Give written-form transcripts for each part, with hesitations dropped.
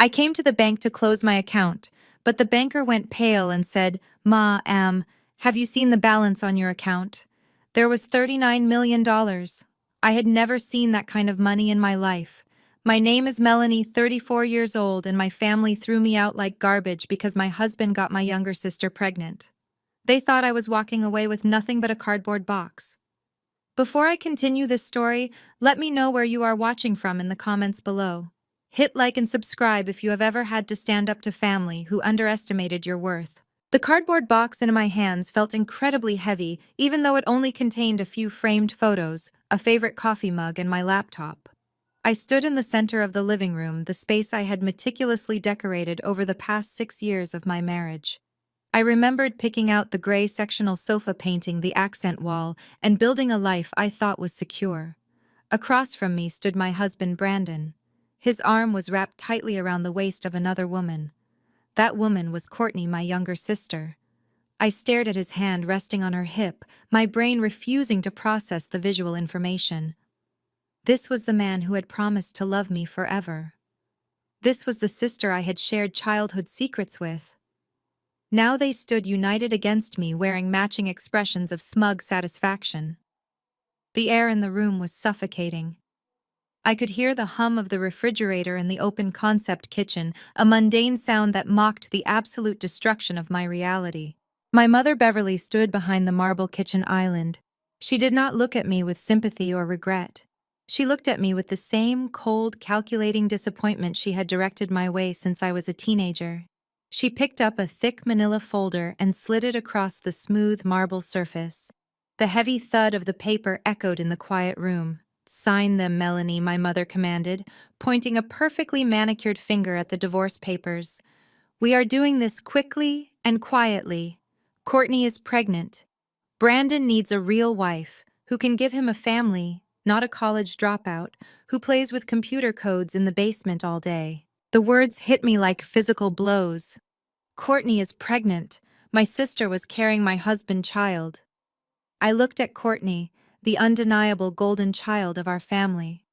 I came to the bank to close my account, but the banker went pale and said, have you seen the balance on your account? There was $39 million. I had never seen that kind of money in my life. My name is Melanie, 34 years old, and my family threw me out like garbage because my husband got my younger sister pregnant. They thought I was walking away with nothing but a cardboard box. Before I continue this story, let me know where you are watching from in the comments below. Hit like and subscribe if you have ever had to stand up to family who underestimated your worth. The cardboard box in my hands felt incredibly heavy, even though it only contained a few framed photos, a favorite coffee mug, and my laptop. I stood in the center of the living room, the space I had meticulously decorated over the past 6 years of my marriage. I remembered picking out the gray sectional sofa, painting the accent wall, and building a life I thought was secure. Across from me stood my husband, Brandon. His arm was wrapped tightly around the waist of another woman. That woman was Courtney, my younger sister. I stared at his hand resting on her hip, my brain refusing to process the visual information. This was the man who had promised to love me forever. This was the sister I had shared childhood secrets with. Now they stood united against me, wearing matching expressions of smug satisfaction. The air in the room was suffocating. I could hear the hum of the refrigerator in the open concept kitchen, a mundane sound that mocked the absolute destruction of my reality. My mother, Beverly, stood behind the marble kitchen island. She did not look at me with sympathy or regret. She looked at me with the same cold, calculating disappointment she had directed my way since I was a teenager. She picked up a thick manila folder and slid it across the smooth marble surface. The heavy thud of the paper echoed in the quiet room. "Sign them, Melanie," my mother commanded, pointing a perfectly manicured finger at the divorce papers. "We are doing this quickly and quietly. Courtney is pregnant. Brandon needs a real wife who can give him a family, not a college dropout who plays with computer codes in the basement all day." The words hit me like physical blows. Courtney is pregnant. My sister was carrying my husband's child. I looked at Courtney, the undeniable golden child of our family.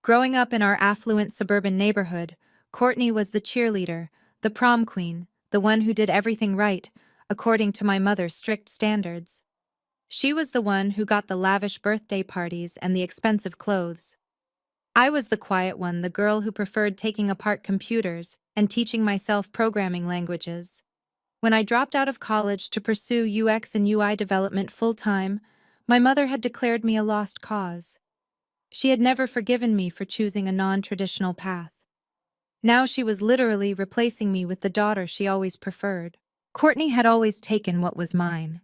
Growing up in our affluent suburban neighborhood, Courtney was the cheerleader, the prom queen, the one who did everything right, according to my mother's strict standards. She was the one who got the lavish birthday parties and the expensive clothes. I was the quiet one, the girl who preferred taking apart computers and teaching myself programming languages. When I dropped out of college to pursue UX and UI development full-time, my mother had declared me a lost cause. She had never forgiven me for choosing a non-traditional path. Now she was literally replacing me with the daughter she always preferred. Courtney had always taken what was mine.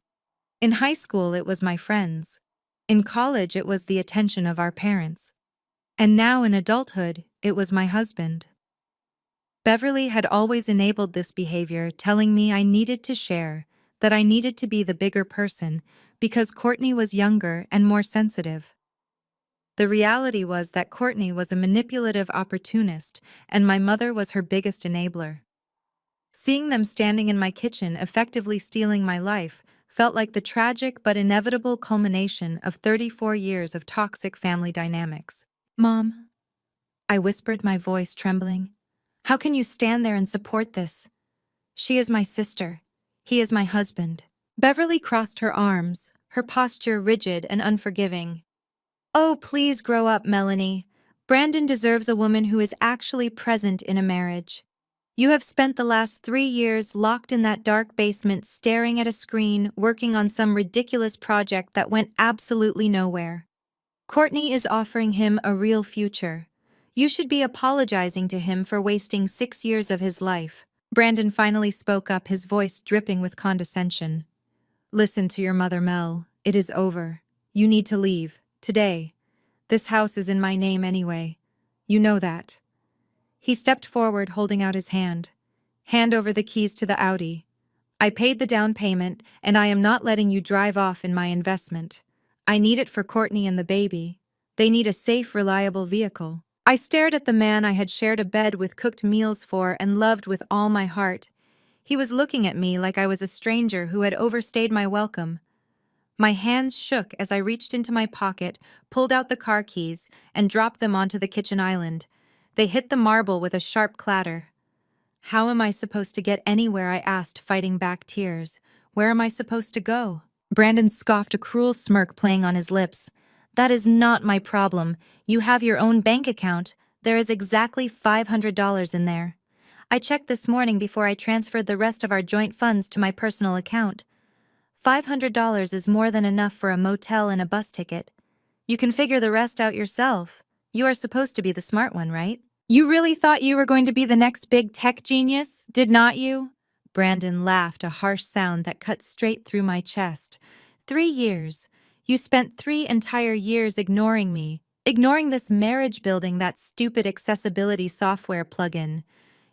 In high school, it was my friends. In college, it was the attention of our parents. And now in adulthood, it was my husband. Beverly had always enabled this behavior, telling me I needed to share, that I needed to be the bigger person, because Courtney was younger and more sensitive. The reality was that Courtney was a manipulative opportunist, and my mother was her biggest enabler. Seeing them standing in my kitchen, effectively stealing my life, felt like the tragic but inevitable culmination of 34 years of toxic family dynamics. "Mom," I whispered, my voice trembling, "how can you stand there and support this? She is my sister. He is my husband." Beverly crossed her arms, her posture rigid and unforgiving. "Oh, please grow up, Melanie. Brandon deserves a woman who is actually present in a marriage. You have spent the last 3 years locked in that dark basement staring at a screen, working on some ridiculous project that went absolutely nowhere. Courtney is offering him a real future. You should be apologizing to him for wasting 6 years of his life." Brandon finally spoke up, his voice dripping with condescension. "Listen to your mother, Mel. It is over. You need to leave. Today. This house is in my name anyway. You know that." He stepped forward, holding out his hand. "Hand over the keys to the Audi. I paid the down payment, and I am not letting you drive off in my investment. I need it for Courtney and the baby. They need a safe, reliable vehicle." I stared at the man I had shared a bed with, cooked meals for, and loved with all my heart. He was looking at me like I was a stranger who had overstayed my welcome. My hands shook as I reached into my pocket, pulled out the car keys, and dropped them onto the kitchen island. They hit the marble with a sharp clatter. How am I supposed to get anywhere? I asked, fighting back tears. Where am I supposed to go? Brandon scoffed, a cruel smirk playing on his lips. That is not my problem. You have your own bank account. There is exactly $500 in there. I checked this morning before I transferred the rest of our joint funds to my personal account. $500 is more than enough for a motel and a bus ticket. You can figure the rest out yourself. You are supposed to be the smart one, right? You really thought you were going to be the next big tech genius, did not you? Brandon laughed, a harsh sound that cut straight through my chest. 3 years. You spent 3 entire years ignoring me, ignoring this marriage building, that stupid accessibility software plugin.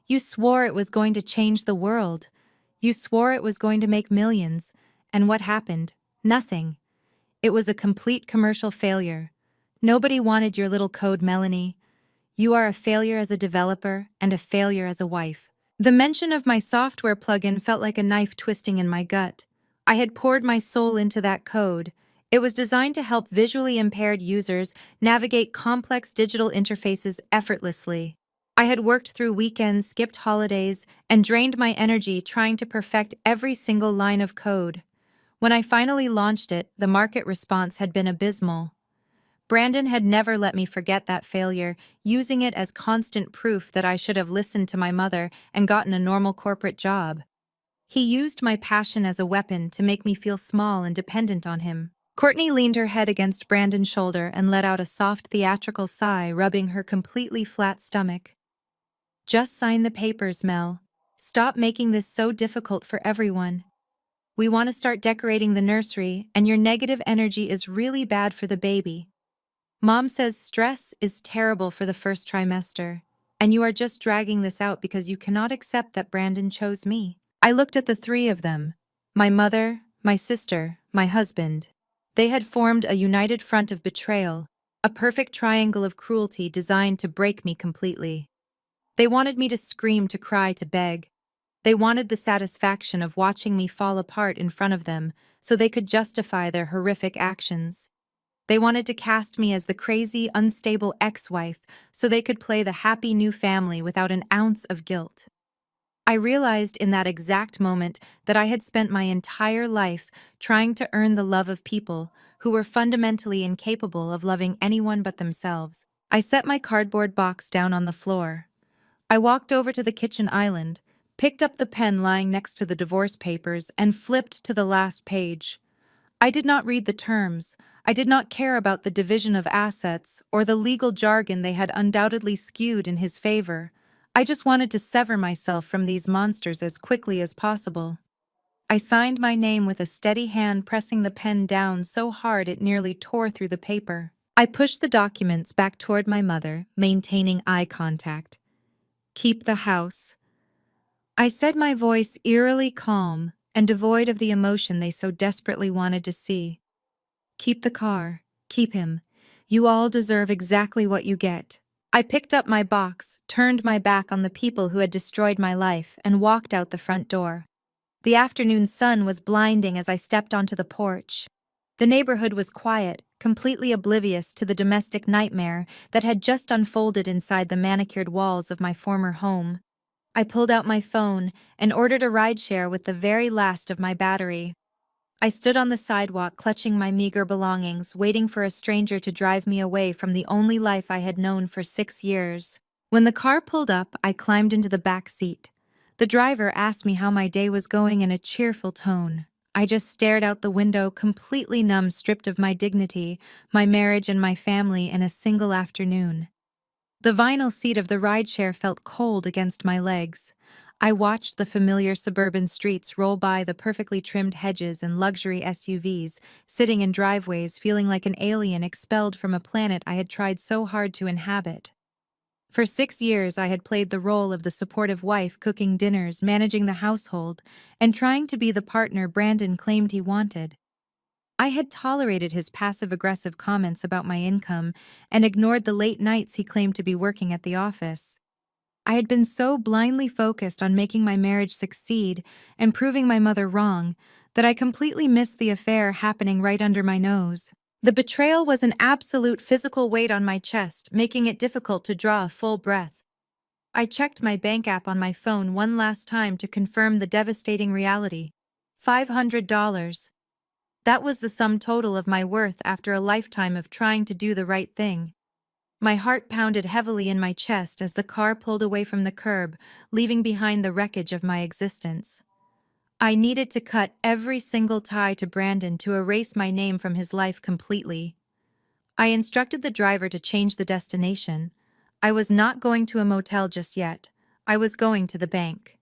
You swore it was going to change the world. You swore it was going to make millions. And what happened? Nothing. It was a complete commercial failure. Nobody wanted your little code, Melanie. You are a failure as a developer and a failure as a wife. The mention of my software plugin felt like a knife twisting in my gut. I had poured my soul into that code. It was designed to help visually impaired users navigate complex digital interfaces effortlessly. I had worked through weekends, skipped holidays, and drained my energy trying to perfect every single line of code. When I finally launched it, the market response had been abysmal. Brandon had never let me forget that failure, using it as constant proof that I should have listened to my mother and gotten a normal corporate job. He used my passion as a weapon to make me feel small and dependent on him. Courtney leaned her head against Brandon's shoulder and let out a soft theatrical sigh, rubbing her completely flat stomach. Just sign the papers, Mel. Stop making this so difficult for everyone. We want to start decorating the nursery, and your negative energy is really bad for the baby. Mom says stress is terrible for the first trimester, and you are just dragging this out because you cannot accept that Brandon chose me. I looked at the 3 of them, my mother, my sister, my husband. They had formed a united front of betrayal, a perfect triangle of cruelty designed to break me completely. They wanted me to scream, to cry, to beg. They wanted the satisfaction of watching me fall apart in front of them so they could justify their horrific actions. They wanted to cast me as the crazy, unstable ex-wife so they could play the happy new family without an ounce of guilt. I realized in that exact moment that I had spent my entire life trying to earn the love of people who were fundamentally incapable of loving anyone but themselves. I set my cardboard box down on the floor. I walked over to the kitchen island, picked up the pen lying next to the divorce papers, and flipped to the last page. I did not read the terms. I did not care about the division of assets or the legal jargon they had undoubtedly skewed in his favor. I just wanted to sever myself from these monsters as quickly as possible. I signed my name with a steady hand, pressing the pen down so hard it nearly tore through the paper. I pushed the documents back toward my mother, maintaining eye contact. Keep the house. I said, my voice eerily calm and devoid of the emotion they so desperately wanted to see. Keep the car. Keep him. You all deserve exactly what you get. I picked up my box, turned my back on the people who had destroyed my life, and walked out the front door. The afternoon sun was blinding as I stepped onto the porch. The neighborhood was quiet, completely oblivious to the domestic nightmare that had just unfolded inside the manicured walls of my former home. I pulled out my phone and ordered a rideshare with the very last of my battery. I stood on the sidewalk, clutching my meager belongings, waiting for a stranger to drive me away from the only life I had known for 6 years. When the car pulled up, I climbed into the back seat. The driver asked me how my day was going in a cheerful tone. I just stared out the window, completely numb, stripped of my dignity, my marriage, and my family in a single afternoon. The vinyl seat of the rideshare felt cold against my legs. I watched the familiar suburban streets roll by, the perfectly trimmed hedges and luxury SUVs, sitting in driveways, feeling like an alien expelled from a planet I had tried so hard to inhabit. For 6 years, I had played the role of the supportive wife, cooking dinners, managing the household, and trying to be the partner Brandon claimed he wanted. I had tolerated his passive-aggressive comments about my income and ignored the late nights he claimed to be working at the office. I had been so blindly focused on making my marriage succeed and proving my mother wrong that I completely missed the affair happening right under my nose. The betrayal was an absolute physical weight on my chest, making it difficult to draw a full breath. I checked my bank app on my phone one last time to confirm the devastating reality. $500. That was the sum total of my worth after a lifetime of trying to do the right thing. My heart pounded heavily in my chest as the car pulled away from the curb, leaving behind the wreckage of my existence. I needed to cut every single tie to Brandon to erase my name from his life completely. I instructed the driver to change the destination. I was not going to a motel just yet. I was going to the bank.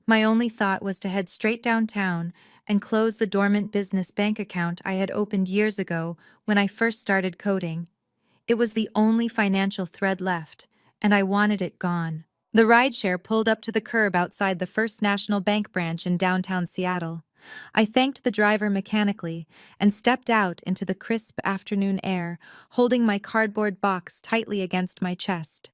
My only thought was to head straight downtown and close the dormant business bank account I had opened years ago when I first started coding. It was the only financial thread left, and I wanted it gone. The rideshare pulled up to the curb outside the First National Bank branch in downtown Seattle. I thanked the driver mechanically and stepped out into the crisp afternoon air, holding my cardboard box tightly against my chest.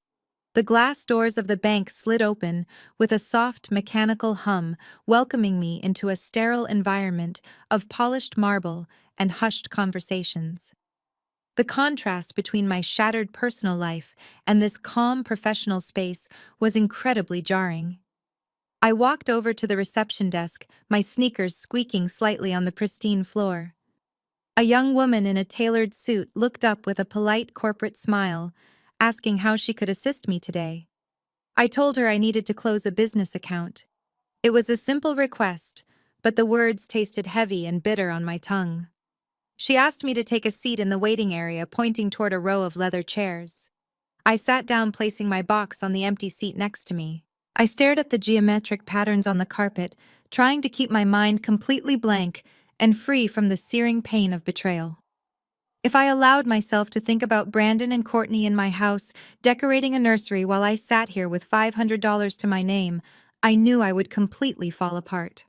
The glass doors of the bank slid open with a soft mechanical hum, welcoming me into a sterile environment of polished marble and hushed conversations. The contrast between my shattered personal life and this calm professional space was incredibly jarring. I walked over to the reception desk, my sneakers squeaking slightly on the pristine floor. A young woman in a tailored suit looked up with a polite corporate smile, asking how she could assist me today. I told her I needed to close a business account. It was a simple request, but the words tasted heavy and bitter on my tongue. She asked me to take a seat in the waiting area, pointing toward a row of leather chairs. I sat down, placing my box on the empty seat next to me. I stared at the geometric patterns on the carpet, trying to keep my mind completely blank and free from the searing pain of betrayal. If I allowed myself to think about Brandon and Courtney in my house, decorating a nursery while I sat here with $500 to my name, I knew I would completely fall apart.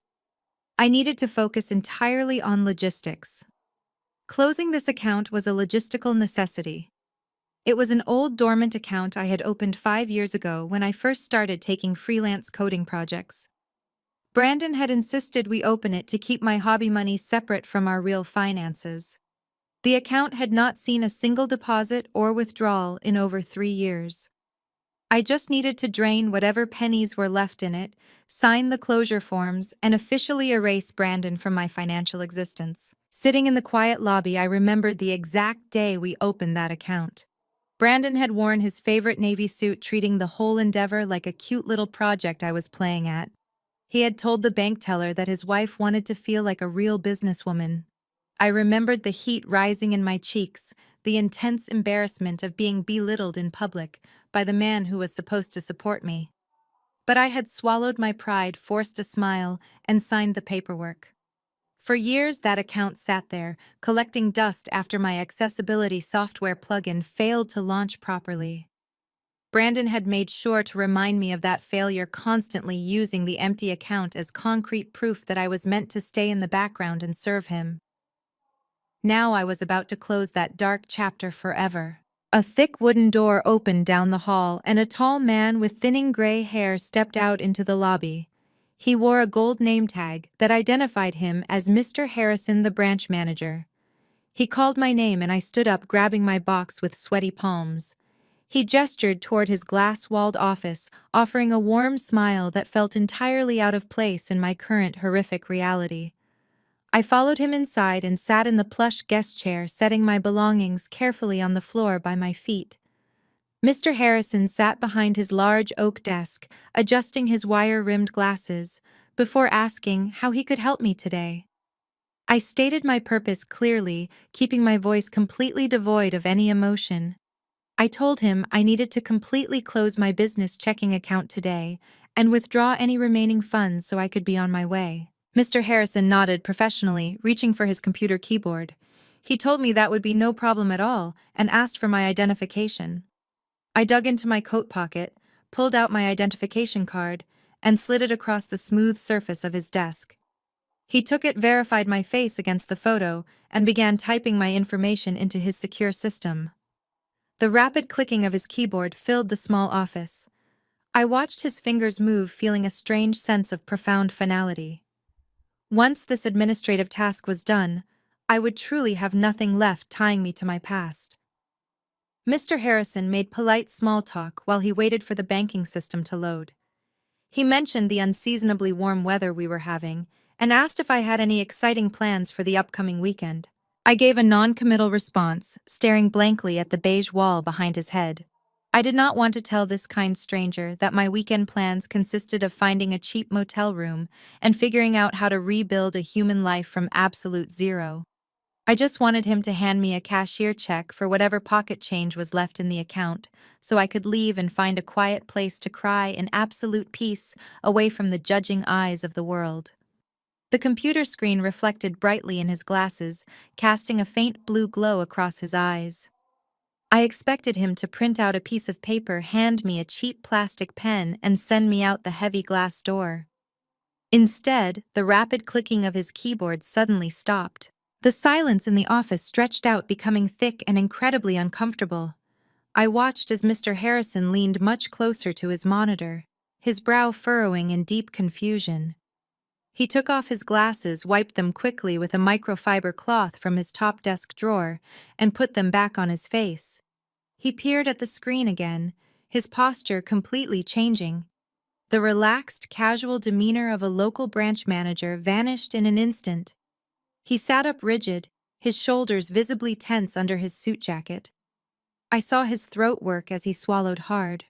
I needed to focus entirely on logistics. Closing this account was a logistical necessity. It was an old dormant account I had opened 5 years ago when I first started taking freelance coding projects. Brandon had insisted we open it to keep my hobby money separate from our real finances. The account had not seen a single deposit or withdrawal in over 3 years. I just needed to drain whatever pennies were left in it, sign the closure forms, and officially erase Brandon from my financial existence. Sitting in the quiet lobby, I remembered the exact day we opened that account. Brandon had worn his favorite navy suit, treating the whole endeavor like a cute little project I was playing at. He had told the bank teller that his wife wanted to feel like a real businesswoman. I remembered the heat rising in my cheeks, the intense embarrassment of being belittled in public by the man who was supposed to support me. But I had swallowed my pride, forced a smile, and signed the paperwork. For years, that account sat there, collecting dust after my accessibility software plugin failed to launch properly. Brandon had made sure to remind me of that failure, constantly using the empty account as concrete proof that I was meant to stay in the background and serve him. Now I was about to close that dark chapter forever. A thick wooden door opened down the hall, and a tall man with thinning gray hair stepped out into the lobby. He wore a gold name tag that identified him as Mr. Harrison, the branch manager. He called my name, and I stood up, grabbing my box with sweaty palms. He gestured toward his glass-walled office, offering a warm smile that felt entirely out of place in my current horrific reality. I followed him inside and sat in the plush guest chair, setting my belongings carefully on the floor by my feet. Mr. Harrison sat behind his large oak desk, adjusting his wire-rimmed glasses, before asking how he could help me today. I stated my purpose clearly, keeping my voice completely devoid of any emotion. I told him I needed to completely close my business checking account today and withdraw any remaining funds so I could be on my way. Mr. Harrison nodded professionally, reaching for his computer keyboard. He told me that would be no problem at all and asked for my identification. I dug into my coat pocket, pulled out my identification card, and slid it across the smooth surface of his desk. He took it, verified my face against the photo, and began typing my information into his secure system. The rapid clicking of his keyboard filled the small office. I watched his fingers move, feeling a strange sense of profound finality. Once this administrative task was done, I would truly have nothing left tying me to my past. Mr. Harrison made polite small talk while he waited for the banking system to load. He mentioned the unseasonably warm weather we were having and asked if I had any exciting plans for the upcoming weekend. I gave a non-committal response, staring blankly at the beige wall behind his head. I did not want to tell this kind stranger that my weekend plans consisted of finding a cheap motel room and figuring out how to rebuild a human life from absolute zero. I just wanted him to hand me a cashier check for whatever pocket change was left in the account, so I could leave and find a quiet place to cry in absolute peace away from the judging eyes of the world. The computer screen reflected brightly in his glasses, casting a faint blue glow across his eyes. I expected him to print out a piece of paper, hand me a cheap plastic pen, and send me out the heavy glass door. Instead, the rapid clicking of his keyboard suddenly stopped. The silence in the office stretched out, becoming thick and incredibly uncomfortable. I watched as Mr. Harrison leaned much closer to his monitor, his brow furrowing in deep confusion. He took off his glasses, wiped them quickly with a microfiber cloth from his top desk drawer, and put them back on his face. He peered at the screen again, his posture completely changing. The relaxed, casual demeanor of a local branch manager vanished in an instant. He sat up rigid, his shoulders visibly tense under his suit jacket. I saw his throat work as he swallowed hard.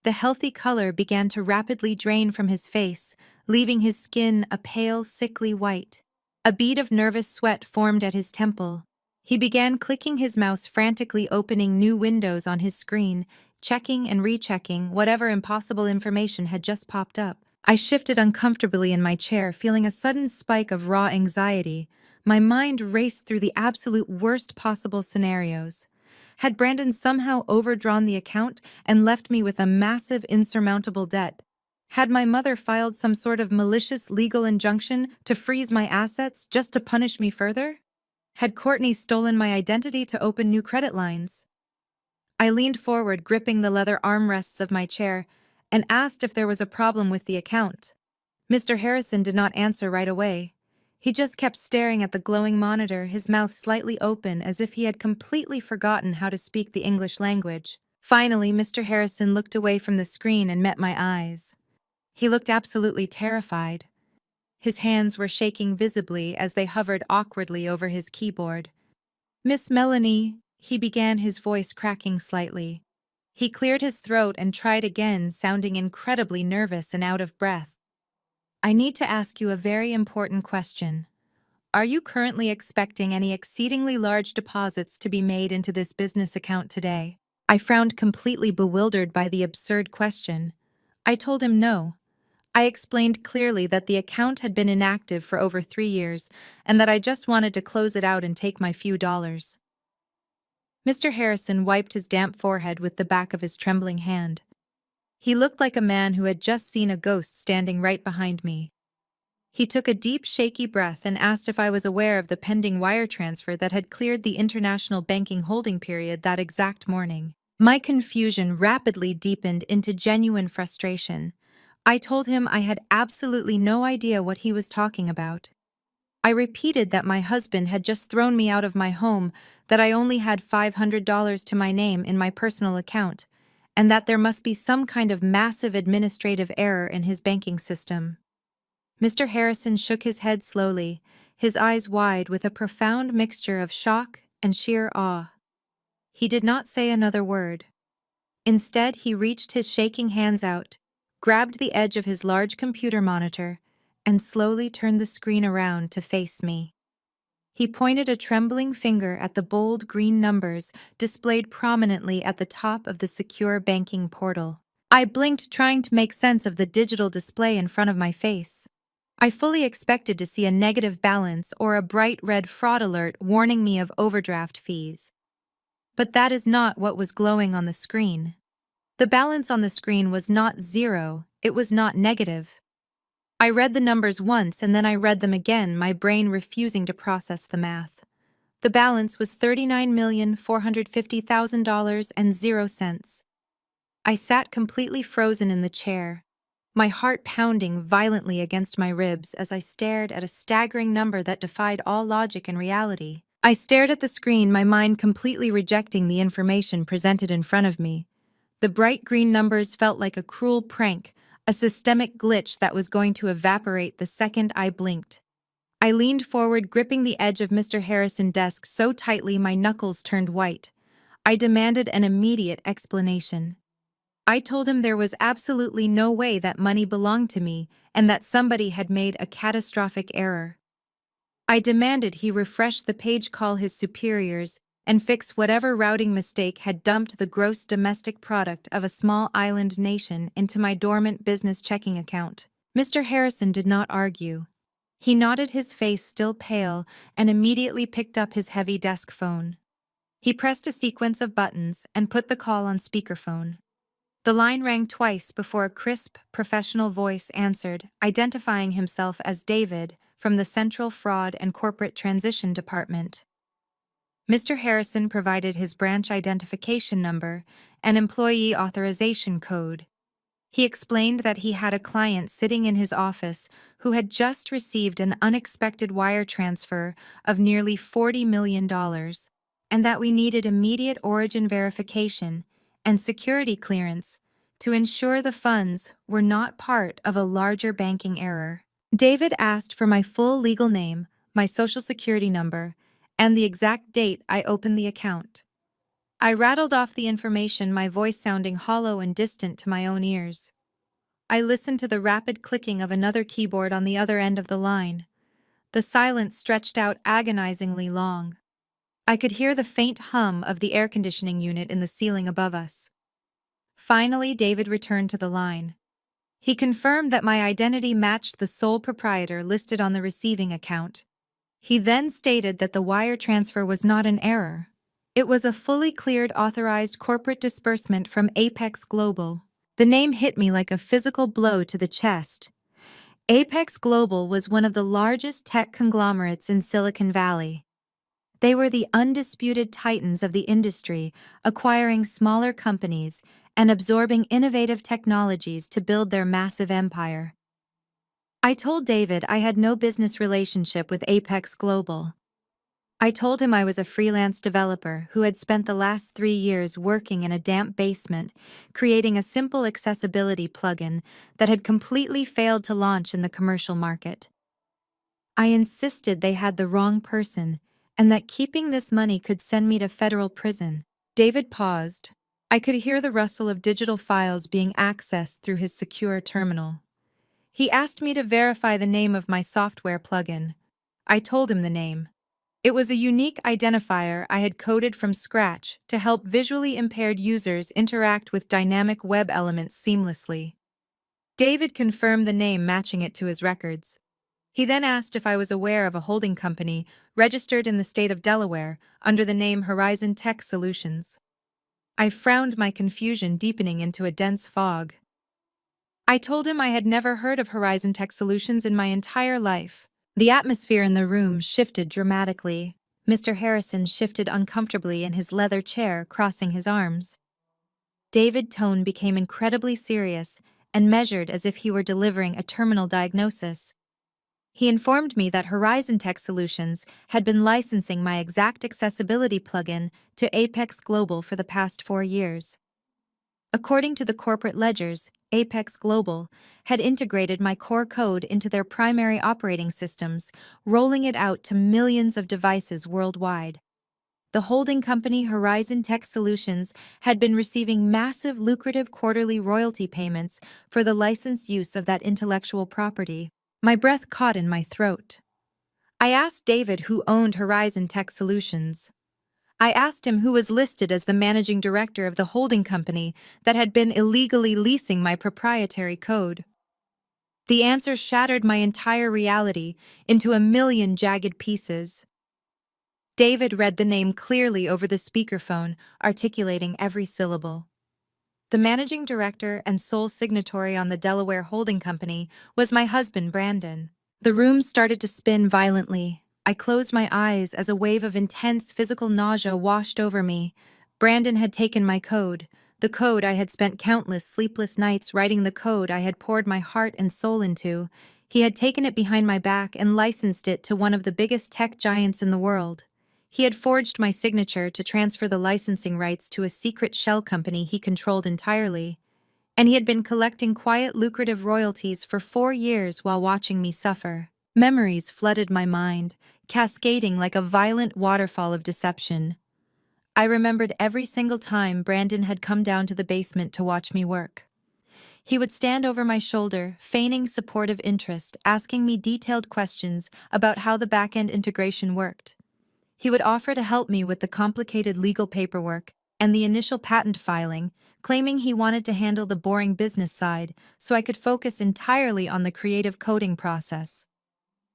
The healthy color began to rapidly drain from his face, leaving his skin a pale, sickly white. A bead of nervous sweat formed at his temple. He began clicking his mouse frantically, opening new windows on his screen, checking and rechecking whatever impossible information had just popped up. I shifted uncomfortably in my chair, feeling a sudden spike of raw anxiety. My mind raced through the absolute worst possible scenarios. Had Brandon somehow overdrawn the account and left me with a massive, insurmountable debt? Had my mother filed some sort of malicious legal injunction to freeze my assets just to punish me further? Had Courtney stolen my identity to open new credit lines? I leaned forward, gripping the leather armrests of my chair, and asked if there was a problem with the account. Mr. Harrison did not answer right away. He just kept staring at the glowing monitor, his mouth slightly open as if he had completely forgotten how to speak the English language. Finally, Mr. Harrison looked away from the screen and met my eyes. He looked absolutely terrified. His hands were shaking visibly as they hovered awkwardly over his keyboard. "Miss Melanie," he began, his voice cracking slightly. He cleared his throat and tried again, sounding incredibly nervous and out of breath. "I need to ask you a very important question. Are you currently expecting any exceedingly large deposits to be made into this business account today?" I frowned, completely bewildered by the absurd question. I told him no. I explained clearly that the account had been inactive for over 3 years and that I just wanted to close it out and take my few dollars. Mr. Harrison wiped his damp forehead with the back of his trembling hand. He looked like a man who had just seen a ghost standing right behind me. He took a deep, shaky breath and asked if I was aware of the pending wire transfer that had cleared the international banking holding period that exact morning. My confusion rapidly deepened into genuine frustration. I told him I had absolutely no idea what he was talking about. I repeated that my husband had just thrown me out of my home, that I only had $500 to my name in my personal account, and that there must be some kind of massive administrative error in his banking system. Mr. Harrison shook his head slowly, his eyes wide with a profound mixture of shock and sheer awe. He did not say another word. Instead, he reached his shaking hands out, grabbed the edge of his large computer monitor, and slowly turned the screen around to face me. He pointed a trembling finger at the bold green numbers displayed prominently at the top of the secure banking portal. I blinked, trying to make sense of the digital display in front of my face. I fully expected to see a negative balance or a bright red fraud alert warning me of overdraft fees. But that is not what was glowing on the screen. The balance on the screen was not zero, it was not negative. I read the numbers once and then I read them again, my brain refusing to process the math. The balance was $39,450,000 and 0 cents. I sat completely frozen in the chair. my heart pounding violently against my ribs as I stared at a staggering number that defied all logic and reality. I stared at the screen, my mind completely rejecting the information presented in front of me. The bright green numbers felt like a cruel prank, a systemic glitch that was going to evaporate the second I blinked. I leaned forward, gripping the edge of Mr. Harrison's desk so tightly my knuckles turned white. I demanded an immediate explanation. I told him there was absolutely no way that money belonged to me and that somebody had made a catastrophic error. I demanded he refresh the page, call his superiors, and fix whatever routing mistake had dumped the gross domestic product of a small island nation into my dormant business checking account. Mr. Harrison did not argue. He nodded, his face still pale, and immediately picked up his heavy desk phone. He pressed a sequence of buttons and put the call on speakerphone. The line rang twice before a crisp, professional voice answered, identifying himself as David from the Central Fraud and Corporate Transition Department. Mr. Harrison provided his branch identification number and employee authorization code. He explained that he had a client sitting in his office who had just received an unexpected wire transfer of nearly $40 million, and that we needed immediate origin verification and security clearance to ensure the funds were not part of a larger banking error. David asked for my full legal name, my social security number, and the exact date I opened the account. I rattled off the information, my voice sounding hollow and distant to my own ears. I listened to the rapid clicking of another keyboard on the other end of the line. The silence stretched out agonizingly long. I could hear the faint hum of the air conditioning unit in the ceiling above us. Finally, David returned to the line. He confirmed that my identity matched the sole proprietor listed on the receiving account. He then stated that the wire transfer was not an error. It was a fully cleared, authorized corporate disbursement from Apex Global. The name hit me like a physical blow to the chest. Apex Global was one of the largest tech conglomerates in Silicon Valley. They were the undisputed titans of the industry, acquiring smaller companies and absorbing innovative technologies to build their massive empire. I told David I had no business relationship with Apex Global. I told him I was a freelance developer who had spent the last 3 years working in a damp basement, creating a simple accessibility plugin that had completely failed to launch in the commercial market. I insisted they had the wrong person and that keeping this money could send me to federal prison. David paused. I could hear the rustle of digital files being accessed through his secure terminal. He asked me to verify the name of my software plugin. I told him the name. It was a unique identifier I had coded from scratch to help visually impaired users interact with dynamic web elements seamlessly. David confirmed the name, matching it to his records. He then asked if I was aware of a holding company registered in the state of Delaware under the name Horizon Tech Solutions. I frowned, my confusion deepening into a dense fog. I told him I had never heard of Horizon Tech Solutions in my entire life. The atmosphere in the room shifted dramatically. Mr. Harrison shifted uncomfortably in his leather chair, crossing his arms. David's tone became incredibly serious and measured, as if he were delivering a terminal diagnosis. He informed me that Horizon Tech Solutions had been licensing my exact accessibility plugin to Apex Global for the past 4 years. According to the corporate ledgers, Apex Global had integrated my core code into their primary operating systems, rolling it out to millions of devices worldwide. The holding company Horizon Tech Solutions had been receiving massive, lucrative quarterly royalty payments for the licensed use of that intellectual property. My breath caught in my throat. I asked David who owned Horizon Tech Solutions. I asked him who was listed as the managing director of the holding company that had been illegally leasing my proprietary code. The answer shattered my entire reality into a million jagged pieces. David read the name clearly over the speakerphone, articulating every syllable. The managing director and sole signatory on the Delaware holding company was my husband, Brandon. The room started to spin violently. I closed my eyes as a wave of intense physical nausea washed over me. Brandon had taken my code, The code I had spent countless sleepless nights writing, the code I had poured my heart and soul into. He had taken it behind my back and licensed it to one of the biggest tech giants in the world. He had forged my signature to transfer the licensing rights to a secret shell company he controlled entirely. And he had been collecting quiet, lucrative royalties for 4 years while watching me suffer. Memories flooded my mind, cascading like a violent waterfall of deception. I remembered every single time Brandon had come down to the basement to watch me work. He would stand over my shoulder, feigning supportive interest, asking me detailed questions about how the back-end integration worked. He would offer to help me with the complicated legal paperwork and the initial patent filing, claiming he wanted to handle the boring business side so I could focus entirely on the creative coding process.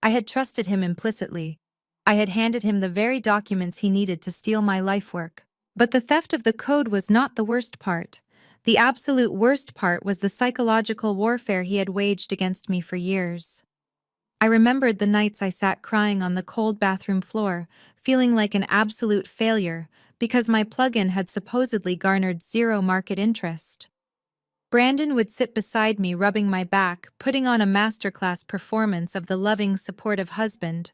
I had trusted him implicitly. I had handed him the very documents he needed to steal my life work. But the theft of the code was not the worst part. The absolute worst part was the psychological warfare he had waged against me for years. I remembered the nights I sat crying on the cold bathroom floor, feeling like an absolute failure because my plugin had supposedly garnered zero market interest. Brandon would sit beside me, rubbing my back, putting on a masterclass performance of the loving, supportive husband.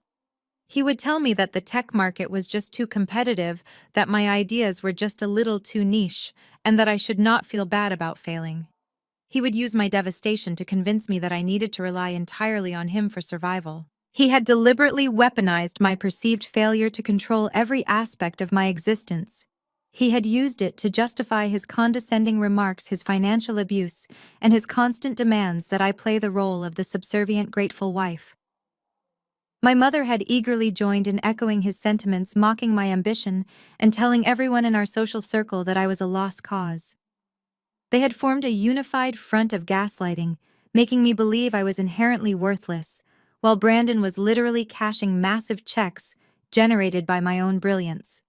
He would tell me that the tech market was just too competitive, that my ideas were just a little too niche, and that I should not feel bad about failing. He would use my devastation to convince me that I needed to rely entirely on him for survival. He had deliberately weaponized my perceived failure to control every aspect of my existence. He had used it to justify his condescending remarks, his financial abuse, and his constant demands that I play the role of the subservient, grateful wife. My mother had eagerly joined in echoing his sentiments, mocking my ambition, and telling everyone in our social circle that I was a lost cause. They had formed a unified front of gaslighting, making me believe I was inherently worthless, while Brandon was literally cashing massive checks generated by my own brilliance.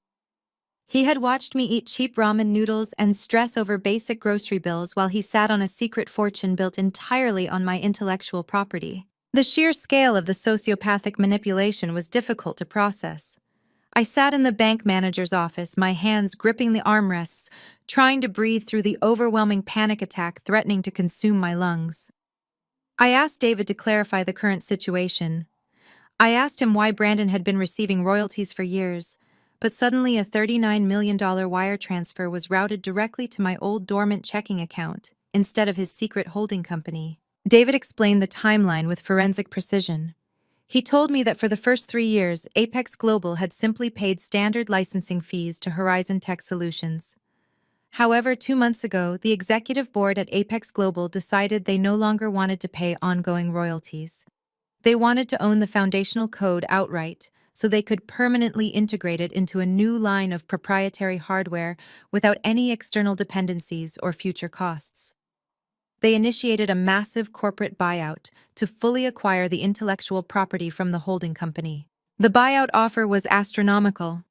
He had watched me eat cheap ramen noodles and stress over basic grocery bills while he sat on a secret fortune built entirely on my intellectual property. The sheer scale of the sociopathic manipulation was difficult to process. I sat in the bank manager's office, my hands gripping the armrests, trying to breathe through the overwhelming panic attack threatening to consume my lungs. I asked David to clarify the current situation. I asked him why Brandon had been receiving royalties for years, but suddenly a $39 million wire transfer was routed directly to my old dormant checking account instead of his secret holding company. David explained the timeline with forensic precision. He told me that for the first 3 years, Apex Global had simply paid standard licensing fees to Horizon Tech Solutions. However, 2 months ago, the executive board at Apex Global decided they no longer wanted to pay ongoing royalties. They wanted to own the foundational code outright, so they could permanently integrate it into a new line of proprietary hardware without any external dependencies or future costs. They initiated a massive corporate buyout to fully acquire the intellectual property from the holding company. The buyout offer was astronomical.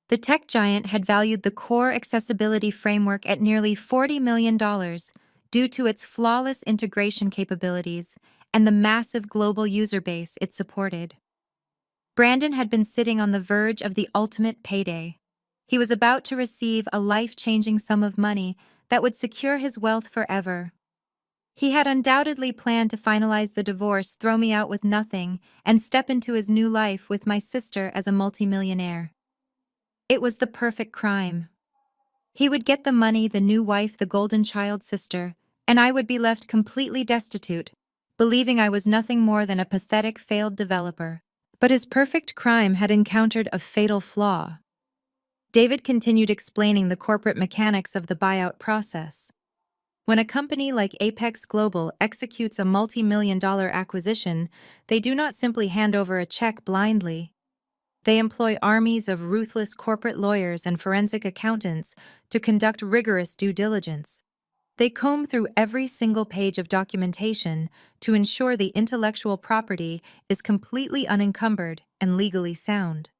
The tech giant had valued the core accessibility framework at nearly $40 million due to its flawless integration capabilities and the massive global user base it supported. Brandon had been sitting on the verge of the ultimate payday. He was about to receive a life-changing sum of money that would secure his wealth forever. He had undoubtedly planned to finalize the divorce, throw me out with nothing, and step into his new life with my sister as a multimillionaire. It was the perfect crime. He would get the money, the new wife, the golden child sister, and I would be left completely destitute, believing I was nothing more than a pathetic failed developer. But his perfect crime had encountered a fatal flaw. David continued explaining the corporate mechanics of the buyout process. When a company like Apex Global executes a multi-million-dollar acquisition, they do not simply hand over a check blindly. They employ armies of ruthless corporate lawyers and forensic accountants to conduct rigorous due diligence. They comb through every single page of documentation to ensure the intellectual property is completely unencumbered and legally sound.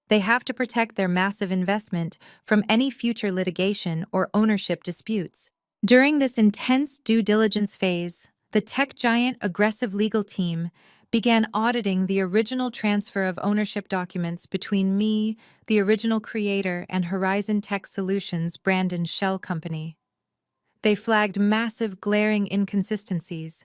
They have to protect their massive investment from any future litigation or ownership disputes. During this intense due diligence phase, the tech giant aggressive legal team began auditing the original transfer of ownership documents between me, the original creator, and Horizon Tech Solutions, Brandon's shell company. They flagged massive, glaring inconsistencies.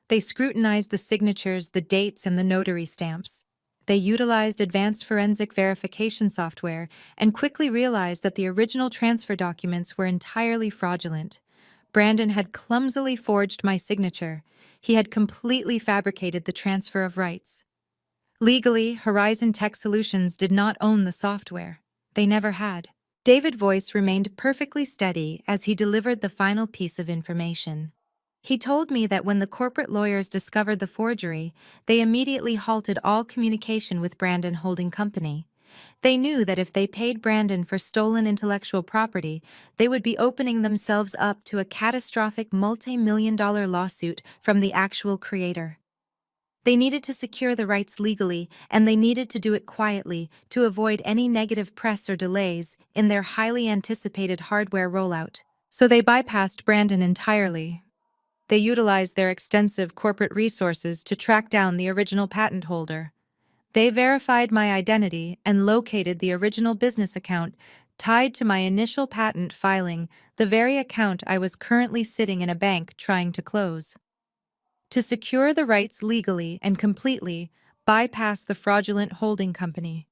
They scrutinized the signatures, the dates, and the notary stamps. They utilized advanced forensic verification software and quickly realized that the original transfer documents were entirely fraudulent. Brandon had clumsily forged my signature. He had completely fabricated the transfer of rights. Legally, Horizon Tech Solutions did not own the software. They never had. David's voice remained perfectly steady as he delivered the final piece of information. He told me that when the corporate lawyers discovered the forgery, they immediately halted all communication with Brandon Holding Company. They knew that if they paid Brandon for stolen intellectual property, they would be opening themselves up to a catastrophic multi-million-dollar lawsuit from the actual creator. They needed to secure the rights legally, and they needed to do it quietly to avoid any negative press or delays in their highly anticipated hardware rollout. So they bypassed Brandon entirely. They utilized their extensive corporate resources to track down the original patent holder. They verified my identity and located the original business account tied to my initial patent filing, the very account I was currently sitting in a bank trying to close. To secure the rights legally and completely, bypass the fraudulent holding company.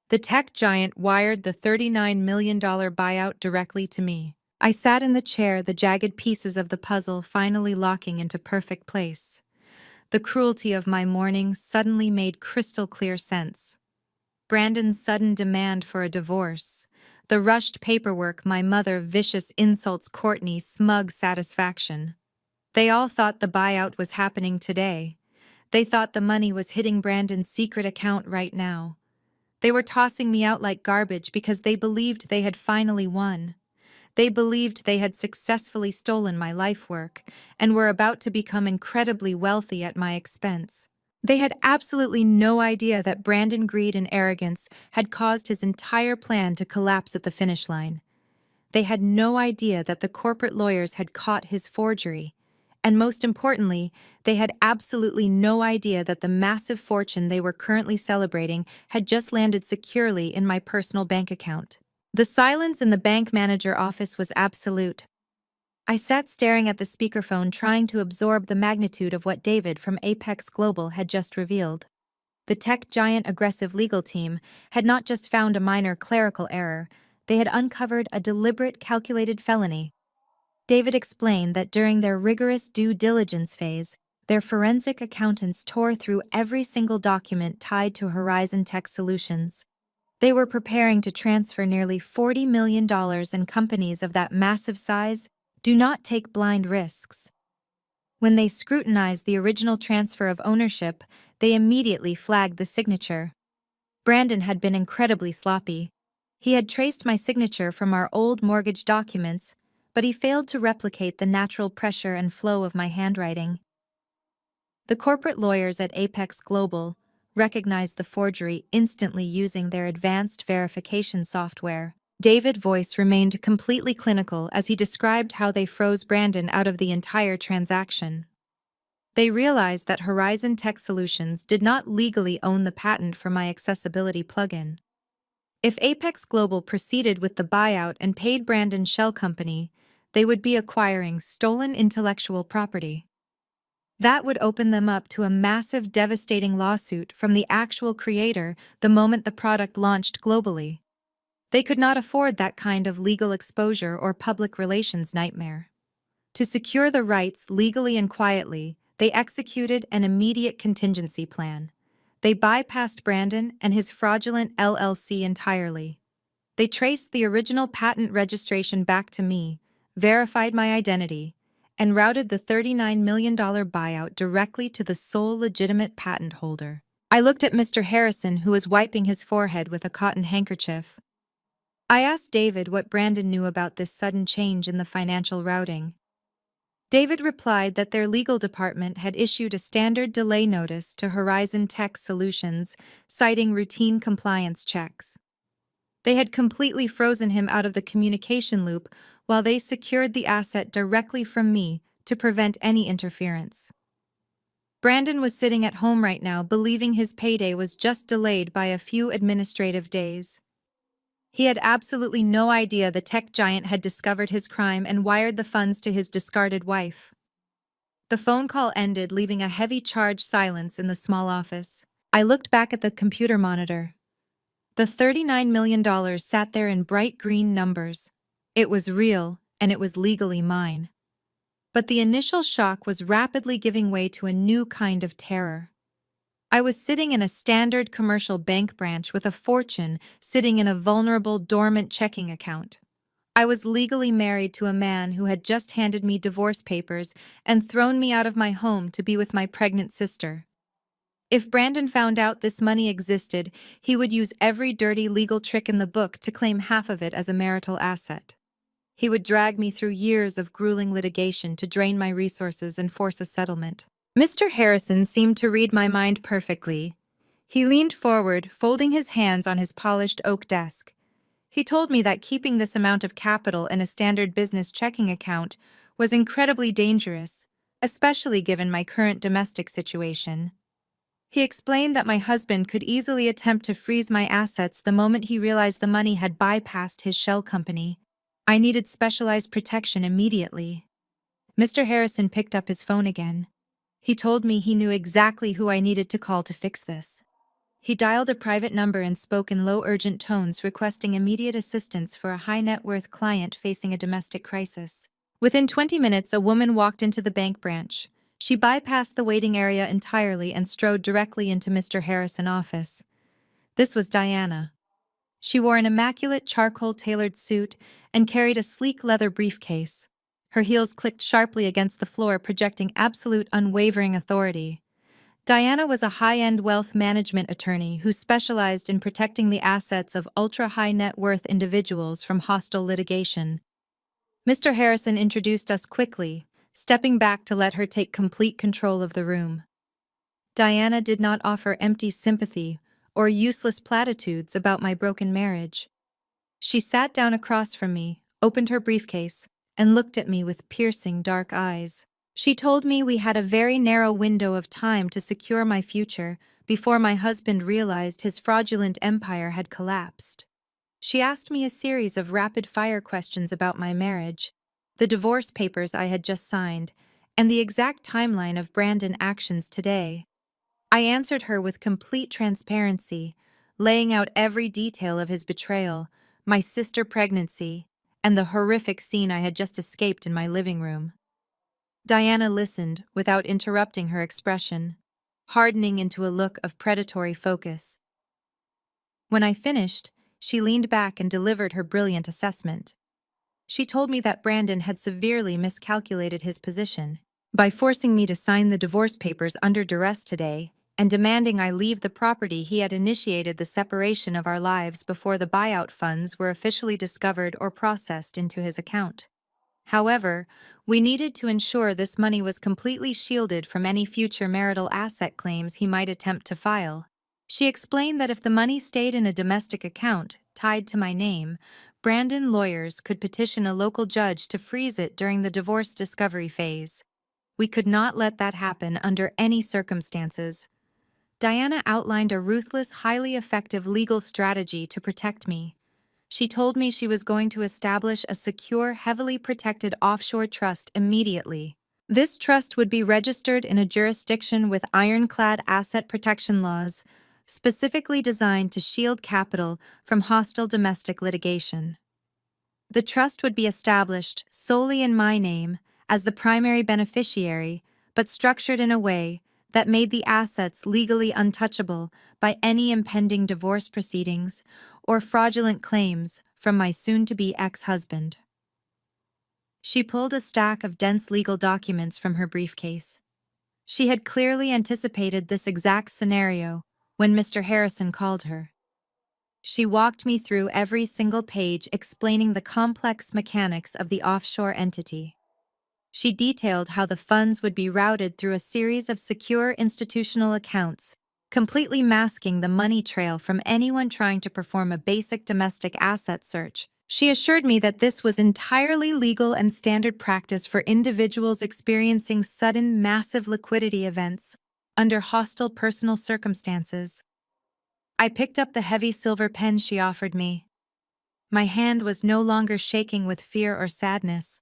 The tech giant wired the $39 million buyout directly to me. I sat in the chair, the jagged pieces of the puzzle finally locking into perfect place. The cruelty of my morning suddenly made crystal clear sense. Brandon's sudden demand for a divorce, the rushed paperwork, my mother vicious insults, Courtney's smug satisfaction. They all thought the buyout was happening today. They thought the money was hitting Brandon's secret account right now. They were tossing me out like garbage because they believed they had finally won. They believed they had successfully stolen my life work and were about to become incredibly wealthy at my expense. They had absolutely no idea that Brandon's greed and arrogance had caused his entire plan to collapse at the finish line. They had no idea that the corporate lawyers had caught his forgery. And most importantly, they had absolutely no idea that the massive fortune they were currently celebrating had just landed securely in my personal bank account. The silence in the bank manager office was absolute. I sat staring at the speakerphone trying to absorb the magnitude of what David from Apex Global had just revealed. The tech giant aggressive legal team had not just found a minor clerical error, they had uncovered a deliberate, calculated felony. David explained that during their rigorous due diligence phase, their forensic accountants tore through every single document tied to Horizon Tech Solutions. They were preparing to transfer nearly $40 million, and companies of that massive size do not take blind risks. When they scrutinized the original transfer of ownership, they immediately flagged the signature. Brandon had been incredibly sloppy. He had traced my signature from our old mortgage documents, but he failed to replicate the natural pressure and flow of my handwriting. The corporate lawyers at Apex Global recognized the forgery instantly using their advanced verification software. David's voice remained completely clinical as he described how they froze Brandon out of the entire transaction. They realized that Horizon Tech Solutions did not legally own the patent for my accessibility plugin. If Apex Global proceeded with the buyout and paid Brandon's shell company, they would be acquiring stolen intellectual property. That would open them up to a massive, devastating lawsuit from the actual creator the moment the product launched globally. They could not afford that kind of legal exposure or public relations nightmare. To secure the rights legally and quietly, they executed an immediate contingency plan. They bypassed Brandon and his fraudulent LLC entirely. They traced the original patent registration back to me, verified my identity, and routed the $39 million buyout directly to the sole legitimate patent holder. I looked at Mr. Harrison, who was wiping his forehead with a cotton handkerchief. I asked David what Brandon knew about this sudden change in the financial routing. David replied that their legal department had issued a standard delay notice to Horizon Tech Solutions, citing routine compliance checks. They had completely frozen him out of the communication loop while they secured the asset directly from me to prevent any interference. Brandon was sitting at home right now, believing his payday was just delayed by a few administrative days. He had absolutely no idea the tech giant had discovered his crime and wired the funds to his discarded wife. The phone call ended, leaving a heavy charged silence in the small office. I looked back at the computer monitor. The $39 million sat there in bright green numbers. It was real, and it was legally mine. But the initial shock was rapidly giving way to a new kind of terror. I was sitting in a standard commercial bank branch with a fortune sitting in a vulnerable, dormant checking account. I was legally married to a man who had just handed me divorce papers and thrown me out of my home to be with my pregnant sister. If Brandon found out this money existed, he would use every dirty legal trick in the book to claim half of it as a marital asset. He would drag me through years of grueling litigation to drain my resources and force a settlement. Mr. Harrison seemed to read my mind perfectly. He leaned forward, folding his hands on his polished oak desk. He told me that keeping this amount of capital in a standard business checking account was incredibly dangerous, especially given my current domestic situation. He explained that my husband could easily attempt to freeze my assets the moment he realized the money had bypassed his shell company. I needed specialized protection immediately. Mr. Harrison picked up his phone again. He told me he knew exactly who I needed to call to fix this. He dialed a private number and spoke in low, urgent tones, requesting immediate assistance for a high-net-worth client facing a domestic crisis. Within 20 minutes, a woman walked into the bank branch. She bypassed the waiting area entirely and strode directly into Mr. Harrison's office. This was Diana. She wore an immaculate charcoal-tailored suit and carried a sleek leather briefcase. Her heels clicked sharply against the floor, projecting absolute, unwavering authority. Diana was a high-end wealth management attorney who specialized in protecting the assets of ultra-high net worth individuals from hostile litigation. Mr. Harrison introduced us quickly, stepping back to let her take complete control of the room. Diana did not offer empty sympathy or useless platitudes about my broken marriage. She sat down across from me, opened her briefcase, and looked at me with piercing dark eyes. She told me we had a very narrow window of time to secure my future before my husband realized his fraudulent empire had collapsed. She asked me a series of rapid-fire questions about my marriage, the divorce papers I had just signed, and the exact timeline of Brandon's actions today. I answered her with complete transparency, laying out every detail of his betrayal, my sister pregnancy, and the horrific scene I had just escaped in my living room. Diana listened without interrupting her expression, hardening into a look of predatory focus. When I finished, she leaned back and delivered her brilliant assessment. She told me that Brandon had severely miscalculated his position. By forcing me to sign the divorce papers under duress today and demanding I leave the property, he had initiated the separation of our lives before the buyout funds were officially discovered or processed into his account. However, we needed to ensure this money was completely shielded from any future marital asset claims he might attempt to file. She explained that if the money stayed in a domestic account tied to my name, Brandon lawyers could petition a local judge to freeze it during the divorce discovery phase. We could not let that happen under any circumstances. Diana outlined a ruthless, highly effective legal strategy to protect me. She told me she was going to establish a secure, heavily protected offshore trust immediately. This trust would be registered in a jurisdiction with ironclad asset protection laws, specifically designed to shield capital from hostile domestic litigation. The trust would be established solely in my name as the primary beneficiary, but structured in a way that made the assets legally untouchable by any impending divorce proceedings or fraudulent claims from my soon-to-be ex-husband. She pulled a stack of dense legal documents from her briefcase. She had clearly anticipated this exact scenario when Mr. Harrison called her. She walked me through every single page, explaining the complex mechanics of the offshore entity. She detailed how the funds would be routed through a series of secure institutional accounts, completely masking the money trail from anyone trying to perform a basic domestic asset search. She assured me that this was entirely legal and standard practice for individuals experiencing sudden, massive liquidity events under hostile personal circumstances. I picked up the heavy silver pen she offered me. My hand was no longer shaking with fear or sadness.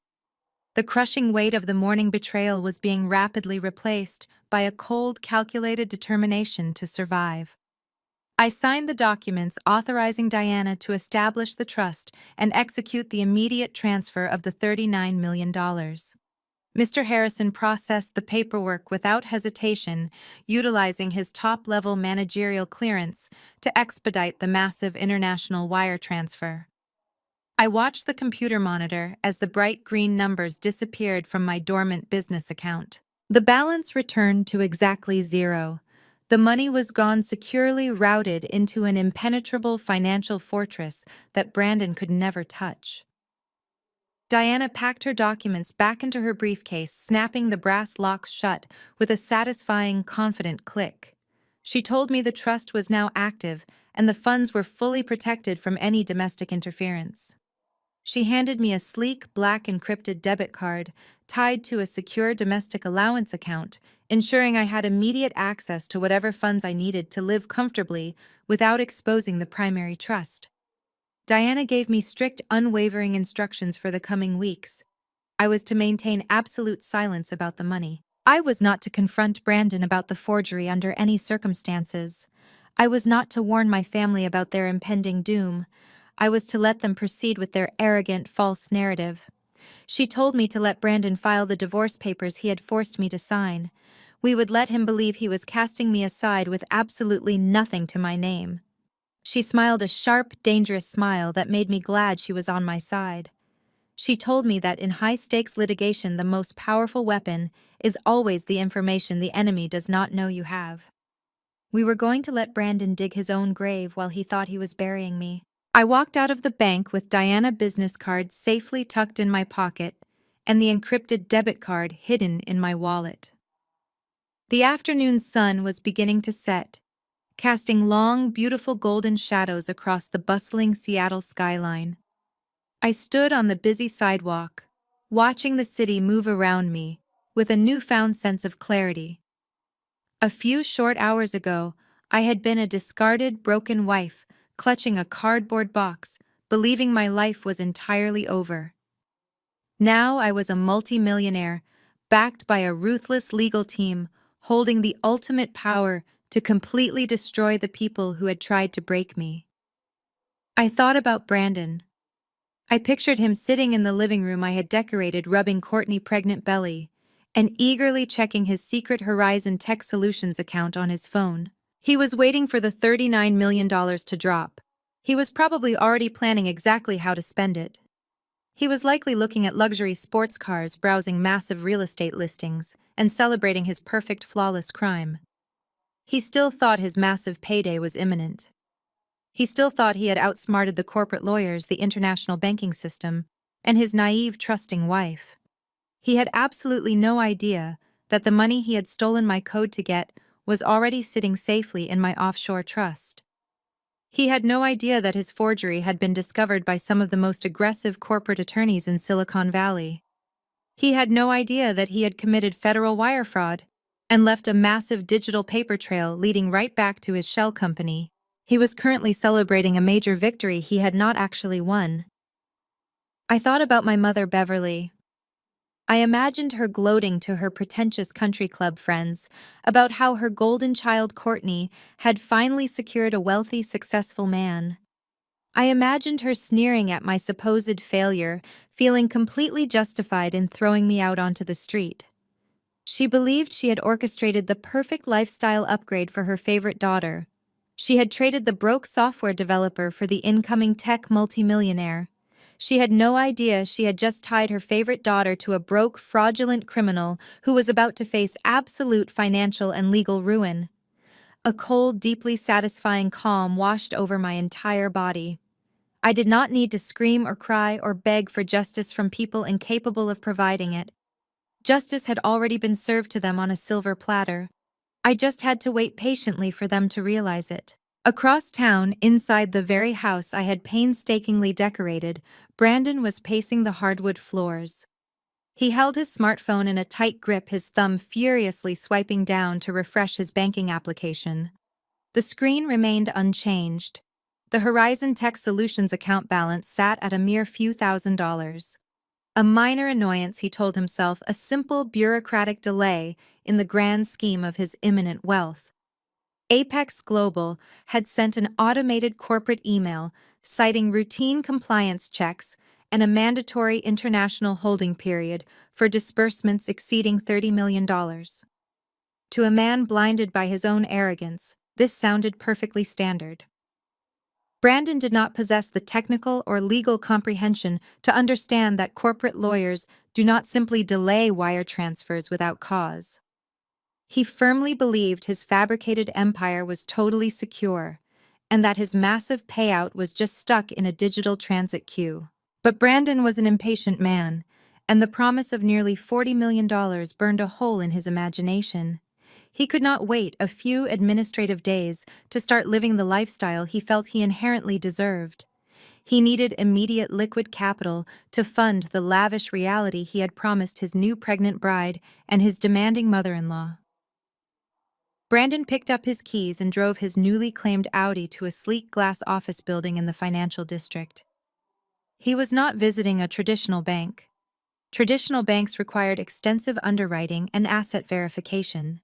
The crushing weight of the morning betrayal was being rapidly replaced by a cold, calculated determination to survive. I signed the documents authorizing Diana to establish the trust and execute the immediate transfer of the $39 million. Mr. Harrison processed the paperwork without hesitation, utilizing his top-level managerial clearance to expedite the massive international wire transfer. I watched the computer monitor as the bright green numbers disappeared from my dormant business account. The balance returned to exactly zero. The money was gone, securely routed into an impenetrable financial fortress that Brandon could never touch. Diana packed her documents back into her briefcase, snapping the brass locks shut with a satisfying, confident click. She told me the trust was now active and the funds were fully protected from any domestic interference. She handed me a sleek, black encrypted debit card tied to a secure domestic allowance account, ensuring I had immediate access to whatever funds I needed to live comfortably without exposing the primary trust. Diana gave me strict, unwavering instructions for the coming weeks. I was to maintain absolute silence about the money. I was not to confront Brandon about the forgery under any circumstances. I was not to warn my family about their impending doom. I was to let them proceed with their arrogant, false narrative. She told me to let Brandon file the divorce papers he had forced me to sign. We would let him believe he was casting me aside with absolutely nothing to my name. She smiled a sharp, dangerous smile that made me glad she was on my side. She told me that in high-stakes litigation the most powerful weapon is always the information the enemy does not know you have. We were going to let Brandon dig his own grave while he thought he was burying me. I walked out of the bank with Diana business cards safely tucked in my pocket and the encrypted debit card hidden in my wallet. The afternoon sun was beginning to set, casting long, beautiful golden shadows across the bustling Seattle skyline. I stood on the busy sidewalk, watching the city move around me with a newfound sense of clarity. A few short hours ago, I had been a discarded, broken wife, clutching a cardboard box, believing my life was entirely over. Now I was a multimillionaire, backed by a ruthless legal team, holding the ultimate power to completely destroy the people who had tried to break me. I thought about Brandon. I pictured him sitting in the living room I had decorated, rubbing Courtney's pregnant belly, and eagerly checking his Secret Horizon Tech Solutions account on his phone. He was waiting for the $39 million to drop. He was probably already planning exactly how to spend it. He was likely looking at luxury sports cars, browsing massive real estate listings, and celebrating his perfect, flawless crime. He still thought his massive payday was imminent. He still thought he had outsmarted the corporate lawyers, the international banking system, and his naive, trusting wife. He had absolutely no idea that the money he had stolen my code to get was already sitting safely in my offshore trust. He had no idea that his forgery had been discovered by some of the most aggressive corporate attorneys in Silicon Valley. He had no idea that he had committed federal wire fraud and left a massive digital paper trail leading right back to his shell company. He was currently celebrating a major victory he had not actually won. I thought about my mother, Beverly. I imagined her gloating to her pretentious country club friends about how her golden child Courtney had finally secured a wealthy, successful man. I imagined her sneering at my supposed failure, feeling completely justified in throwing me out onto the street. She believed she had orchestrated the perfect lifestyle upgrade for her favorite daughter. She had traded the broke software developer for the incoming tech multimillionaire. She had no idea she had just tied her favorite daughter to a broke, fraudulent criminal who was about to face absolute financial and legal ruin. A cold, deeply satisfying calm washed over my entire body. I did not need to scream or cry or beg for justice from people incapable of providing it. Justice had already been served to them on a silver platter. I just had to wait patiently for them to realize it. Across town, inside the very house I had painstakingly decorated, Brandon was pacing the hardwood floors. He held his smartphone in a tight grip, his thumb furiously swiping down to refresh his banking application. The screen remained unchanged. The Horizon Tech Solutions account balance sat at a mere few $1,000s. A minor annoyance, he told himself, a simple bureaucratic delay in the grand scheme of his imminent wealth. Apex Global had sent an automated corporate email citing routine compliance checks and a mandatory international holding period for disbursements exceeding $30 million. To a man blinded by his own arrogance, this sounded perfectly standard. Brandon did not possess the technical or legal comprehension to understand that corporate lawyers do not simply delay wire transfers without cause. He firmly believed his fabricated empire was totally secure, and that his massive payout was just stuck in a digital transit queue. But Brandon was an impatient man, and the promise of nearly $40 million burned a hole in his imagination. He could not wait a few administrative days to start living the lifestyle he felt he inherently deserved. He needed immediate liquid capital to fund the lavish reality he had promised his new pregnant bride and his demanding mother-in-law. Brandon picked up his keys and drove his newly claimed Audi to a sleek glass office building in the financial district. He was not visiting a traditional bank. Traditional banks required extensive underwriting and asset verification.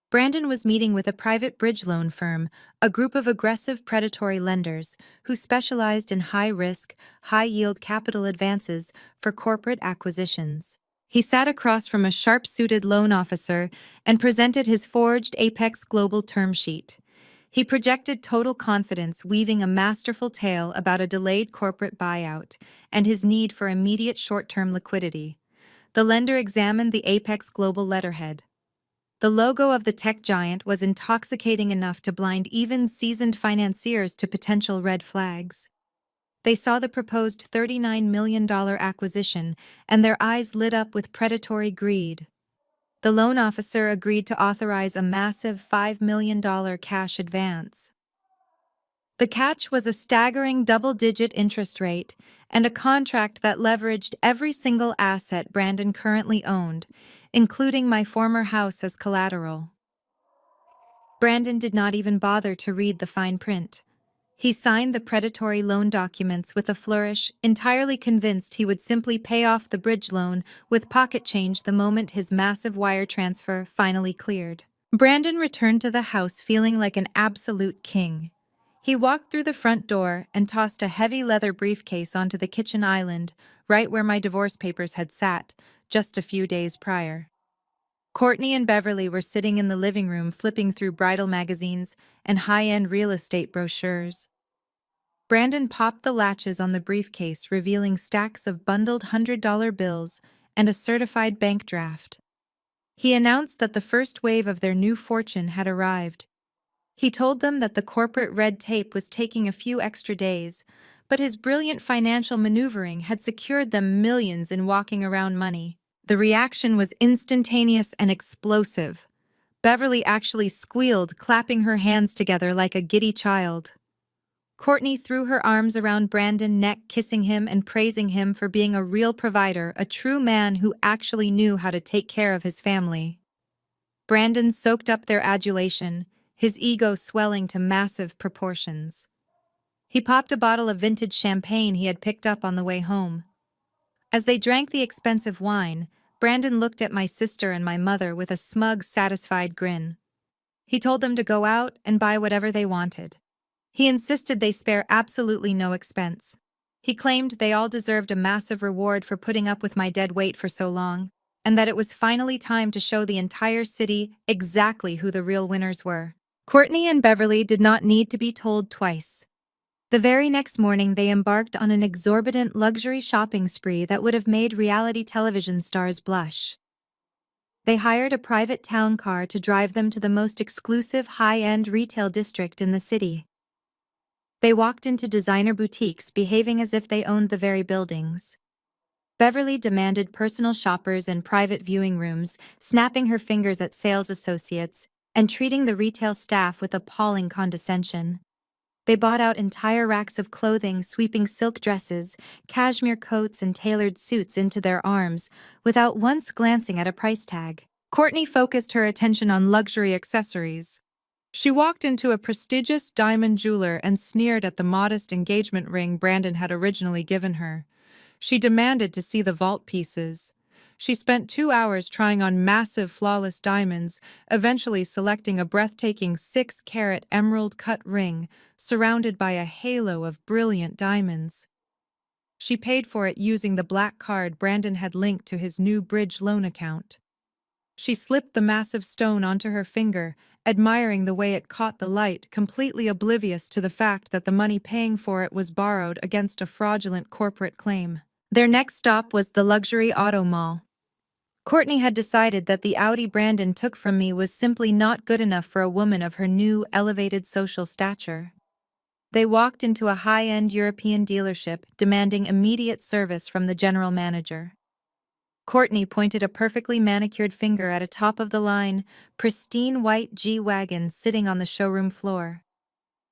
Brandon was meeting with a private bridge loan firm, a group of aggressive predatory lenders who specialized in high-risk, high-yield capital advances for corporate acquisitions. He sat across from a sharp-suited loan officer and presented his forged Apex Global term sheet. He projected total confidence, weaving a masterful tale about a delayed corporate buyout and his need for immediate short-term liquidity. The lender examined the Apex Global letterhead. The logo of the tech giant was intoxicating enough to blind even seasoned financiers to potential red flags. They saw the proposed $39 million acquisition, and their eyes lit up with predatory greed. The loan officer agreed to authorize a massive $5 million cash advance. The catch was a staggering double-digit interest rate and a contract that leveraged every single asset Brandon currently owned, including my former house as collateral. Brandon did not even bother to read the fine print. He signed the predatory loan documents with a flourish, entirely convinced he would simply pay off the bridge loan with pocket change the moment his massive wire transfer finally cleared. Brandon returned to the house feeling like an absolute king. He walked through the front door and tossed a heavy leather briefcase onto the kitchen island, right where my divorce papers had sat, just a few days prior. Courtney and Beverly were sitting in the living room flipping through bridal magazines and high-end real estate brochures. Brandon popped the latches on the briefcase, revealing stacks of bundled $100 bills and a certified bank draft. He announced that the first wave of their new fortune had arrived. He told them that the corporate red tape was taking a few extra days, but his brilliant financial maneuvering had secured them millions in walking around money. The reaction was instantaneous and explosive. Beverly actually squealed, clapping her hands together like a giddy child. Courtney threw her arms around Brandon's neck, kissing him and praising him for being a real provider, a true man who actually knew how to take care of his family. Brandon soaked up their adulation, his ego swelling to massive proportions. He popped a bottle of vintage champagne he had picked up on the way home. As they drank the expensive wine, Brandon looked at my sister and my mother with a smug, satisfied grin. He told them to go out and buy whatever they wanted. He insisted they spare absolutely no expense. He claimed they all deserved a massive reward for putting up with my dead weight for so long, and that it was finally time to show the entire city exactly who the real winners were. Courtney and Beverly did not need to be told twice. The very next morning, they embarked on an exorbitant luxury shopping spree that would have made reality television stars blush. They hired a private town car to drive them to the most exclusive high-end retail district in the city. They walked into designer boutiques, behaving as if they owned the very buildings. Beverly demanded personal shoppers and private viewing rooms, snapping her fingers at sales associates and treating the retail staff with appalling condescension. They bought out entire racks of clothing, sweeping silk dresses, cashmere coats, and tailored suits into their arms, without once glancing at a price tag. Courtney focused her attention on luxury accessories. She walked into a prestigious diamond jeweler and sneered at the modest engagement ring Brandon had originally given her. She demanded to see the vault pieces. She spent 2 hours trying on massive, flawless diamonds, eventually selecting a breathtaking 6-carat emerald-cut ring surrounded by a halo of brilliant diamonds. She paid for it using the black card Brandon had linked to his new bridge loan account. She slipped the massive stone onto her finger, admiring the way it caught the light, completely oblivious to the fact that the money paying for it was borrowed against a fraudulent corporate claim. Their next stop was the luxury auto mall. Courtney had decided that the Audi Brandon took from me was simply not good enough for a woman of her new, elevated social stature. They walked into a high-end European dealership, demanding immediate service from the general manager. Courtney pointed a perfectly manicured finger at a top-of-the-line, pristine white G-Wagon sitting on the showroom floor.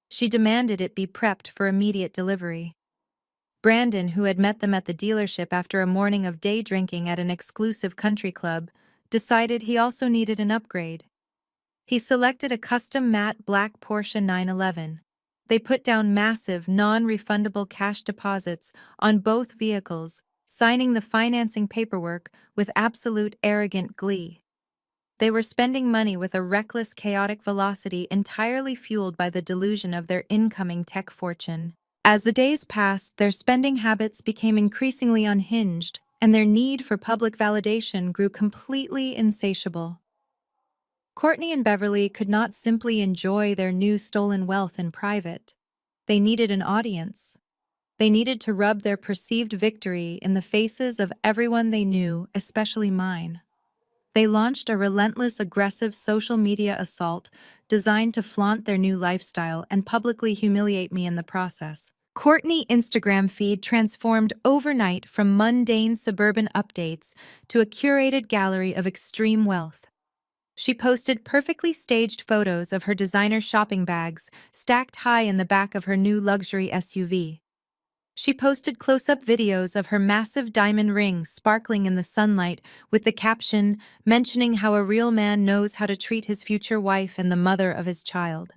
She demanded it be prepped for immediate delivery. Brandon, who had met them at the dealership after a morning of day drinking at an exclusive country club, decided he also needed an upgrade. He selected a custom matte black Porsche 911. They put down massive, non-refundable cash deposits on both vehicles, signing the financing paperwork with absolute arrogant glee. They were spending money with a reckless, chaotic velocity entirely fueled by the delusion of their incoming tech fortune. As the days passed, their spending habits became increasingly unhinged, and their need for public validation grew completely insatiable. Courtney and Beverly could not simply enjoy their new stolen wealth in private. They needed an audience. They needed to rub their perceived victory in the faces of everyone they knew, especially mine. They launched a relentless, aggressive social media assault designed to flaunt their new lifestyle and publicly humiliate me in the process. Courtney's Instagram feed transformed overnight from mundane suburban updates to a curated gallery of extreme wealth. She posted perfectly staged photos of her designer shopping bags stacked high in the back of her new luxury SUV. She posted close-up videos of her massive diamond ring sparkling in the sunlight with the caption mentioning how a real man knows how to treat his future wife and the mother of his child.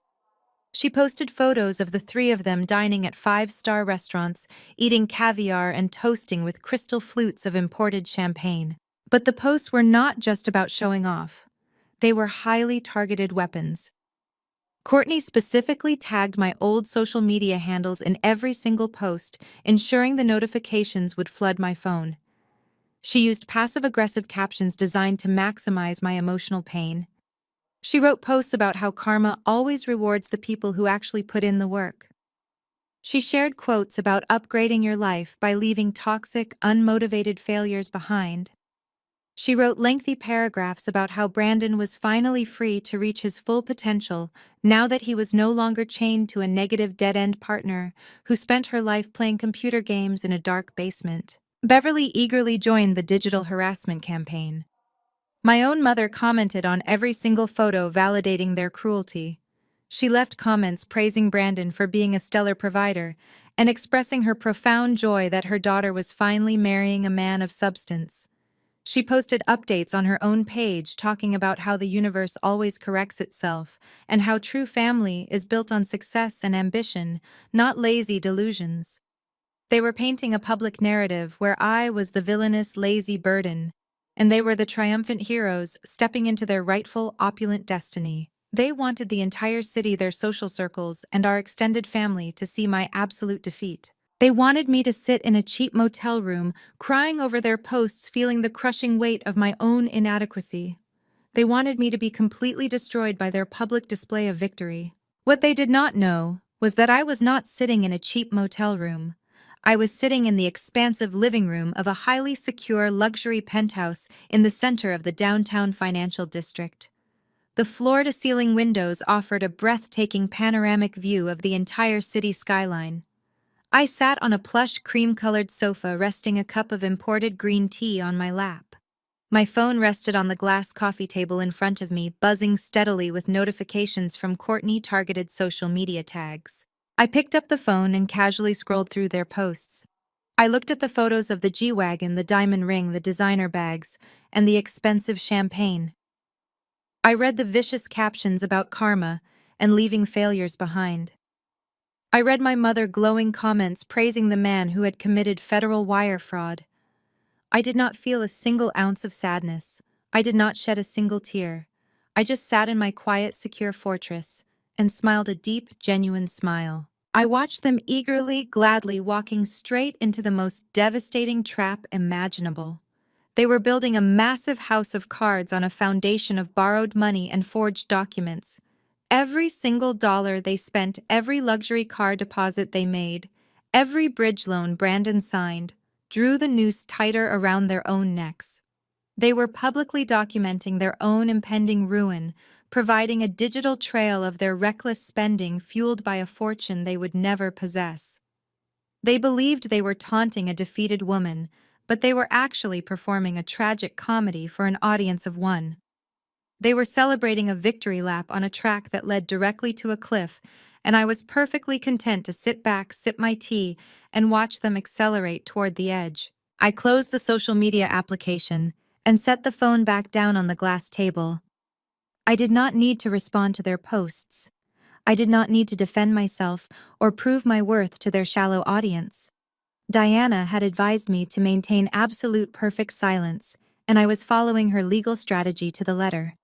She posted photos of the three of them dining at five-star restaurants, eating caviar and toasting with crystal flutes of imported champagne. But the posts were not just about showing off. They were highly targeted weapons. Courtney specifically tagged my old social media handles in every single post, ensuring the notifications would flood my phone. She used passive-aggressive captions designed to maximize my emotional pain. She wrote posts about how karma always rewards the people who actually put in the work. She shared quotes about upgrading your life by leaving toxic, unmotivated failures behind. She wrote lengthy paragraphs about how Brandon was finally free to reach his full potential now that he was no longer chained to a negative dead-end partner who spent her life playing computer games in a dark basement. Beverly eagerly joined the digital harassment campaign. My own mother commented on every single photo validating their cruelty. She left comments praising Brandon for being a stellar provider and expressing her profound joy that her daughter was finally marrying a man of substance. She posted updates on her own page talking about how the universe always corrects itself and how true family is built on success and ambition, not lazy delusions. They were painting a public narrative where I was the villainous, lazy burden, and they were the triumphant heroes stepping into their rightful, opulent destiny. They wanted the entire city, their social circles, and our extended family to see my absolute defeat. They wanted me to sit in a cheap motel room, crying over their posts, feeling the crushing weight of my own inadequacy. They wanted me to be completely destroyed by their public display of victory. What they did not know was that I was not sitting in a cheap motel room. I was sitting in the expansive living room of a highly secure luxury penthouse in the center of the downtown financial district. The floor-to-ceiling windows offered a breathtaking panoramic view of the entire city skyline. I sat on a plush cream-colored sofa resting a cup of imported green tea on my lap. My phone rested on the glass coffee table in front of me, buzzing steadily with notifications from Courtney-targeted social media tags. I picked up the phone and casually scrolled through their posts. I looked at the photos of the G-Wagon, the diamond ring, the designer bags, and the expensive champagne. I read the vicious captions about karma, and leaving failures behind. I read my mother glowing comments praising the man who had committed federal wire fraud. I did not feel a single ounce of sadness. I did not shed a single tear. I just sat in my quiet, secure fortress and smiled a deep, genuine smile. I watched them eagerly, gladly walking straight into the most devastating trap imaginable. They were building a massive house of cards on a foundation of borrowed money and forged documents. Every single dollar they spent, every luxury car deposit they made, every bridge loan Brandon signed, drew the noose tighter around their own necks. They were publicly documenting their own impending ruin, providing a digital trail of their reckless spending fueled by a fortune they would never possess. They believed they were taunting a defeated woman, but they were actually performing a tragic comedy for an audience of one. They were celebrating a victory lap on a track that led directly to a cliff, and I was perfectly content to sit back, sip my tea, and watch them accelerate toward the edge. I closed the social media application and set the phone back down on the glass table. I did not need to respond to their posts. I did not need to defend myself or prove my worth to their shallow audience. Diana had advised me to maintain absolute perfect silence, and I was following her legal strategy to the letter.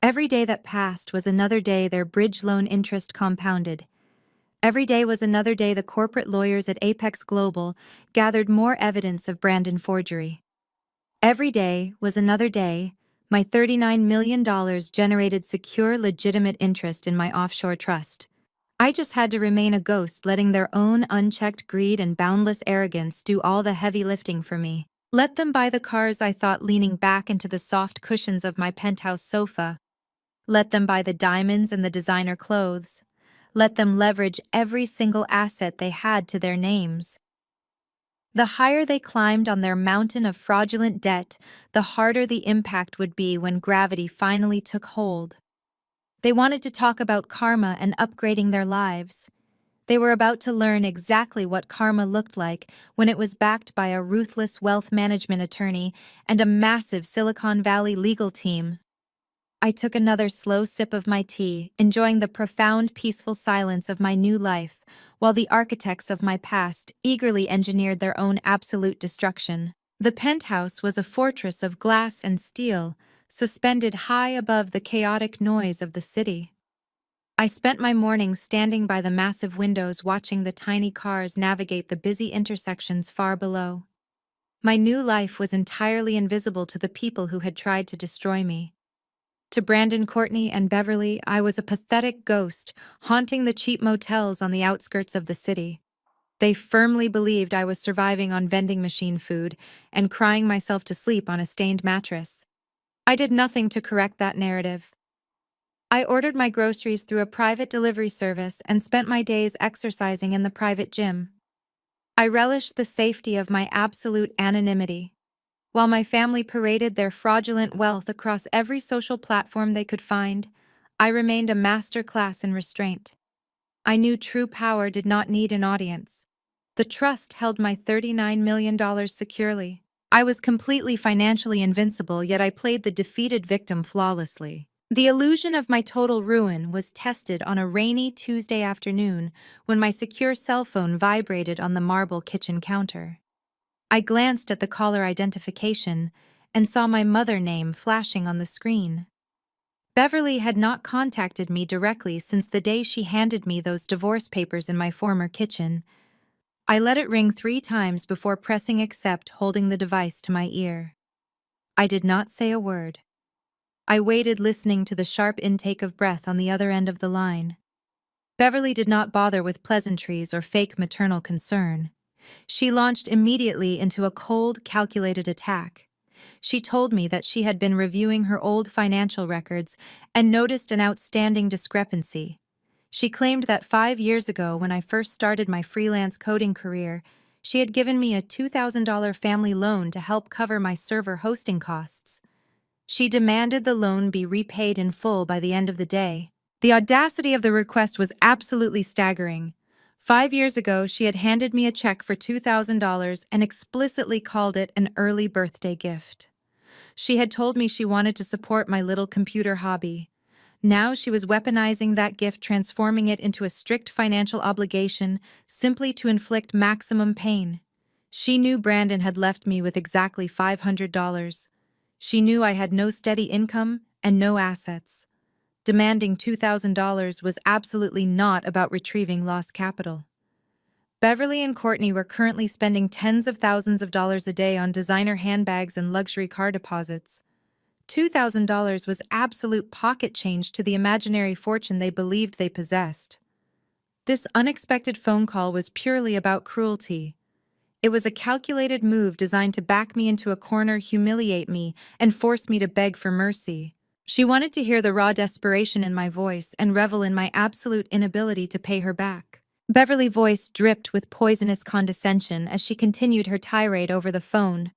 Every day that passed was another day their bridge loan interest compounded. Every day was another day the corporate lawyers at Apex Global gathered more evidence of Brandon forgery. Every day was another day my $39 million generated secure, legitimate interest in my offshore trust. I just had to remain a ghost, letting their own unchecked greed and boundless arrogance do all the heavy lifting for me. Let them buy the cars I thought, leaning back into the soft cushions of my penthouse sofa. Let them buy the diamonds and the designer clothes. Let them leverage every single asset they had to their names. The higher they climbed on their mountain of fraudulent debt, the harder the impact would be when gravity finally took hold. They wanted to talk about karma and upgrading their lives. They were about to learn exactly what karma looked like when it was backed by a ruthless wealth management attorney and a massive Silicon Valley legal team. I took another slow sip of my tea, enjoying the profound, peaceful silence of my new life, while the architects of my past eagerly engineered their own absolute destruction. The penthouse was a fortress of glass and steel, suspended high above the chaotic noise of the city. I spent my mornings standing by the massive windows watching the tiny cars navigate the busy intersections far below. My new life was entirely invisible to the people who had tried to destroy me. To Brandon, Courtney, and Beverly, I was a pathetic ghost, haunting the cheap motels on the outskirts of the city. They firmly believed I was surviving on vending machine food and crying myself to sleep on a stained mattress. I did nothing to correct that narrative. I ordered my groceries through a private delivery service and spent my days exercising in the private gym. I relished the safety of my absolute anonymity. While my family paraded their fraudulent wealth across every social platform they could find, I remained a master class in restraint. I knew true power did not need an audience. The trust held my $39 million securely. I was completely financially invincible, yet I played the defeated victim flawlessly. The illusion of my total ruin was tested on a rainy Tuesday afternoon when my secure cell phone vibrated on the marble kitchen counter. I glanced at the caller identification and saw my mother name flashing on the screen. Beverly had not contacted me directly since the day she handed me those divorce papers in my former kitchen. I let it ring 3 times before pressing accept, holding the device to my ear. I did not say a word. I waited, listening to the sharp intake of breath on the other end of the line. Beverly did not bother with pleasantries or fake maternal concern. She launched immediately into a cold, calculated attack. She told me that she had been reviewing her old financial records and noticed an outstanding discrepancy. She claimed that 5 years ago, when I first started my freelance coding career, she had given me a $2,000 family loan to help cover my server hosting costs. She demanded the loan be repaid in full by the end of the day. The audacity of the request was absolutely staggering. 5 years ago, she had handed me a check for $2,000 and explicitly called it an early birthday gift. She had told me she wanted to support my little computer hobby. Now she was weaponizing that gift, transforming it into a strict financial obligation simply to inflict maximum pain. She knew Brandon had left me with exactly $500. She knew I had no steady income and no assets. Demanding $2,000 was absolutely not about retrieving lost capital. Beverly and Courtney were currently spending tens of thousands of dollars a day on designer handbags and luxury car deposits. $2,000 was absolute pocket change to the imaginary fortune they believed they possessed. This unexpected phone call was purely about cruelty. It was a calculated move designed to back me into a corner, humiliate me, and force me to beg for mercy. She wanted to hear the raw desperation in my voice and revel in my absolute inability to pay her back. Beverly's voice dripped with poisonous condescension as she continued her tirade over the phone.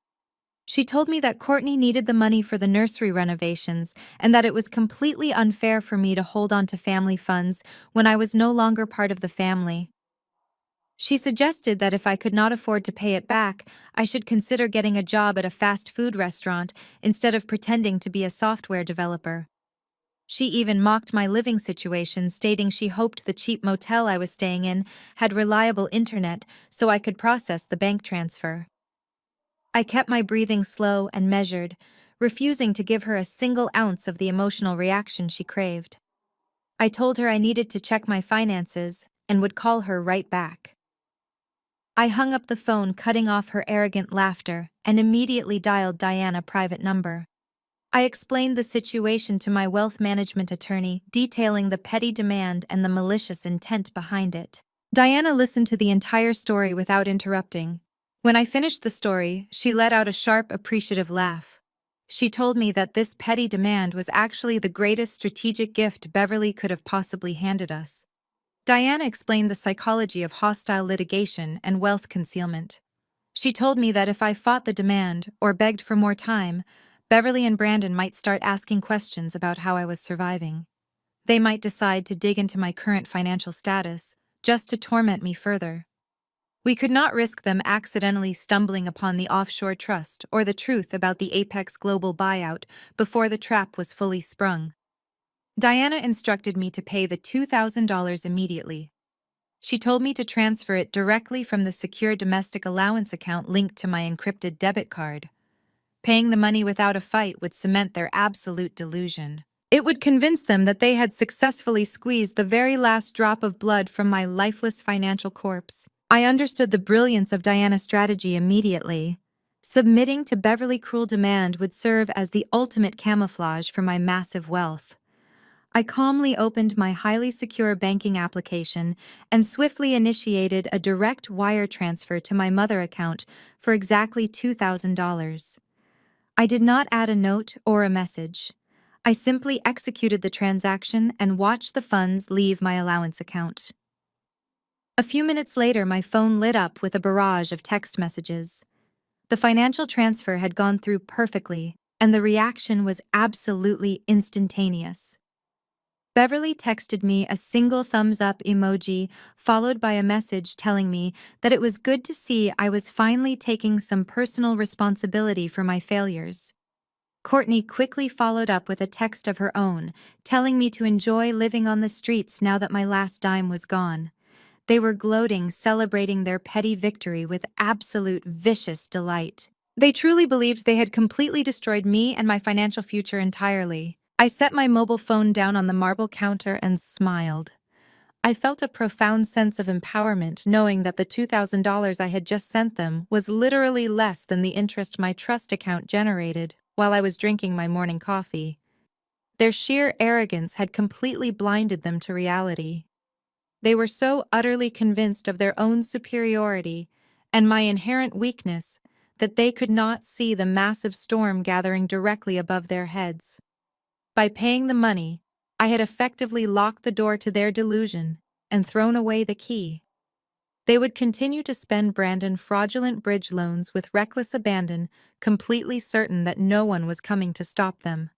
She told me that Courtney needed the money for the nursery renovations and that it was completely unfair for me to hold on to family funds when I was no longer part of the family. She suggested that if I could not afford to pay it back, I should consider getting a job at a fast food restaurant instead of pretending to be a software developer. She even mocked my living situation, stating she hoped the cheap motel I was staying in had reliable internet so I could process the bank transfer. I kept my breathing slow and measured, refusing to give her a single ounce of the emotional reaction she craved. I told her I needed to check my finances and would call her right back. I hung up the phone, cutting off her arrogant laughter, and immediately dialed Diana's private number. I explained the situation to my wealth management attorney, detailing the petty demand and the malicious intent behind it. Diana listened to the entire story without interrupting. When I finished the story, she let out a sharp, appreciative laugh. She told me that this petty demand was actually the greatest strategic gift Beverly could have possibly handed us. Diana explained the psychology of hostile litigation and wealth concealment. She told me that if I fought the demand or begged for more time, Beverly and Brandon might start asking questions about how I was surviving. They might decide to dig into my current financial status, just to torment me further. We could not risk them accidentally stumbling upon the offshore trust or the truth about the Apex Global buyout before the trap was fully sprung. Diana instructed me to pay the $2,000 immediately. She told me to transfer it directly from the secure domestic allowance account linked to my encrypted debit card. Paying the money without a fight would cement their absolute delusion. It would convince them that they had successfully squeezed the very last drop of blood from my lifeless financial corpse. I understood the brilliance of Diana's strategy immediately. Submitting to Beverly's cruel demand would serve as the ultimate camouflage for my massive wealth. I calmly opened my highly secure banking application and swiftly initiated a direct wire transfer to my mother account for exactly $2,000. I did not add a note or a message. I simply executed the transaction and watched the funds leave my allowance account. A few minutes later, my phone lit up with a barrage of text messages. The financial transfer had gone through perfectly, and the reaction was absolutely instantaneous. Beverly texted me a single thumbs-up emoji, followed by a message telling me that it was good to see I was finally taking some personal responsibility for my failures. Courtney quickly followed up with a text of her own, telling me to enjoy living on the streets now that my last dime was gone. They were gloating, celebrating their petty victory with absolute vicious delight. They truly believed they had completely destroyed me and my financial future entirely. I set my mobile phone down on the marble counter and smiled. I felt a profound sense of empowerment knowing that the $2,000 I had just sent them was literally less than the interest my trust account generated while I was drinking my morning coffee. Their sheer arrogance had completely blinded them to reality. They were so utterly convinced of their own superiority and my inherent weakness that they could not see the massive storm gathering directly above their heads. By paying the money, I had effectively locked the door to their delusion and thrown away the key. They would continue to spend Brandon fraudulent bridge loans with reckless abandon, completely certain that no one was coming to stop them.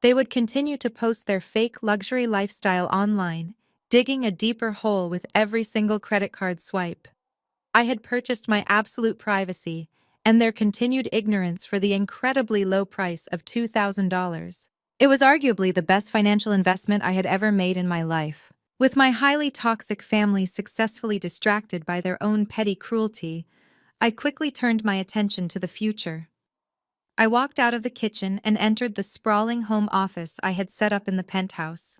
They would continue to post their fake luxury lifestyle online, digging a deeper hole with every single credit card swipe. I had purchased my absolute privacy and their continued ignorance for the incredibly low price of $2,000. It was arguably the best financial investment I had ever made in my life. With my highly toxic family successfully distracted by their own petty cruelty, I quickly turned my attention to the future. I walked out of the kitchen and entered the sprawling home office I had set up in the penthouse.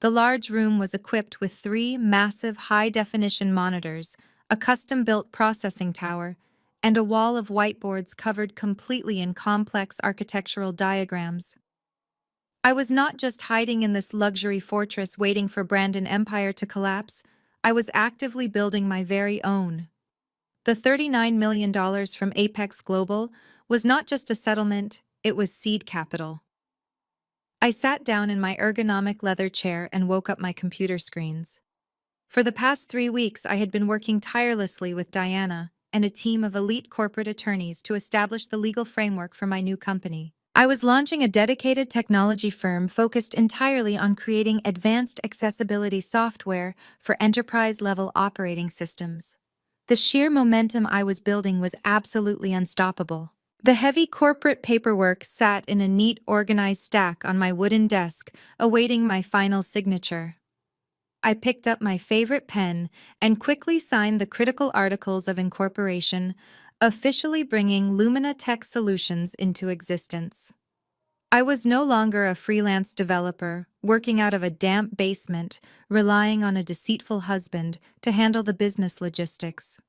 The large room was equipped with three massive high-definition monitors, a custom-built processing tower, and a wall of whiteboards covered completely in complex architectural diagrams. I was not just hiding in this luxury fortress waiting for Brandon Empire to collapse, I was actively building my very own. The $39 million from Apex Global was not just a settlement, it was seed capital. I sat down in my ergonomic leather chair and woke up my computer screens. For the past 3 weeks, I had been working tirelessly with Diana and a team of elite corporate attorneys to establish the legal framework for my new company. I was launching a dedicated technology firm focused entirely on creating advanced accessibility software for enterprise-level operating systems. The sheer momentum I was building was absolutely unstoppable. The heavy corporate paperwork sat in a neat, organized stack on my wooden desk, awaiting my final signature. I picked up my favorite pen and quickly signed the critical articles of incorporation, officially bringing Lumina Tech Solutions into existence. I was no longer a freelance developer, working out of a damp basement, relying on a deceitful husband to handle the business logistics.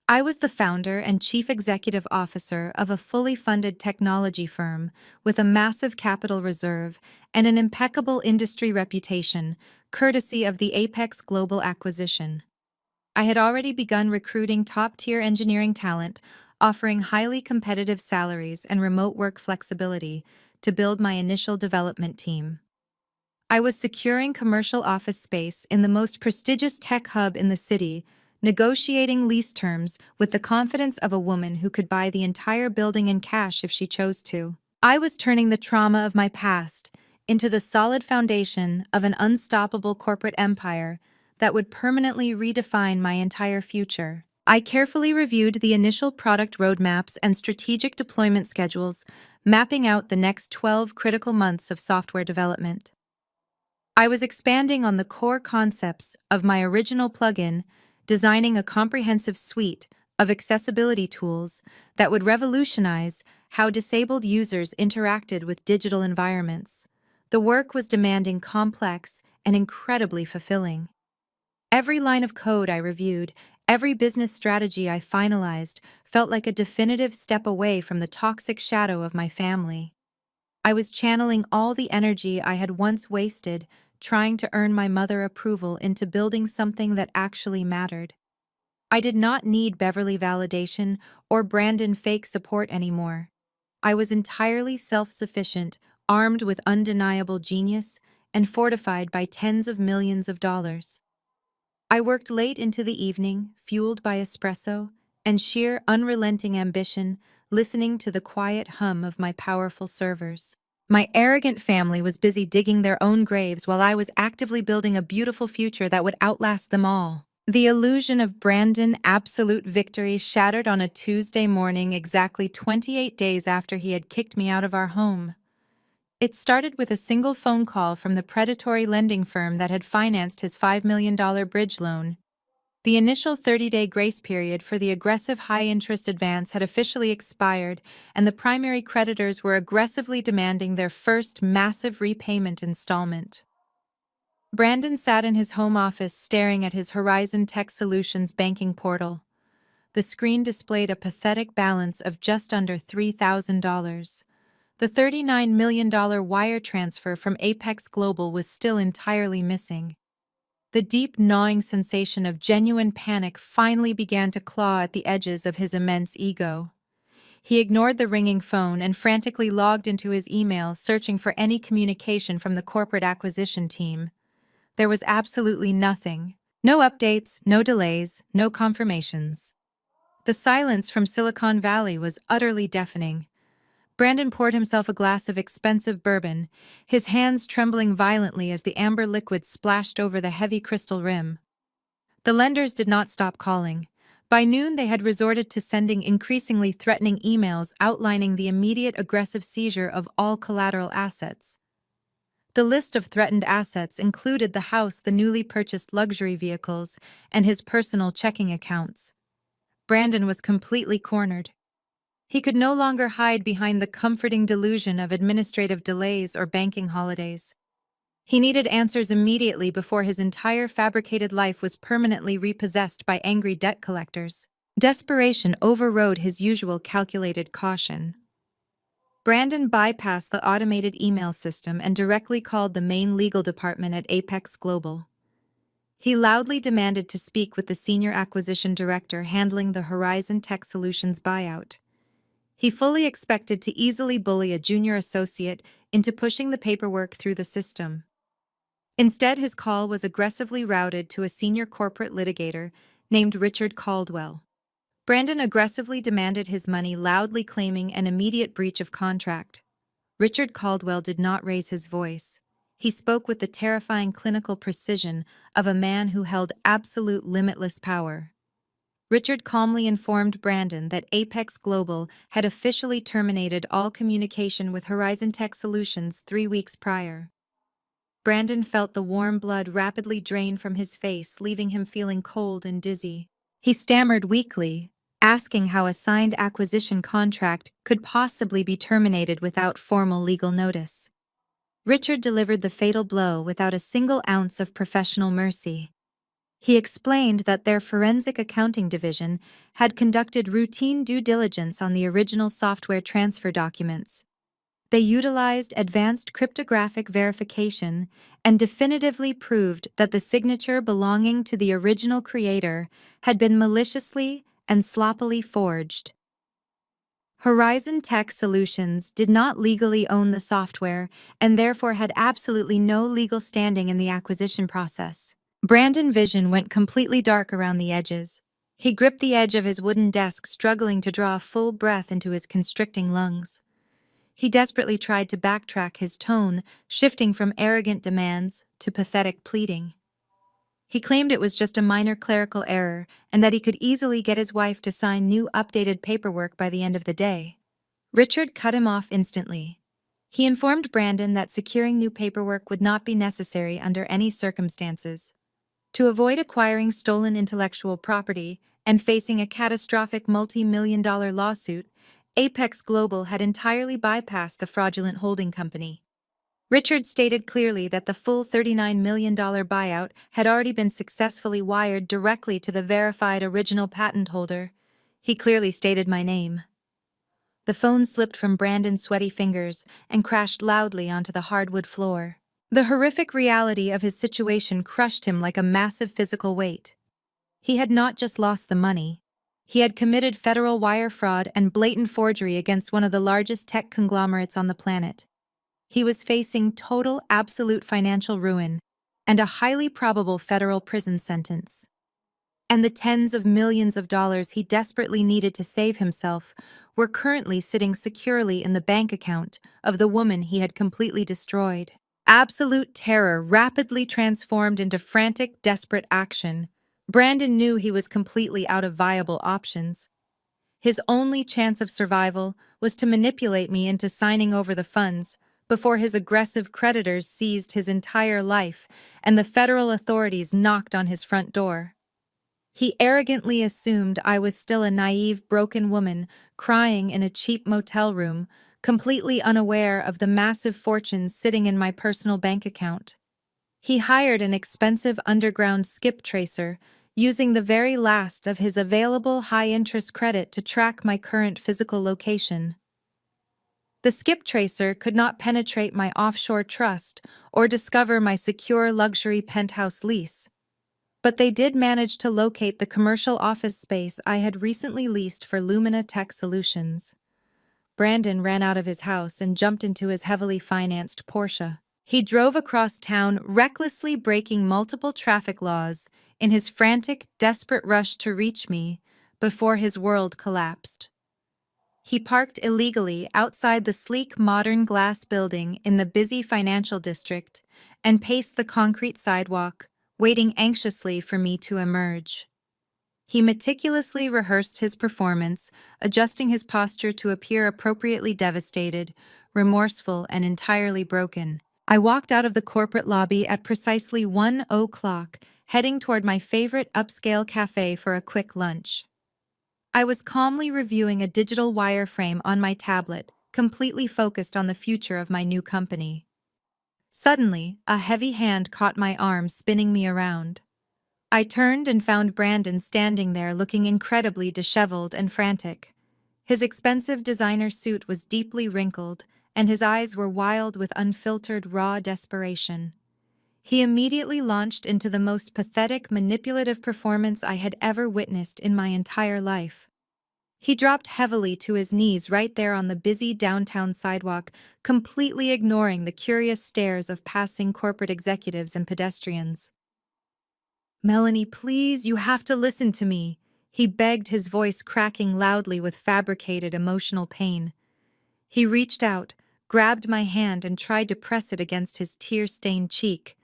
I was the founder and chief executive officer of a fully funded technology firm with a massive capital reserve and an impeccable industry reputation, courtesy of the Apex Global acquisition. I had already begun recruiting top-tier engineering talent, offering highly competitive salaries and remote work flexibility to build my initial development team. I was securing commercial office space in the most prestigious tech hub in the city, negotiating lease terms with the confidence of a woman who could buy the entire building in cash if she chose to. I was turning the trauma of my past into the solid foundation of an unstoppable corporate empire that would permanently redefine my entire future. I carefully reviewed the initial product roadmaps and strategic deployment schedules, mapping out the next 12 critical months of software development. I was expanding on the core concepts of my original plugin, designing a comprehensive suite of accessibility tools that would revolutionize how disabled users interacted with digital environments. The work was demanding, complex, and incredibly fulfilling. Every line of code I reviewed, every business strategy I finalized, felt like a definitive step away from the toxic shadow of my family. I was channeling all the energy I had once wasted trying to earn my mother approval into building something that actually mattered. I did not need Beverly validation or Brandon fake support anymore. I was entirely self-sufficient, armed with undeniable genius, and fortified by tens of millions of dollars. I worked late into the evening, fueled by espresso and sheer unrelenting ambition, listening to the quiet hum of my powerful servers. My arrogant family was busy digging their own graves while I was actively building a beautiful future that would outlast them all. The illusion of Brandon absolute victory shattered on a Tuesday morning exactly 28 days after he had kicked me out of our home. It started with a single phone call from the predatory lending firm that had financed his $5 million bridge loan. The initial 30-day grace period for the aggressive high-interest advance had officially expired, and the primary creditors were aggressively demanding their first massive repayment installment. Brandon sat in his home office staring at his Horizon Tech Solutions banking portal. The screen displayed a pathetic balance of just under $3,000. The $39 million wire transfer from Apex Global was still entirely missing. The deep, gnawing sensation of genuine panic finally began to claw at the edges of his immense ego. He ignored the ringing phone and frantically logged into his email, searching for any communication from the corporate acquisition team. There was absolutely nothing. No updates, no delays, no confirmations. The silence from Silicon Valley was utterly deafening. Brandon poured himself a glass of expensive bourbon, his hands trembling violently as the amber liquid splashed over the heavy crystal rim. The lenders did not stop calling. By noon, they had resorted to sending increasingly threatening emails outlining the immediate aggressive seizure of all collateral assets. The list of threatened assets included the house, the newly purchased luxury vehicles, and his personal checking accounts. Brandon was completely cornered. He could no longer hide behind the comforting delusion of administrative delays or banking holidays. He needed answers immediately before his entire fabricated life was permanently repossessed by angry debt collectors. Desperation overrode his usual calculated caution. Brandon bypassed the automated email system and directly called the main legal department at Apex Global. He loudly demanded to speak with the senior acquisition director handling the Horizon Tech Solutions buyout. He fully expected to easily bully a junior associate into pushing the paperwork through the system. Instead, his call was aggressively routed to a senior corporate litigator named Richard Caldwell. Brandon aggressively demanded his money, loudly claiming an immediate breach of contract. Richard Caldwell did not raise his voice. He spoke with the terrifying clinical precision of a man who held absolute limitless power. Richard calmly informed Brandon that Apex Global had officially terminated all communication with Horizon Tech Solutions 3 weeks prior. Brandon felt the warm blood rapidly drain from his face, leaving him feeling cold and dizzy. He stammered weakly, asking how a signed acquisition contract could possibly be terminated without formal legal notice. Richard delivered the fatal blow without a single ounce of professional mercy. He explained that their forensic accounting division had conducted routine due diligence on the original software transfer documents. They utilized advanced cryptographic verification and definitively proved that the signature belonging to the original creator had been maliciously and sloppily forged. Horizon Tech Solutions did not legally own the software and therefore had absolutely no legal standing in the acquisition process. Brandon's vision went completely dark around the edges. He gripped the edge of his wooden desk, struggling to draw a full breath into his constricting lungs. He desperately tried to backtrack, his tone shifting from arrogant demands to pathetic pleading. He claimed it was just a minor clerical error and that he could easily get his wife to sign new updated paperwork by the end of the day. Richard cut him off instantly. He informed Brandon that securing new paperwork would not be necessary under any circumstances. To avoid acquiring stolen intellectual property and facing a catastrophic multi-million-dollar lawsuit, Apex Global had entirely bypassed the fraudulent holding company. Richard stated clearly that the full $39 million buyout had already been successfully wired directly to the verified original patent holder. He clearly stated my name. The phone slipped from Brandon's sweaty fingers and crashed loudly onto the hardwood floor. The horrific reality of his situation crushed him like a massive physical weight. He had not just lost the money. He had committed federal wire fraud and blatant forgery against one of the largest tech conglomerates on the planet. He was facing total, absolute financial ruin and a highly probable federal prison sentence. And the tens of millions of dollars he desperately needed to save himself were currently sitting securely in the bank account of the woman he had completely destroyed. Absolute terror rapidly transformed into frantic, desperate action. Brandon knew he was completely out of viable options. His only chance of survival was to manipulate me into signing over the funds before his aggressive creditors seized his entire life and the federal authorities knocked on his front door. He arrogantly assumed I was still a naive, broken woman crying in a cheap motel room, completely unaware of the massive fortunes sitting in my personal bank account. He hired an expensive underground skip tracer, using the very last of his available high-interest credit to track my current physical location. The skip tracer could not penetrate my offshore trust or discover my secure luxury penthouse lease. But they did manage to locate the commercial office space I had recently leased for Lumina Tech Solutions. Brandon ran out of his house and jumped into his heavily financed Porsche. He drove across town, recklessly breaking multiple traffic laws in his frantic, desperate rush to reach me before his world collapsed. He parked illegally outside the sleek modern glass building in the busy financial district and paced the concrete sidewalk, waiting anxiously for me to emerge. He meticulously rehearsed his performance, adjusting his posture to appear appropriately devastated, remorseful, and entirely broken. I walked out of the corporate lobby at precisely 1 o'clock, heading toward my favorite upscale cafe for a quick lunch. I was calmly reviewing a digital wireframe on my tablet, completely focused on the future of my new company. Suddenly, a heavy hand caught my arm, spinning me around. I turned and found Brandon standing there looking incredibly disheveled and frantic. His expensive designer suit was deeply wrinkled, and his eyes were wild with unfiltered, raw desperation. He immediately launched into the most pathetic, manipulative performance I had ever witnessed in my entire life. He dropped heavily to his knees right there on the busy downtown sidewalk, completely ignoring the curious stares of passing corporate executives and pedestrians. "Melanie, please, you have to listen to me," he begged, his voice cracking loudly with fabricated emotional pain. He reached out, grabbed my hand, and tried to press it against his tear-stained cheek.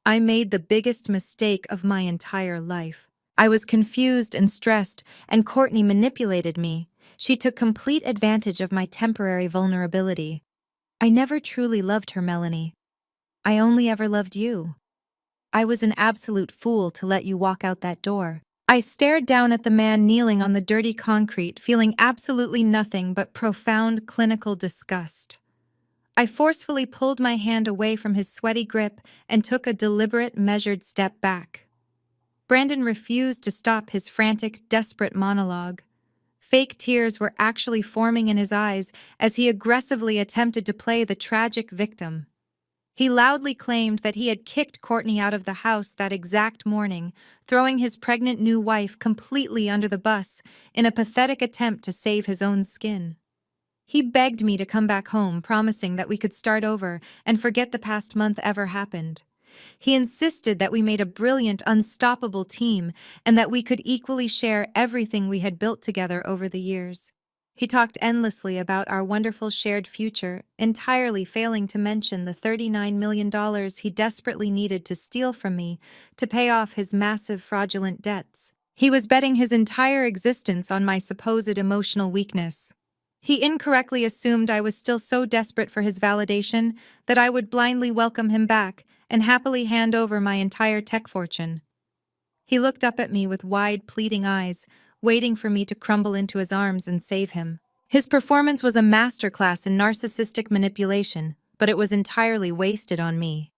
I made the biggest mistake of my entire life. I was confused and stressed, and Courtney manipulated me. She took complete advantage of my temporary vulnerability. I never truly loved her, Melanie. I only ever loved you. I was an absolute fool to let you walk out that door. I stared down at the man kneeling on the dirty concrete, feeling absolutely nothing but profound clinical disgust. I forcefully pulled my hand away from his sweaty grip and took a deliberate, measured step back. Brandon refused to stop his frantic, desperate monologue. Fake tears were actually forming in his eyes as he aggressively attempted to play the tragic victim. He loudly claimed that he had kicked Courtney out of the house that exact morning, throwing his pregnant new wife completely under the bus in a pathetic attempt to save his own skin. He begged me to come back home, promising that we could start over and forget the past month ever happened. He insisted that we made a brilliant, unstoppable team and that we could equally share everything we had built together over the years. He talked endlessly about our wonderful shared future, entirely failing to mention the $39 million he desperately needed to steal from me to pay off his massive fraudulent debts. He was betting his entire existence on my supposed emotional weakness. He incorrectly assumed I was still so desperate for his validation that I would blindly welcome him back and happily hand over my entire tech fortune. He looked up at me with wide, pleading eyes, waiting for me to crumble into his arms and save him. His performance was a masterclass in narcissistic manipulation, but it was entirely wasted on me.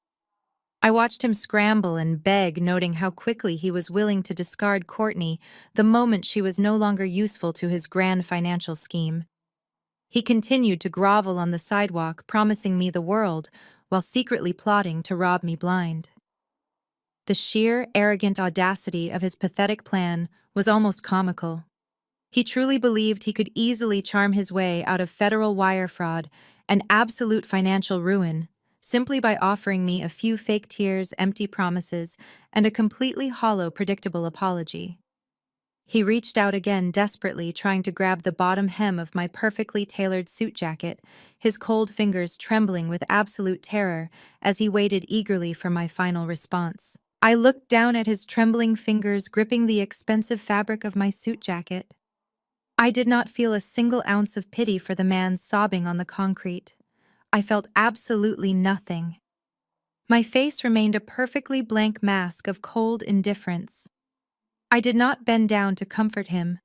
I watched him scramble and beg, noting how quickly he was willing to discard Courtney the moment she was no longer useful to his grand financial scheme. He continued to grovel on the sidewalk, promising me the world, while secretly plotting to rob me blind. The sheer, arrogant audacity of his pathetic plan was almost comical. He truly believed he could easily charm his way out of federal wire fraud and absolute financial ruin simply by offering me a few fake tears, empty promises, and a completely hollow, predictable apology. He reached out again desperately, trying to grab the bottom hem of my perfectly tailored suit jacket, his cold fingers trembling with absolute terror as he waited eagerly for my final response. I looked down at his trembling fingers gripping the expensive fabric of my suit jacket. I did not feel a single ounce of pity for the man sobbing on the concrete. I felt absolutely nothing. My face remained a perfectly blank mask of cold indifference. I did not bend down to comfort him.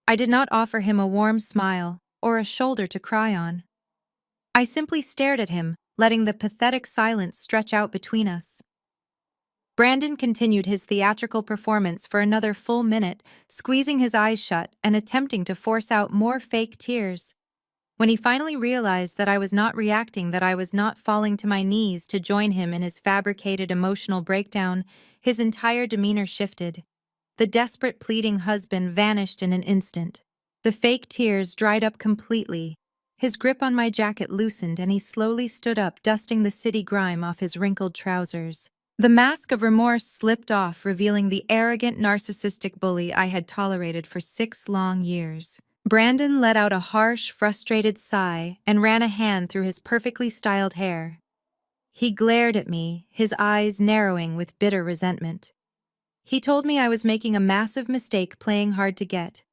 I did not offer him a warm smile or a shoulder to cry on. I simply stared at him, letting the pathetic silence stretch out between us. Brandon continued his theatrical performance for another full minute, squeezing his eyes shut and attempting to force out more fake tears. When he finally realized that I was not reacting, that I was not falling to my knees to join him in his fabricated emotional breakdown, his entire demeanor shifted. The desperate, pleading husband vanished in an instant. The fake tears dried up completely. His grip on my jacket loosened and he slowly stood up, dusting the city grime off his wrinkled trousers. The mask of remorse slipped off, revealing the arrogant, narcissistic bully I had tolerated for 6 long years. Brandon let out a harsh, frustrated sigh and ran a hand through his perfectly styled hair. He glared at me, his eyes narrowing with bitter resentment. He told me I was making a massive mistake playing hard to get.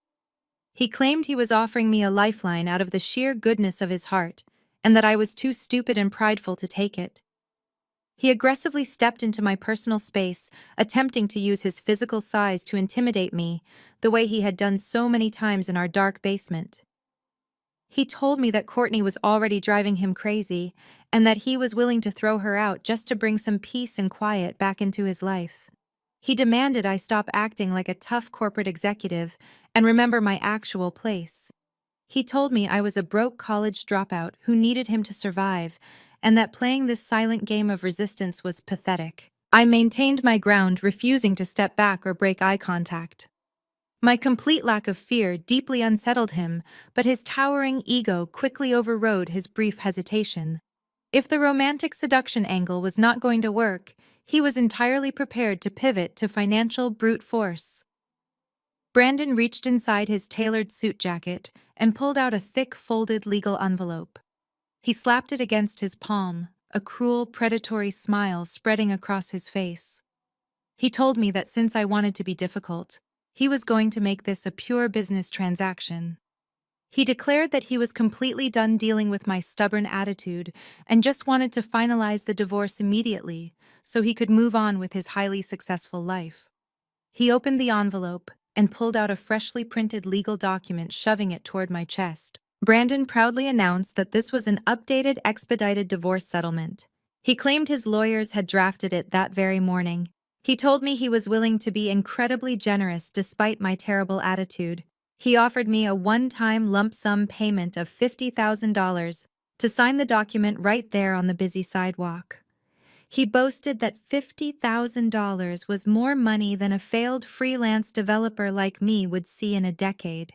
He claimed he was offering me a lifeline out of the sheer goodness of his heart, and that I was too stupid and prideful to take it. He aggressively stepped into my personal space, attempting to use his physical size to intimidate me, the way he had done so many times in our dark basement. He told me that Courtney was already driving him crazy, and that he was willing to throw her out just to bring some peace and quiet back into his life. He demanded I stop acting like a tough corporate executive and remember my actual place. He told me I was a broke college dropout who needed him to survive, and that playing this silent game of resistance was pathetic. I maintained my ground, refusing to step back or break eye contact. My complete lack of fear deeply unsettled him, but his towering ego quickly overrode his brief hesitation. If the romantic seduction angle was not going to work, he was entirely prepared to pivot to financial brute force. Brandon reached inside his tailored suit jacket and pulled out a thick folded legal envelope. He slapped it against his palm, a cruel, predatory smile spreading across his face. He told me that since I wanted to be difficult, he was going to make this a pure business transaction. He declared that he was completely done dealing with my stubborn attitude and just wanted to finalize the divorce immediately so he could move on with his highly successful life. He opened the envelope and pulled out a freshly printed legal document, shoving it toward my chest. Brandon proudly announced that this was an updated, expedited divorce settlement. He claimed his lawyers had drafted it that very morning. He told me he was willing to be incredibly generous despite my terrible attitude. He offered me a one-time lump sum payment of $50,000 to sign the document right there on the busy sidewalk. He boasted that $50,000 was more money than a failed freelance developer like me would see in a decade.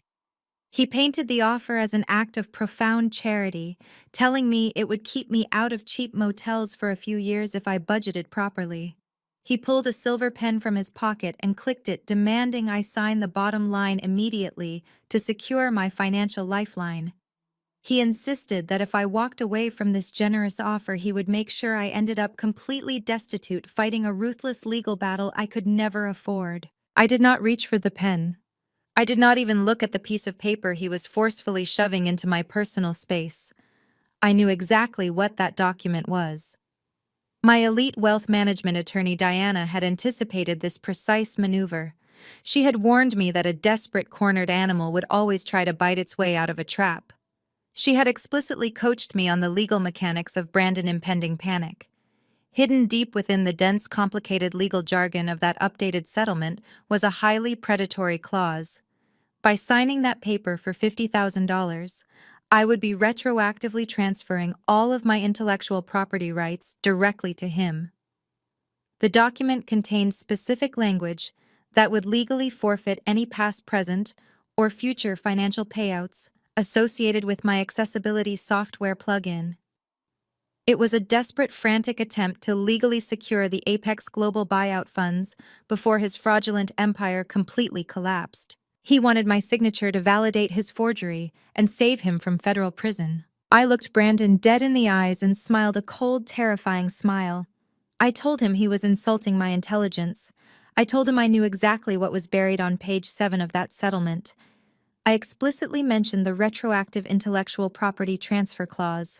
He painted the offer as an act of profound charity, telling me it would keep me out of cheap motels for a few years if I budgeted properly. He pulled a silver pen from his pocket and clicked it, demanding I sign the bottom line immediately to secure my financial lifeline. He insisted that if I walked away from this generous offer, he would make sure I ended up completely destitute, fighting a ruthless legal battle I could never afford. I did not reach for the pen. I did not even look at the piece of paper he was forcefully shoving into my personal space. I knew exactly what that document was. My elite wealth management attorney Diana had anticipated this precise maneuver. She had warned me that a desperate cornered animal would always try to bite its way out of a trap. She had explicitly coached me on the legal mechanics of Brandon's impending panic. Hidden deep within the dense, complicated legal jargon of that updated settlement was a highly predatory clause. By signing that paper for $50,000, I would be retroactively transferring all of my intellectual property rights directly to him. The document contained specific language that would legally forfeit any past, present, or future financial payouts associated with my accessibility software plugin. It was a desperate, frantic attempt to legally secure the Apex Global buyout funds before his fraudulent empire completely collapsed. He wanted my signature to validate his forgery and save him from federal prison. I looked Brandon dead in the eyes and smiled a cold, terrifying smile. I told him he was insulting my intelligence. I told him I knew exactly what was buried on page 7 of that settlement. I explicitly mentioned the retroactive intellectual property transfer clause.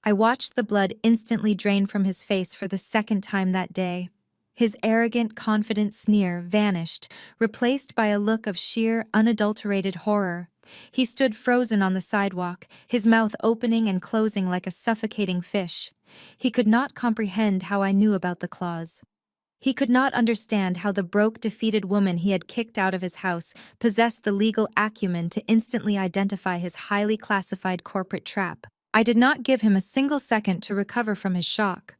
I watched the blood instantly drain from his face for the second time that day. His arrogant, confident sneer vanished, replaced by a look of sheer, unadulterated horror. He stood frozen on the sidewalk, his mouth opening and closing like a suffocating fish. He could not comprehend how I knew about the clause. He could not understand how the broke, defeated woman he had kicked out of his house possessed the legal acumen to instantly identify his highly classified corporate trap. I did not give him a single second to recover from his shock.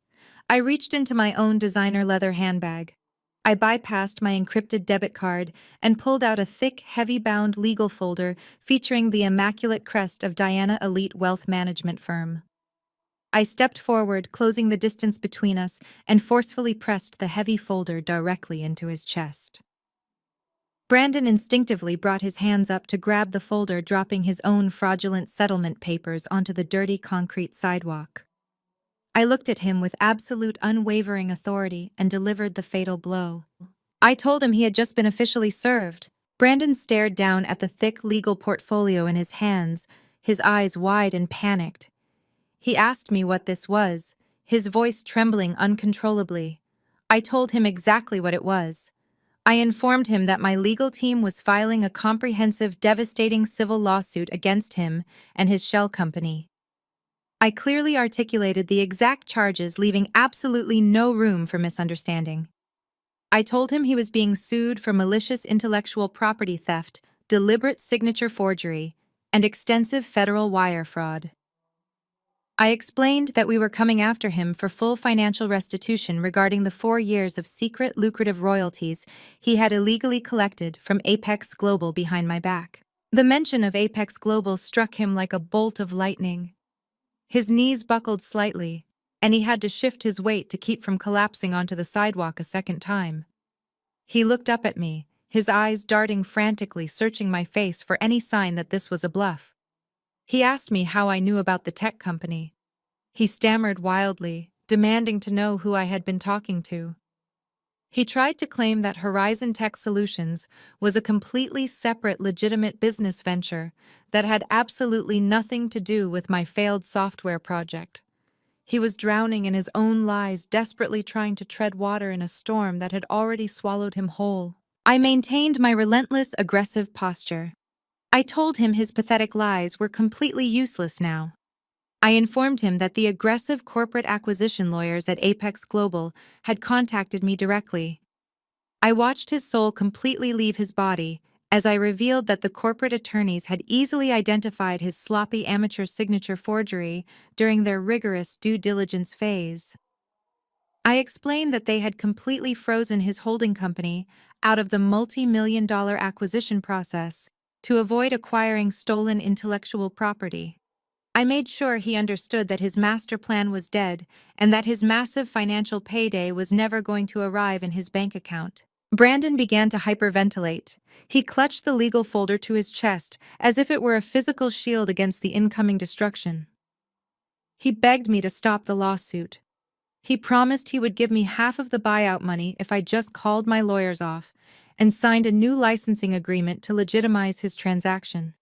I reached into my own designer leather handbag. I bypassed my encrypted debit card and pulled out a thick, heavy-bound legal folder featuring the immaculate crest of Diana Elite Wealth Management Firm. I stepped forward, closing the distance between us, and forcefully pressed the heavy folder directly into his chest. Brandon instinctively brought his hands up to grab the folder, dropping his own fraudulent settlement papers onto the dirty concrete sidewalk. I looked at him with absolute unwavering authority and delivered the fatal blow. I told him he had just been officially served. Brandon stared down at the thick legal portfolio in his hands, his eyes wide and panicked. He asked me what this was, his voice trembling uncontrollably. I told him exactly what it was. I informed him that my legal team was filing a comprehensive, devastating civil lawsuit against him and his shell company. I clearly articulated the exact charges, leaving absolutely no room for misunderstanding. I told him he was being sued for malicious intellectual property theft, deliberate signature forgery, and extensive federal wire fraud. I explained that we were coming after him for full financial restitution regarding the 4 years of secret lucrative royalties he had illegally collected from Apex Global behind my back. The mention of Apex Global struck him like a bolt of lightning. His knees buckled slightly, and he had to shift his weight to keep from collapsing onto the sidewalk a second time. He looked up at me, his eyes darting frantically, searching my face for any sign that this was a bluff. He asked me how I knew about the tech company. He stammered wildly, demanding to know who I had been talking to. He tried to claim that Horizon Tech Solutions was a completely separate, legitimate business venture that had absolutely nothing to do with my failed software project. He was drowning in his own lies, desperately trying to tread water in a storm that had already swallowed him whole. I maintained my relentless, aggressive posture. I told him his pathetic lies were completely useless now. I informed him that the aggressive corporate acquisition lawyers at Apex Global had contacted me directly. I watched his soul completely leave his body as I revealed that the corporate attorneys had easily identified his sloppy amateur signature forgery during their rigorous due diligence phase. I explained that they had completely frozen his holding company out of the multi-million-dollar acquisition process to avoid acquiring stolen intellectual property. I made sure he understood that his master plan was dead and that his massive financial payday was never going to arrive in his bank account. Brandon began to hyperventilate. He clutched the legal folder to his chest as if it were a physical shield against the incoming destruction. He begged me to stop the lawsuit. He promised he would give me half of the buyout money if I just called my lawyers off and signed a new licensing agreement to legitimize his transaction.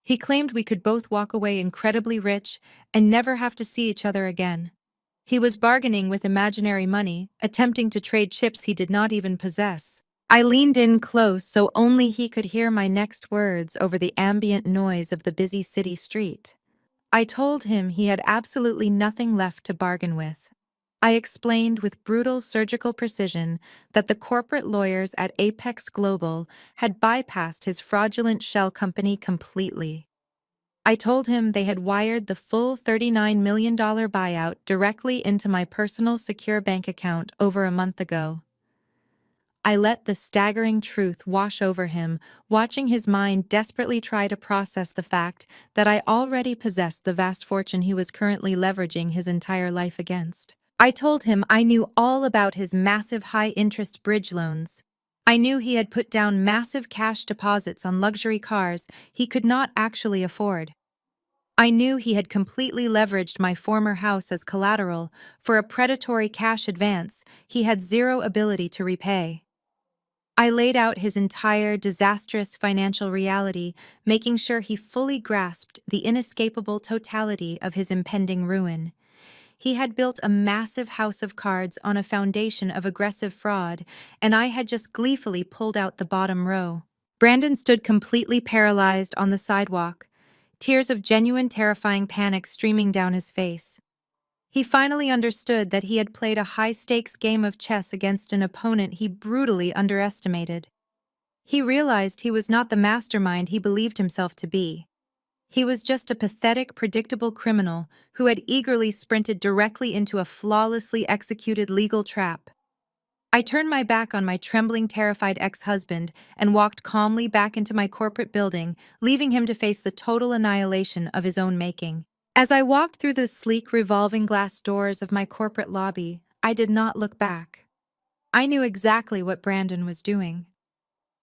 He claimed we could both walk away incredibly rich and never have to see each other again. He was bargaining with imaginary money, attempting to trade chips he did not even possess. I leaned in close so only he could hear my next words over the ambient noise of the busy city street. I told him he had absolutely nothing left to bargain with. I explained with brutal surgical precision that the corporate lawyers at Apex Global had bypassed his fraudulent shell company completely. I told him they had wired the full $39 million buyout directly into my personal secure bank account over a month ago. I let the staggering truth wash over him, watching his mind desperately try to process the fact that I already possessed the vast fortune he was currently leveraging his entire life against. I told him I knew all about his massive high-interest bridge loans. I knew he had put down massive cash deposits on luxury cars he could not actually afford. I knew he had completely leveraged my former house as collateral for a predatory cash advance he had zero ability to repay. I laid out his entire disastrous financial reality, making sure he fully grasped the inescapable totality of his impending ruin. He had built a massive house of cards on a foundation of aggressive fraud, and I had just gleefully pulled out the bottom row. Brandon stood completely paralyzed on the sidewalk, tears of genuine terrifying panic streaming down his face. He finally understood that he had played a high-stakes game of chess against an opponent he brutally underestimated. He realized he was not the mastermind he believed himself to be. He was just a pathetic, predictable criminal who had eagerly sprinted directly into a flawlessly executed legal trap. I turned my back on my trembling, terrified ex-husband and walked calmly back into my corporate building, leaving him to face the total annihilation of his own making. As I walked through the sleek, revolving glass doors of my corporate lobby, I did not look back. I knew exactly what Brandon was doing.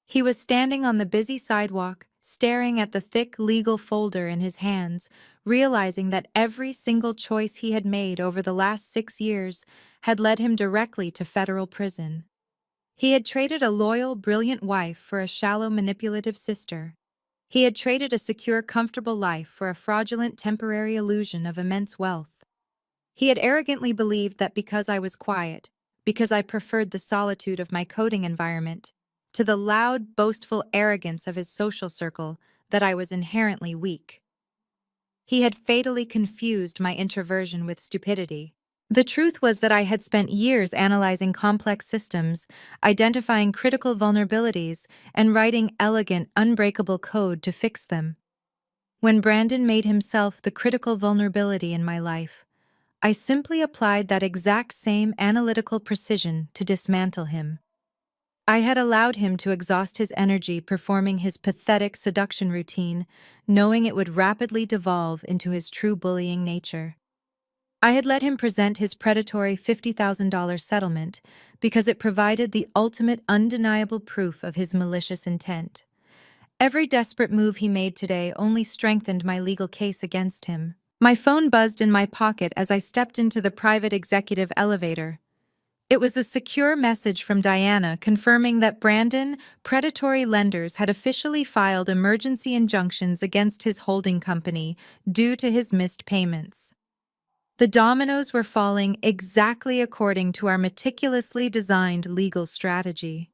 He was standing on the busy sidewalk, staring at the thick legal folder in his hands, realizing that every single choice he had made over the last 6 years had led him directly to federal prison. He had traded a loyal, brilliant wife for a shallow, manipulative sister. He had traded a secure, comfortable life for a fraudulent, temporary illusion of immense wealth. He had arrogantly believed that because I was quiet, because I preferred the solitude of my coding environment, to the loud, boastful arrogance of his social circle, that I was inherently weak. He had fatally confused my introversion with stupidity. The truth was that I had spent years analyzing complex systems, identifying critical vulnerabilities, and writing elegant, unbreakable code to fix them. When Brandon made himself the critical vulnerability in my life, I simply applied that exact same analytical precision to dismantle him. I had allowed him to exhaust his energy performing his pathetic seduction routine, knowing it would rapidly devolve into his true bullying nature. I had let him present his predatory $50,000 settlement because it provided the ultimate undeniable proof of his malicious intent. Every desperate move he made today only strengthened my legal case against him. My phone buzzed in my pocket as I stepped into the private executive elevator. It was a secure message from Diana confirming that Brandon, predatory lenders had officially filed emergency injunctions against his holding company due to his missed payments. The dominoes were falling exactly according to our meticulously designed legal strategy.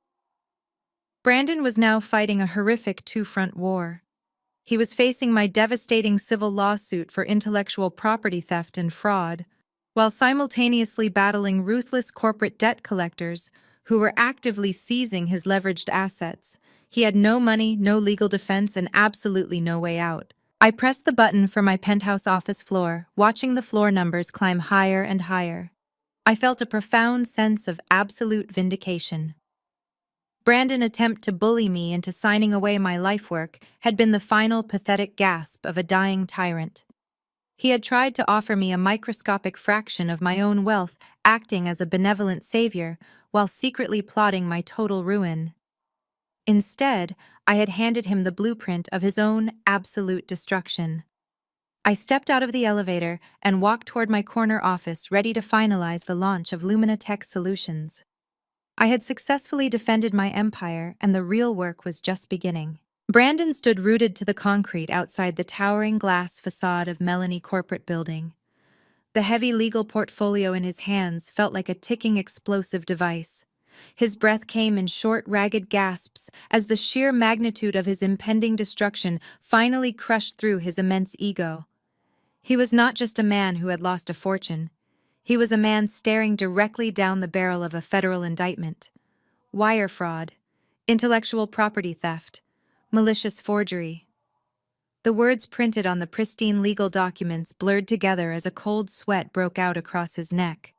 Brandon was now fighting a horrific two-front war. He was facing my devastating civil lawsuit for intellectual property theft and fraud, while simultaneously battling ruthless corporate debt collectors who were actively seizing his leveraged assets. He had no money, no legal defense, and absolutely no way out. I pressed the button for my penthouse office floor, watching the floor numbers climb higher and higher. I felt a profound sense of absolute vindication. Brandon's attempt to bully me into signing away my life work had been the final pathetic gasp of a dying tyrant. He had tried to offer me a microscopic fraction of my own wealth, acting as a benevolent savior, while secretly plotting my total ruin. Instead, I had handed him the blueprint of his own absolute destruction. I stepped out of the elevator and walked toward my corner office, ready to finalize the launch of Lumina Tech Solutions. I had successfully defended my empire, and the real work was just beginning. Brandon stood rooted to the concrete outside the towering glass facade of Melanie corporate building. The heavy legal portfolio in his hands felt like a ticking explosive device. His breath came in short, ragged gasps as the sheer magnitude of his impending destruction finally crushed through his immense ego. He was not just a man who had lost a fortune. He was a man staring directly down the barrel of a federal indictment. Wire fraud, intellectual property theft, malicious forgery. The words printed on the pristine legal documents blurred together as a cold sweat broke out across his neck.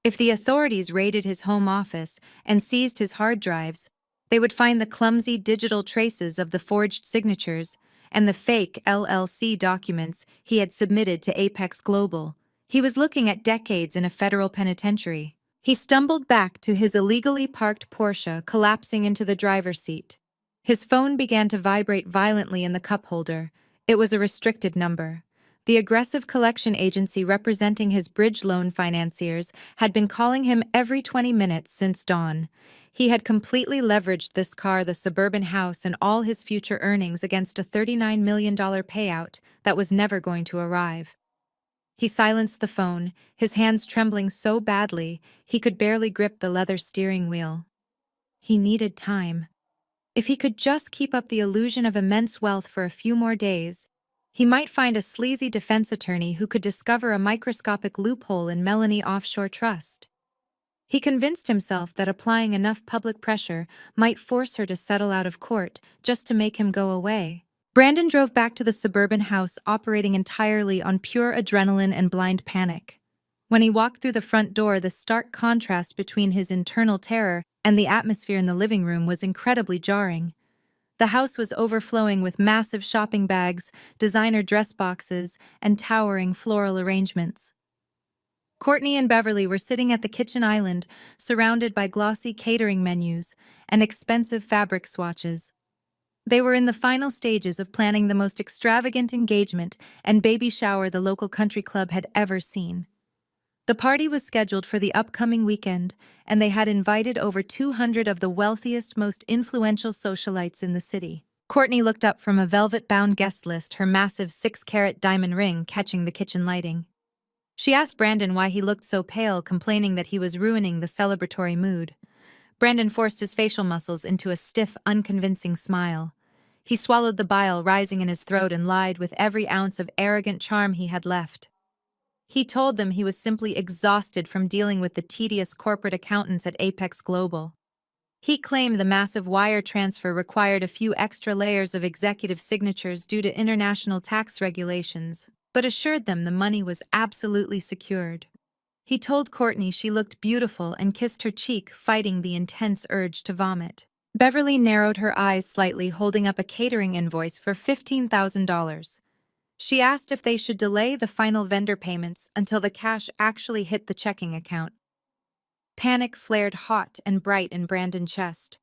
If the authorities raided his home office and seized his hard drives, they would find the clumsy digital traces of the forged signatures and the fake LLC documents he had submitted to Apex Global. He was looking at decades in a federal penitentiary. He stumbled back to his illegally parked Porsche, collapsing into the driver's seat. His phone began to vibrate violently in the cup holder. It was a restricted number. The aggressive collection agency representing his bridge loan financiers had been calling him every 20 minutes since dawn. He had completely leveraged this car, the suburban house, and all his future earnings against a $39 million payout that was never going to arrive. He silenced the phone, his hands trembling so badly he could barely grip the leather steering wheel. He needed time. If he could just keep up the illusion of immense wealth for a few more days, he might find a sleazy defense attorney who could discover a microscopic loophole in Melanie Offshore Trust. He convinced himself that applying enough public pressure might force her to settle out of court just to make him go away. Brandon drove back to the suburban house operating entirely on pure adrenaline and blind panic. When he walked through the front door, the stark contrast between his internal terror and the atmosphere in the living room was incredibly jarring. The house was overflowing with massive shopping bags, designer dress boxes, and towering floral arrangements. Courtney and Beverly were sitting at the kitchen island, surrounded by glossy catering menus and expensive fabric swatches. They were in the final stages of planning the most extravagant engagement and baby shower the local country club had ever seen. The party was scheduled for the upcoming weekend, and they had invited over 200 of the wealthiest, most influential socialites in the city. Courtney looked up from a velvet-bound guest list, her massive 6-carat diamond ring catching the kitchen lighting. She asked Brandon why he looked so pale, complaining that he was ruining the celebratory mood. Brandon forced his facial muscles into a stiff, unconvincing smile. He swallowed the bile rising in his throat and lied with every ounce of arrogant charm he had left. He told them he was simply exhausted from dealing with the tedious corporate accountants at Apex Global. He claimed the massive wire transfer required a few extra layers of executive signatures due to international tax regulations, but assured them the money was absolutely secured. He told Courtney she looked beautiful and kissed her cheek, fighting the intense urge to vomit. Beverly narrowed her eyes slightly, holding up a catering invoice for $15,000. She asked if they should delay the final vendor payments until the cash actually hit the checking account. Panic flared hot and bright in Brandon's chest.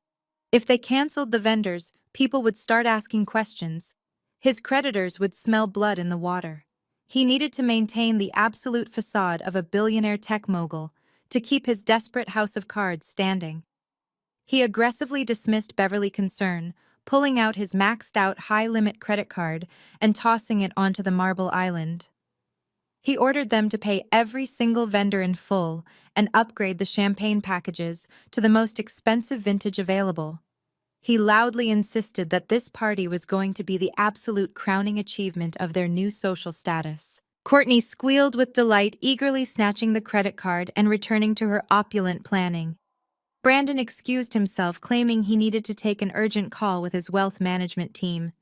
If they canceled the vendors, people would start asking questions. His creditors would smell blood in the water. He needed to maintain the absolute facade of a billionaire tech mogul to keep his desperate house of cards standing. He aggressively dismissed Beverly concern, pulling out his maxed-out high-limit credit card and tossing it onto the marble island. He ordered them to pay every single vendor in full and upgrade the champagne packages to the most expensive vintage available. He loudly insisted that this party was going to be the absolute crowning achievement of their new social status. Courtney squealed with delight, eagerly snatching the credit card and returning to her opulent planning. Brandon excused himself, claiming he needed to take an urgent call with his wealth management team.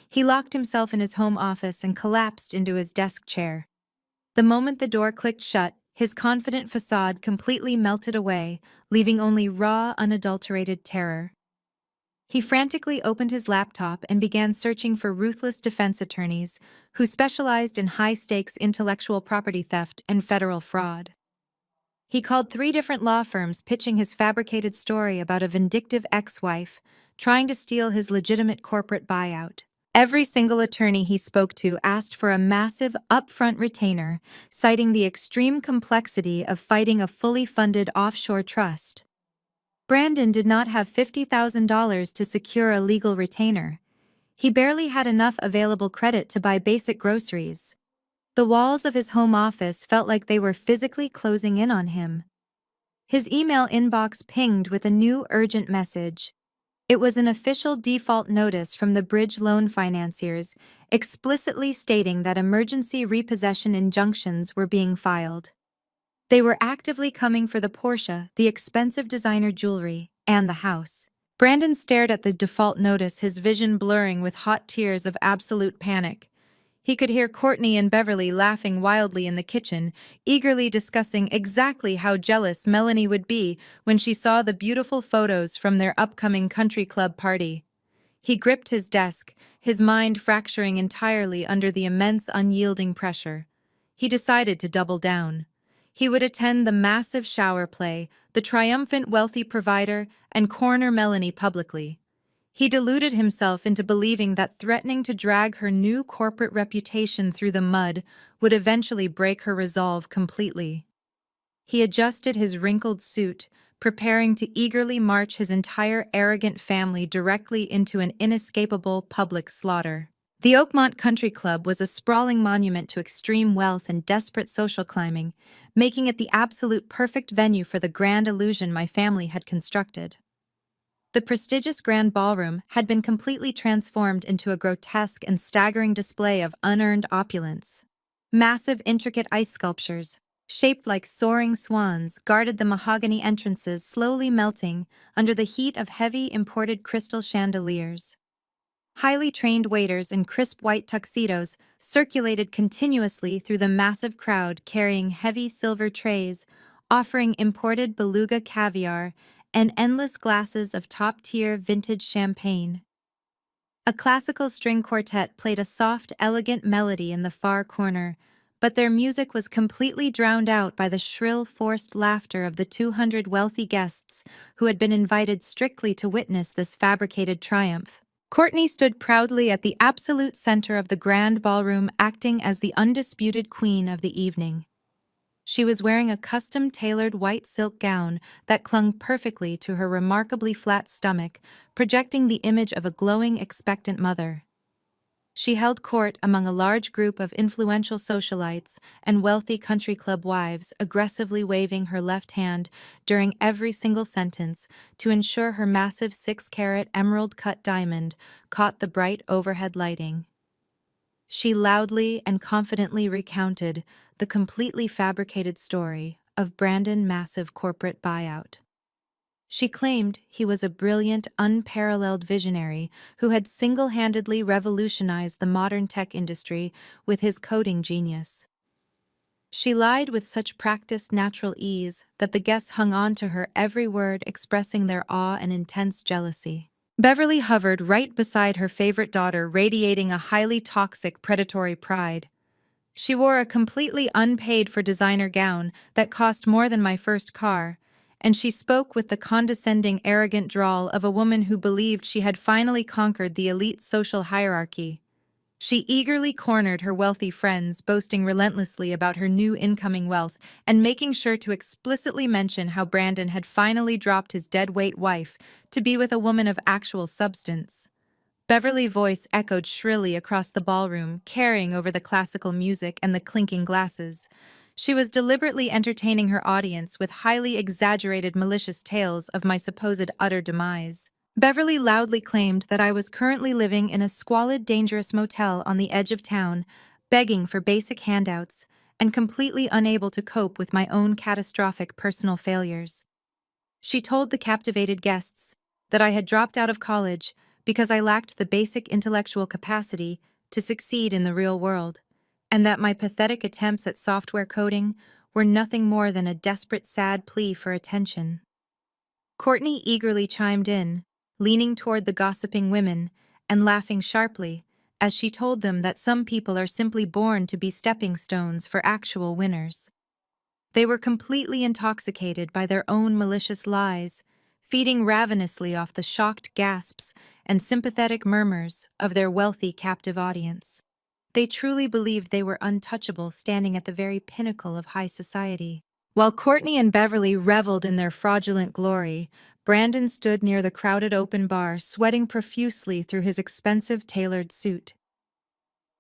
He locked himself in his home office and collapsed into his desk chair. The moment the door clicked shut, his confident facade completely melted away, leaving only raw, unadulterated terror. He frantically opened his laptop and began searching for ruthless defense attorneys who specialized in high-stakes intellectual property theft and federal fraud. He called 3 different law firms, pitching his fabricated story about a vindictive ex-wife trying to steal his legitimate corporate buyout. Every single attorney he spoke to asked for a massive, upfront retainer, citing the extreme complexity of fighting a fully funded offshore trust. Brandon did not have $50,000 to secure a legal retainer. He barely had enough available credit to buy basic groceries. The walls of his home office felt like they were physically closing in on him. His email inbox pinged with a new urgent message. It was an official default notice from the bridge loan financiers, explicitly stating that emergency repossession injunctions were being filed. They were actively coming for the Porsche, the expensive designer jewelry, and the house. Brandon stared at the default notice, his vision blurring with hot tears of absolute panic. He could hear Courtney and Beverly laughing wildly in the kitchen, eagerly discussing exactly how jealous Melanie would be when she saw the beautiful photos from their upcoming country club party. He gripped his desk, his mind fracturing entirely under the immense, unyielding pressure. He decided to double down. He would attend the massive shower play, the triumphant wealthy provider, and corner Melanie publicly. He deluded himself into believing that threatening to drag her new corporate reputation through the mud would eventually break her resolve completely. He adjusted his wrinkled suit, preparing to eagerly march his entire arrogant family directly into an inescapable public slaughter. The Oakmont Country Club was a sprawling monument to extreme wealth and desperate social climbing, making it the absolute perfect venue for the grand illusion my family had constructed. The prestigious grand ballroom had been completely transformed into a grotesque and staggering display of unearned opulence. Massive, intricate ice sculptures, shaped like soaring swans, guarded the mahogany entrances, slowly melting under the heat of heavy, imported crystal chandeliers. Highly trained waiters in crisp white tuxedos circulated continuously through the massive crowd, carrying heavy silver trays, offering imported beluga caviar and endless glasses of top-tier vintage champagne. A classical string quartet played a soft, elegant melody in the far corner, but their music was completely drowned out by the shrill, forced laughter of the 200 wealthy guests who had been invited strictly to witness this fabricated triumph. Courtney stood proudly at the absolute center of the grand ballroom, acting as the undisputed queen of the evening. She was wearing a custom-tailored white silk gown that clung perfectly to her remarkably flat stomach, projecting the image of a glowing, expectant mother. She held court among a large group of influential socialites and wealthy country club wives, aggressively waving her left hand during every single sentence to ensure her massive 6-carat emerald-cut diamond caught the bright overhead lighting. She loudly and confidently recounted the completely fabricated story of Brandon's massive corporate buyout. She claimed he was a brilliant, unparalleled visionary who had single-handedly revolutionized the modern tech industry with his coding genius. She lied with such practiced natural ease that the guests hung on to her every word, expressing their awe and intense jealousy. Beverly hovered right beside her favorite daughter, radiating a highly toxic, predatory pride. She wore a completely unpaid-for designer gown that cost more than my first car, and she spoke with the condescending, arrogant drawl of a woman who believed she had finally conquered the elite social hierarchy. She eagerly cornered her wealthy friends, boasting relentlessly about her new incoming wealth and making sure to explicitly mention how Brandon had finally dropped his dead-weight wife to be with a woman of actual substance. Beverly's voice echoed shrilly across the ballroom, carrying over the classical music and the clinking glasses. She was deliberately entertaining her audience with highly exaggerated malicious tales of my supposed utter demise. Beverly loudly claimed that I was currently living in a squalid, dangerous motel on the edge of town, begging for basic handouts, and completely unable to cope with my own catastrophic personal failures. She told the captivated guests that I had dropped out of college because I lacked the basic intellectual capacity to succeed in the real world, and that my pathetic attempts at software coding were nothing more than a desperate, sad plea for attention. Courtney eagerly chimed in, leaning toward the gossiping women and laughing sharply as she told them that some people are simply born to be stepping stones for actual winners. They were completely intoxicated by their own malicious lies, feeding ravenously off the shocked gasps and sympathetic murmurs of their wealthy captive audience. They truly believed they were untouchable, standing at the very pinnacle of high society. While Courtney and Beverly reveled in their fraudulent glory, Brandon stood near the crowded open bar, sweating profusely through his expensive tailored suit.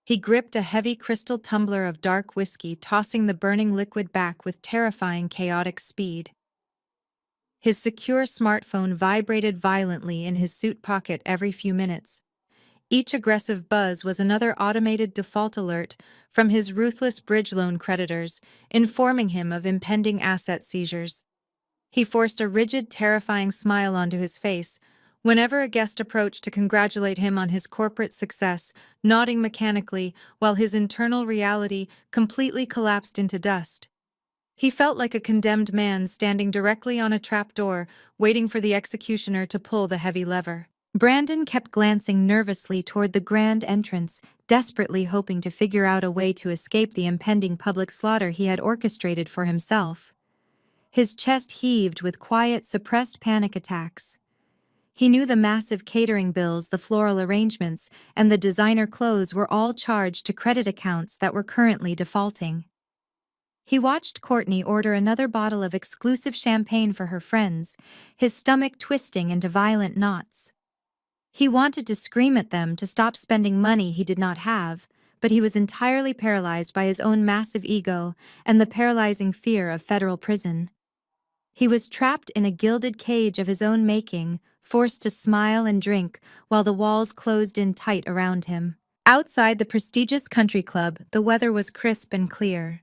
He gripped a heavy crystal tumbler of dark whiskey, tossing the burning liquid back with terrifying, chaotic speed. His secure smartphone vibrated violently in his suit pocket every few minutes. Each aggressive buzz was another automated default alert from his ruthless bridge loan creditors, informing him of impending asset seizures. He forced a rigid, terrifying smile onto his face whenever a guest approached to congratulate him on his corporate success, nodding mechanically while his internal reality completely collapsed into dust. He felt like a condemned man standing directly on a trapdoor, waiting for the executioner to pull the heavy lever. Brandon kept glancing nervously toward the grand entrance, desperately hoping to figure out a way to escape the impending public slaughter he had orchestrated for himself. His chest heaved with quiet, suppressed panic attacks. He knew the massive catering bills, the floral arrangements, and the designer clothes were all charged to credit accounts that were currently defaulting. He watched Courtney order another bottle of exclusive champagne for her friends, his stomach twisting into violent knots. He wanted to scream at them to stop spending money he did not have, but he was entirely paralyzed by his own massive ego and the paralyzing fear of federal prison. He was trapped in a gilded cage of his own making, forced to smile and drink while the walls closed in tight around him. Outside the prestigious country club, the weather was crisp and clear.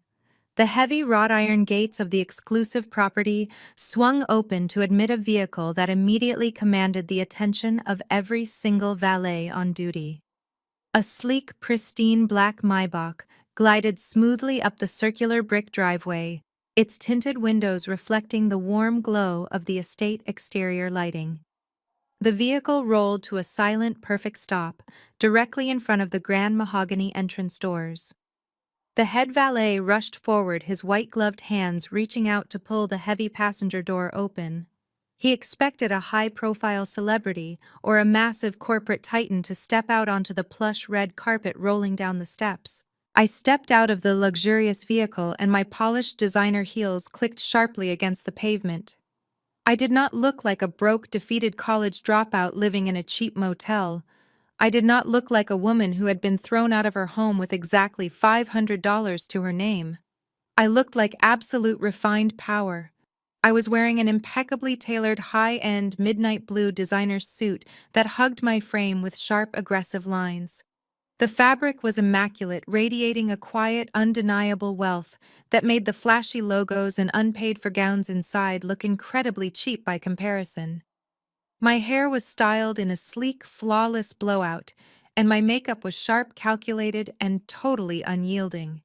The heavy wrought iron gates of the exclusive property swung open to admit a vehicle that immediately commanded the attention of every single valet on duty. A sleek, pristine black Maybach glided smoothly up the circular brick driveway, its tinted windows reflecting the warm glow of the estate exterior lighting. The vehicle rolled to a silent, perfect stop, directly in front of the grand mahogany entrance doors. The head valet rushed forward, his white-gloved hands reaching out to pull the heavy passenger door open. He expected a high-profile celebrity or a massive corporate titan to step out onto the plush red carpet rolling down the steps. I stepped out of the luxurious vehicle and my polished designer heels clicked sharply against the pavement. I did not look like a broke, defeated college dropout living in a cheap motel. I did not look like a woman who had been thrown out of her home with exactly $500 to her name. I looked like absolute refined power. I was wearing an impeccably tailored high-end midnight blue designer suit that hugged my frame with sharp, aggressive lines. The fabric was immaculate, radiating a quiet, undeniable wealth that made the flashy logos and unpaid-for gowns inside look incredibly cheap by comparison. My hair was styled in a sleek, flawless blowout, and my makeup was sharp, calculated, and totally unyielding.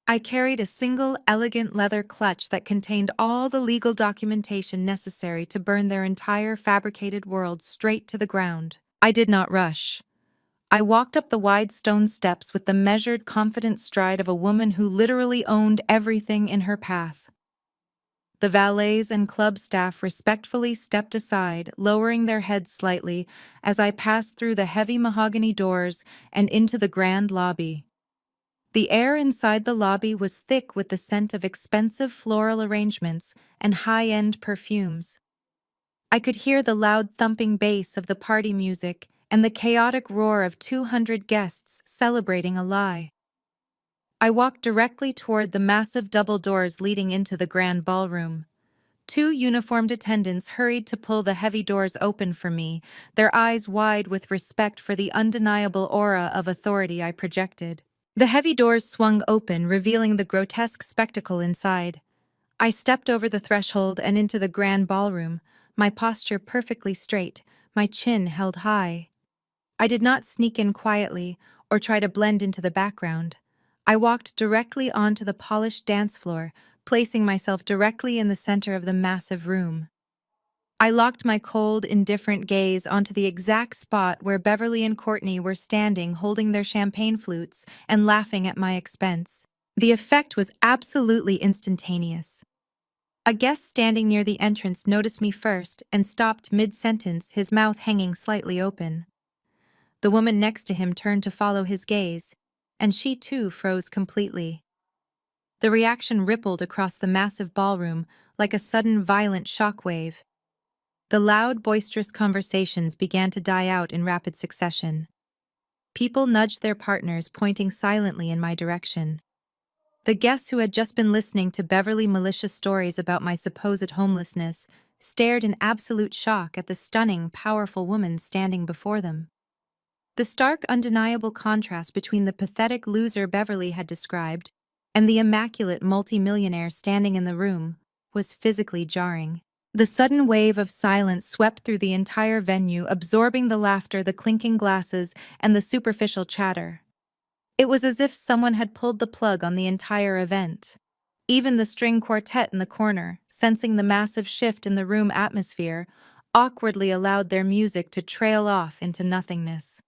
I carried a single, elegant leather clutch that contained all the legal documentation necessary to burn their entire fabricated world straight to the ground. I did not rush. I walked up the wide stone steps with the measured, confident stride of a woman who literally owned everything in her path. The valets and club staff respectfully stepped aside, lowering their heads slightly as I passed through the heavy mahogany doors and into the grand lobby. The air inside the lobby was thick with the scent of expensive floral arrangements and high-end perfumes. I could hear the loud thumping bass of the party music and the chaotic roar of 200 guests celebrating a lie. I walked directly toward the massive double doors leading into the grand ballroom. Two uniformed attendants hurried to pull the heavy doors open for me, their eyes wide with respect for the undeniable aura of authority I projected. The heavy doors swung open, revealing the grotesque spectacle inside. I stepped over the threshold and into the grand ballroom, my posture perfectly straight, my chin held high. I did not sneak in quietly or try to blend into the background. I walked directly onto the polished dance floor, placing myself directly in the center of the massive room. I locked my cold, indifferent gaze onto the exact spot where Beverly and Courtney were standing holding their champagne flutes and laughing at my expense. The effect was absolutely instantaneous. A guest standing near the entrance noticed me first and stopped mid-sentence, his mouth hanging slightly open. The woman next to him turned to follow his gaze, and she too froze completely. The reaction rippled across the massive ballroom like a sudden violent shockwave. The loud, boisterous conversations began to die out in rapid succession. People nudged their partners, pointing silently in my direction. The guests who had just been listening to Beverly malicious stories about my supposed homelessness stared in absolute shock at the stunning, powerful woman standing before them. The stark, undeniable contrast between the pathetic loser Beverly had described and the immaculate multimillionaire standing in the room was physically jarring. The sudden wave of silence swept through the entire venue, absorbing the laughter, the clinking glasses, and the superficial chatter. It was as if someone had pulled the plug on the entire event. Even the string quartet in the corner, sensing the massive shift in the room atmosphere, awkwardly allowed their music to trail off into nothingness.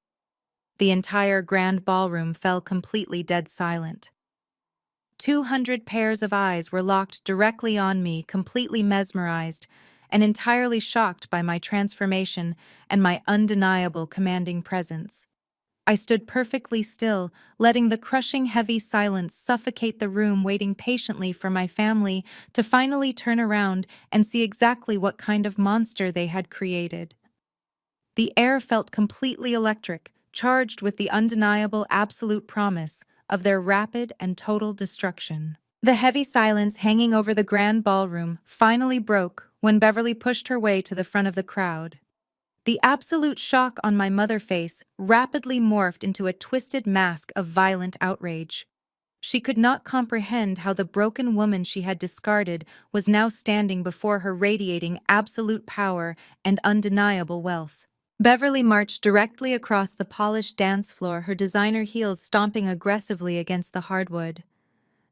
The entire grand ballroom fell completely dead silent. 200 pairs of eyes were locked directly on me, completely mesmerized and entirely shocked by my transformation and my undeniable commanding presence. I stood perfectly still, letting the crushing heavy silence suffocate the room, waiting patiently for my family to finally turn around and see exactly what kind of monster they had created. The air felt completely electric, charged with the undeniable absolute promise of their rapid and total destruction. The heavy silence hanging over the grand ballroom finally broke when Beverly pushed her way to the front of the crowd. The absolute shock on my mother face rapidly morphed into a twisted mask of violent outrage. She could not comprehend how the broken woman she had discarded was now standing before her, radiating absolute power and undeniable wealth. Beverly marched directly across the polished dance floor, her designer heels stomping aggressively against the hardwood.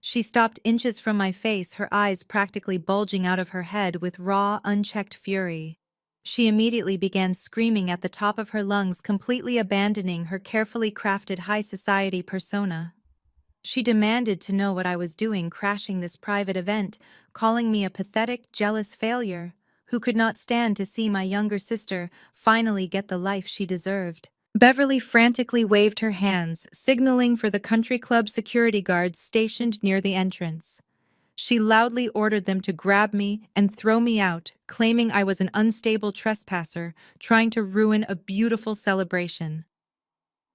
She stopped inches from my face, her eyes practically bulging out of her head with raw, unchecked fury. She immediately began screaming at the top of her lungs, completely abandoning her carefully crafted high society persona. She demanded to know what I was doing crashing this private event, calling me a pathetic, jealous failure who could not stand to see my younger sister finally get the life she deserved. Beverly frantically waved her hands, signaling for the country club security guards stationed near the entrance. She loudly ordered them to grab me and throw me out, claiming I was an unstable trespasser trying to ruin a beautiful celebration.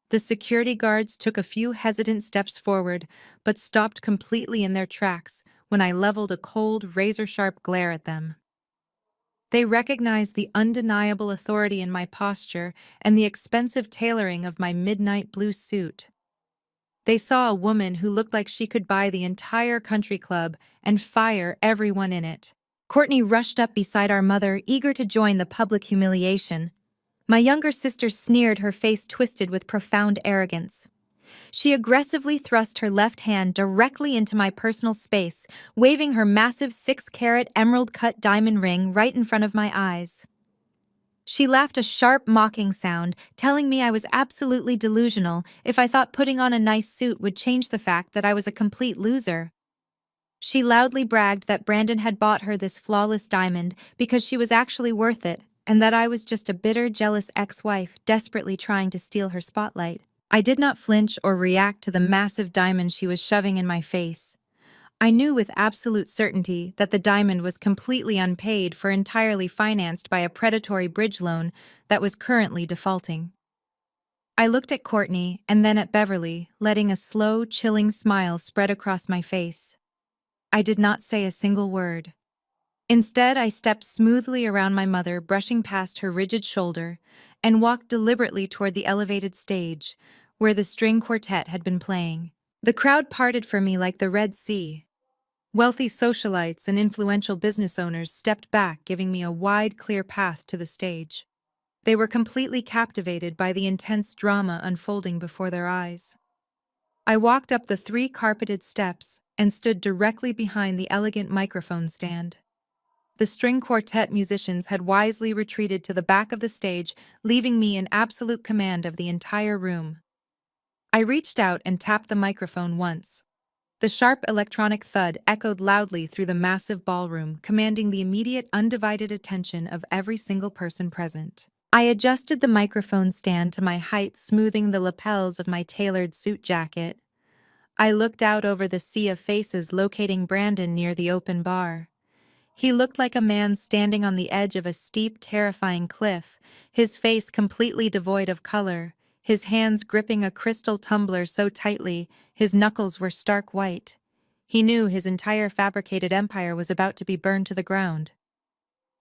The security guards took a few hesitant steps forward, but stopped completely in their tracks when I leveled a cold, razor-sharp glare at them. They recognized the undeniable authority in my posture and the expensive tailoring of my midnight blue suit. They saw a woman who looked like she could buy the entire country club and fire everyone in it. Courtney rushed up beside our mother, eager to join the public humiliation. My younger sister sneered, her face twisted with profound arrogance. She aggressively thrust her left hand directly into my personal space, waving her massive 6-carat emerald-cut diamond ring right in front of my eyes. She laughed a sharp, mocking sound, telling me I was absolutely delusional if I thought putting on a nice suit would change the fact that I was a complete loser. She loudly bragged that Brandon had bought her this flawless diamond because she was actually worth it, and that I was just a bitter, jealous ex-wife desperately trying to steal her spotlight. I did not flinch or react to the massive diamond she was shoving in my face. I knew with absolute certainty that the diamond was completely unpaid for, entirely financed by a predatory bridge loan that was currently defaulting. I looked at Courtney and then at Beverly, letting a slow, chilling smile spread across my face. I did not say a single word. Instead, I stepped smoothly around my mother, brushing past her rigid shoulder, and walked deliberately toward the elevated stage, where the string quartet had been playing. The crowd parted for me like the Red Sea. Wealthy socialites and influential business owners stepped back, giving me a wide, clear path to the stage. They were completely captivated by the intense drama unfolding before their eyes. I walked up the 3 carpeted steps and stood directly behind the elegant microphone stand. The string quartet musicians had wisely retreated to the back of the stage, leaving me in absolute command of the entire room. I reached out and tapped the microphone once. The sharp electronic thud echoed loudly through the massive ballroom, commanding the immediate, undivided attention of every single person present. I adjusted the microphone stand to my height, smoothing the lapels of my tailored suit jacket. I looked out over the sea of faces, locating Brandon near the open bar. He looked like a man standing on the edge of a steep, terrifying cliff, his face completely devoid of color, his hands gripping a crystal tumbler so tightly his knuckles were stark white. He knew his entire fabricated empire was about to be burned to the ground.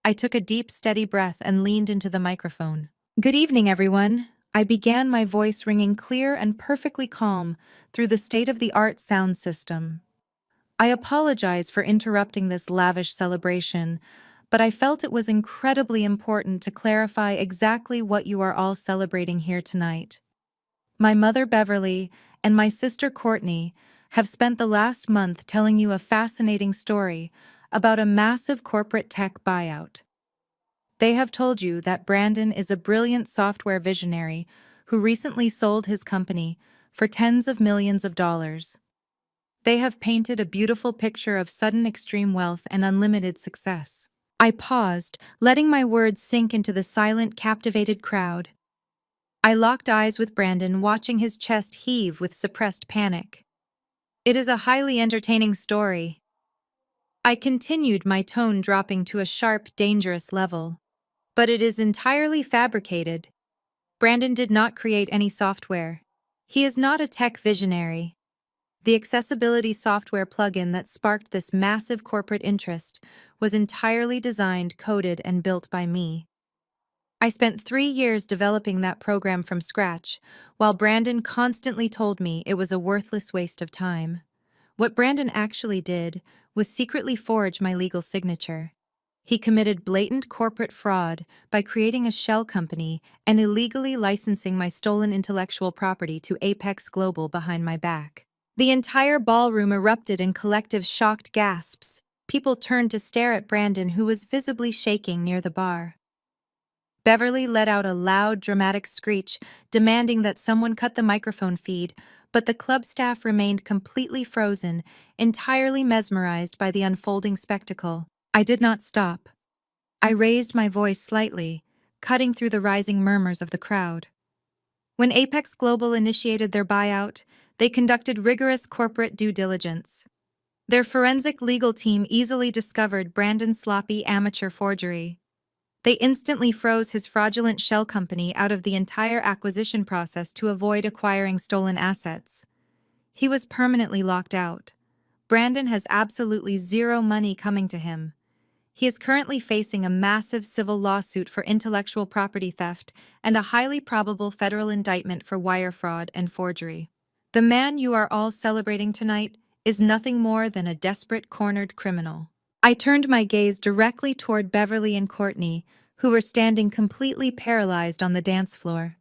I took a deep, steady breath and leaned into the microphone. "Good evening, everyone," I began, my voice ringing clear and perfectly calm through the state-of-the-art sound system. I apologize for interrupting this lavish celebration, but I felt it was incredibly important to clarify exactly what you are all celebrating here tonight. My mother, Beverly, and my sister, Courtney, have spent the last month telling you a fascinating story about a massive corporate tech buyout. They have told you that Brandon is a brilliant software visionary who recently sold his company for tens of millions of dollars. They have painted a beautiful picture of sudden extreme wealth and unlimited success. I paused, letting my words sink into the silent, captivated crowd. I locked eyes with Brandon, watching his chest heave with suppressed panic. "It is a highly entertaining story." I continued, my tone dropping to a sharp, dangerous level. "But it is entirely fabricated. Brandon did not create any software. He is not a tech visionary. The accessibility software plugin that sparked this massive corporate interest was entirely designed, coded, and built by me. I spent 3 years developing that program from scratch, while Brandon constantly told me it was a worthless waste of time. What Brandon actually did was secretly forge my legal signature. He committed blatant corporate fraud by creating a shell company and illegally licensing my stolen intellectual property to Apex Global behind my back. The entire ballroom erupted in collective shocked gasps. People turned to stare at Brandon, who was visibly shaking near the bar. Beverly let out a loud, dramatic screech, demanding that someone cut the microphone feed, but the club staff remained completely frozen, entirely mesmerized by the unfolding spectacle. I did not stop. I raised my voice slightly, cutting through the rising murmurs of the crowd. When Apex Global initiated their buyout, they conducted rigorous corporate due diligence. Their forensic legal team easily discovered Brandon's sloppy amateur forgery. They instantly froze his fraudulent shell company out of the entire acquisition process to avoid acquiring stolen assets. He was permanently locked out. Brandon has absolutely zero money coming to him. He is currently facing a massive civil lawsuit for intellectual property theft and a highly probable federal indictment for wire fraud and forgery. The man you are all celebrating tonight is nothing more than a desperate cornered criminal. I turned my gaze directly toward Beverly and Courtney, who were standing completely paralyzed on the dance floor.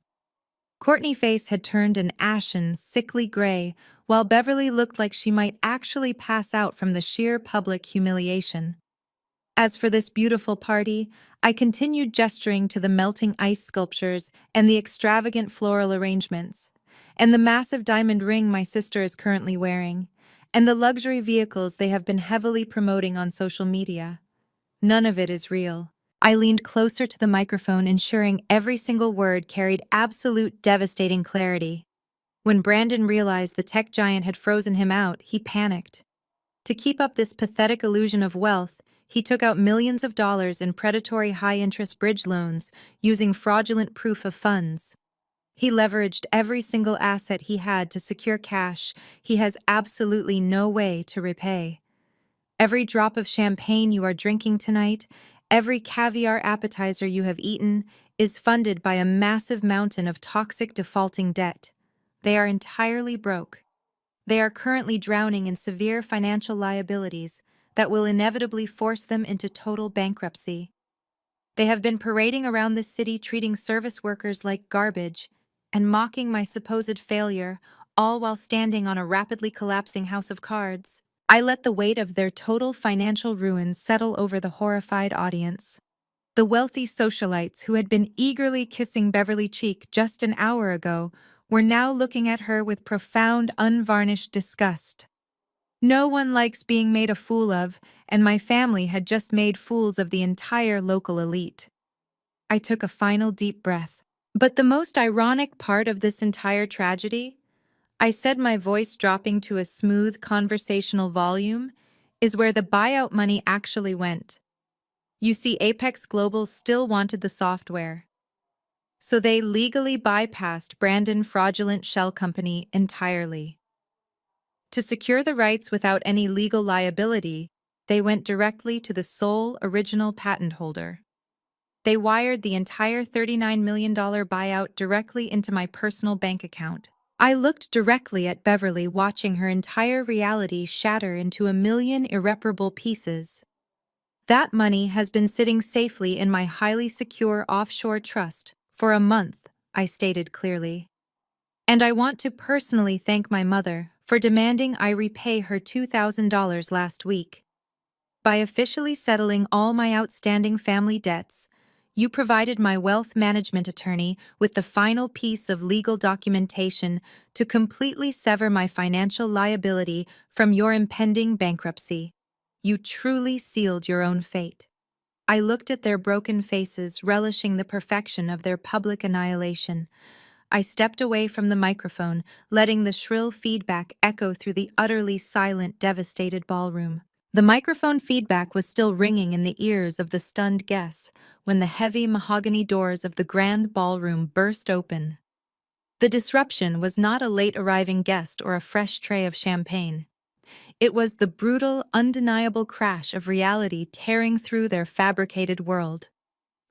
Courtney's face had turned an ashen, sickly gray, while Beverly looked like she might actually pass out from the sheer public humiliation. As for this beautiful party, I continued gesturing to the melting ice sculptures and the extravagant floral arrangements, and the massive diamond ring my sister is currently wearing, and the luxury vehicles they have been heavily promoting on social media. None of it is real. I leaned closer to the microphone, ensuring every single word carried absolute devastating clarity. When Brandon realized the tech giant had frozen him out, he panicked. To keep up this pathetic illusion of wealth, he took out millions of dollars in predatory high-interest bridge loans using fraudulent proof of funds. He leveraged every single asset he had to secure cash he has absolutely no way to repay. Every drop of champagne you are drinking tonight, every caviar appetizer you have eaten, is funded by a massive mountain of toxic defaulting debt. They are entirely broke. They are currently drowning in severe financial liabilities that will inevitably force them into total bankruptcy. They have been parading around the city treating service workers like garbage and mocking my supposed failure, all while standing on a rapidly collapsing house of cards. I let the weight of their total financial ruin settle over the horrified audience. The wealthy socialites who had been eagerly kissing Beverly cheek just an hour ago were now looking at her with profound, unvarnished disgust. No one likes being made a fool of, and my family had just made fools of the entire local elite. I took a final deep breath. But the most ironic part of this entire tragedy, I said, my voice dropping to a smooth conversational volume, is where the buyout money actually went. You see, Apex Global still wanted the software. So they legally bypassed Brandon's fraudulent shell company entirely. To secure the rights without any legal liability, they went directly to the sole original patent holder. They wired the entire $39 million buyout directly into my personal bank account. I looked directly at Beverly, watching her entire reality shatter into a million irreparable pieces. That money has been sitting safely in my highly secure offshore trust for a month, I stated clearly. And I want to personally thank my mother for demanding I repay her $2,000 last week. By officially settling all my outstanding family debts, you provided my wealth management attorney with the final piece of legal documentation to completely sever my financial liability from your impending bankruptcy. You truly sealed your own fate. I looked at their broken faces, relishing the perfection of their public annihilation. I stepped away from the microphone, letting the shrill feedback echo through the utterly silent, devastated ballroom. The microphone feedback was still ringing in the ears of the stunned guests when the heavy mahogany doors of the grand ballroom burst open. The disruption was not a late-arriving guest or a fresh tray of champagne. It was the brutal, undeniable crash of reality tearing through their fabricated world.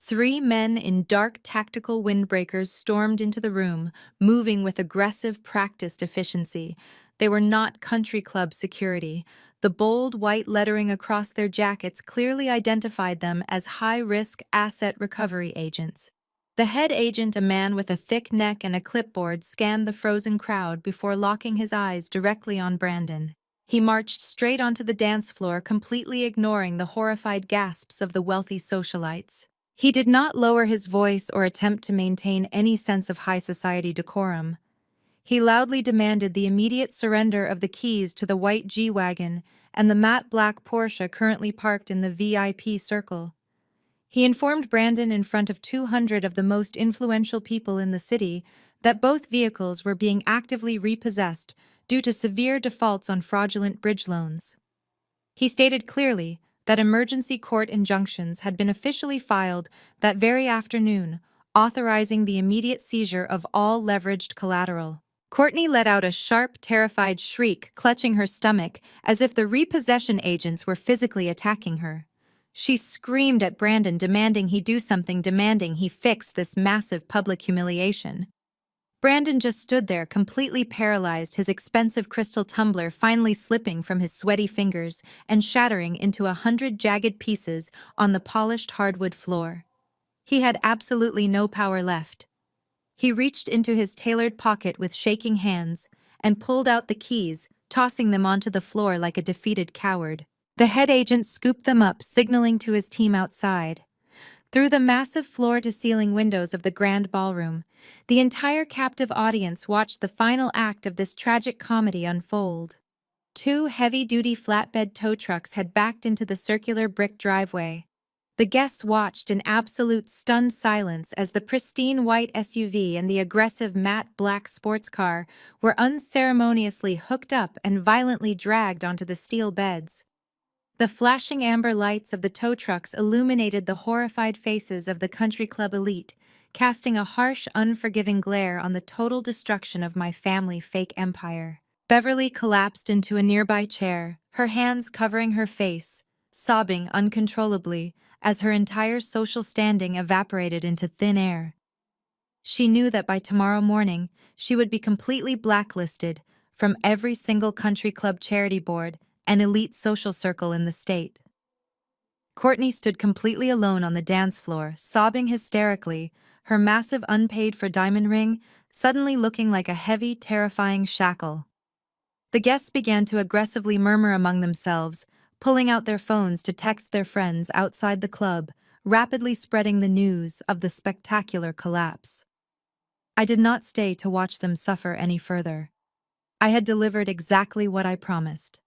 3 men in dark tactical windbreakers stormed into the room, moving with aggressive, practiced efficiency. They were not country club security. The bold white lettering across their jackets clearly identified them as high-risk asset recovery agents. The head agent, a man with a thick neck and a clipboard, scanned the frozen crowd before locking his eyes directly on Brandon. He marched straight onto the dance floor, completely ignoring the horrified gasps of the wealthy socialites. He did not lower his voice or attempt to maintain any sense of high society decorum. He loudly demanded the immediate surrender of the keys to the white G-Wagon and the matte black Porsche currently parked in the VIP circle. He informed Brandon in front of 200 of the most influential people in the city that both vehicles were being actively repossessed due to severe defaults on fraudulent bridge loans. He stated clearly, that emergency court injunctions had been officially filed that very afternoon, authorizing the immediate seizure of all leveraged collateral. Courtney let out a sharp, terrified shriek, clutching her stomach as if the repossession agents were physically attacking her. She screamed at Brandon, demanding he do something, demanding he fix this massive public humiliation. Brandon just stood there, completely paralyzed, his expensive crystal tumbler finally slipping from his sweaty fingers and shattering into 100 jagged pieces on the polished hardwood floor. He had absolutely no power left. He reached into his tailored pocket with shaking hands and pulled out the keys, tossing them onto the floor like a defeated coward. The head agent scooped them up, signaling to his team outside. Through the massive floor-to-ceiling windows of the grand ballroom, the entire captive audience watched the final act of this tragic comedy unfold. Two heavy-duty flatbed tow trucks had backed into the circular brick driveway. The guests watched in absolute stunned silence as the pristine white SUV and the aggressive matte black sports car were unceremoniously hooked up and violently dragged onto the steel beds. The flashing amber lights of the tow trucks illuminated the horrified faces of the country club elite, casting a harsh, unforgiving glare on the total destruction of my family fake empire. Beverly collapsed into a nearby chair, her hands covering her face, sobbing uncontrollably as her entire social standing evaporated into thin air. She knew that by tomorrow morning, she would be completely blacklisted from every single country club charity board and elite social circle in the state. Courtney stood completely alone on the dance floor, sobbing hysterically, her massive unpaid-for diamond ring suddenly looking like a heavy, terrifying shackle. The guests began to aggressively murmur among themselves, pulling out their phones to text their friends outside the club, rapidly spreading the news of the spectacular collapse. I did not stay to watch them suffer any further. I had delivered exactly what I promised.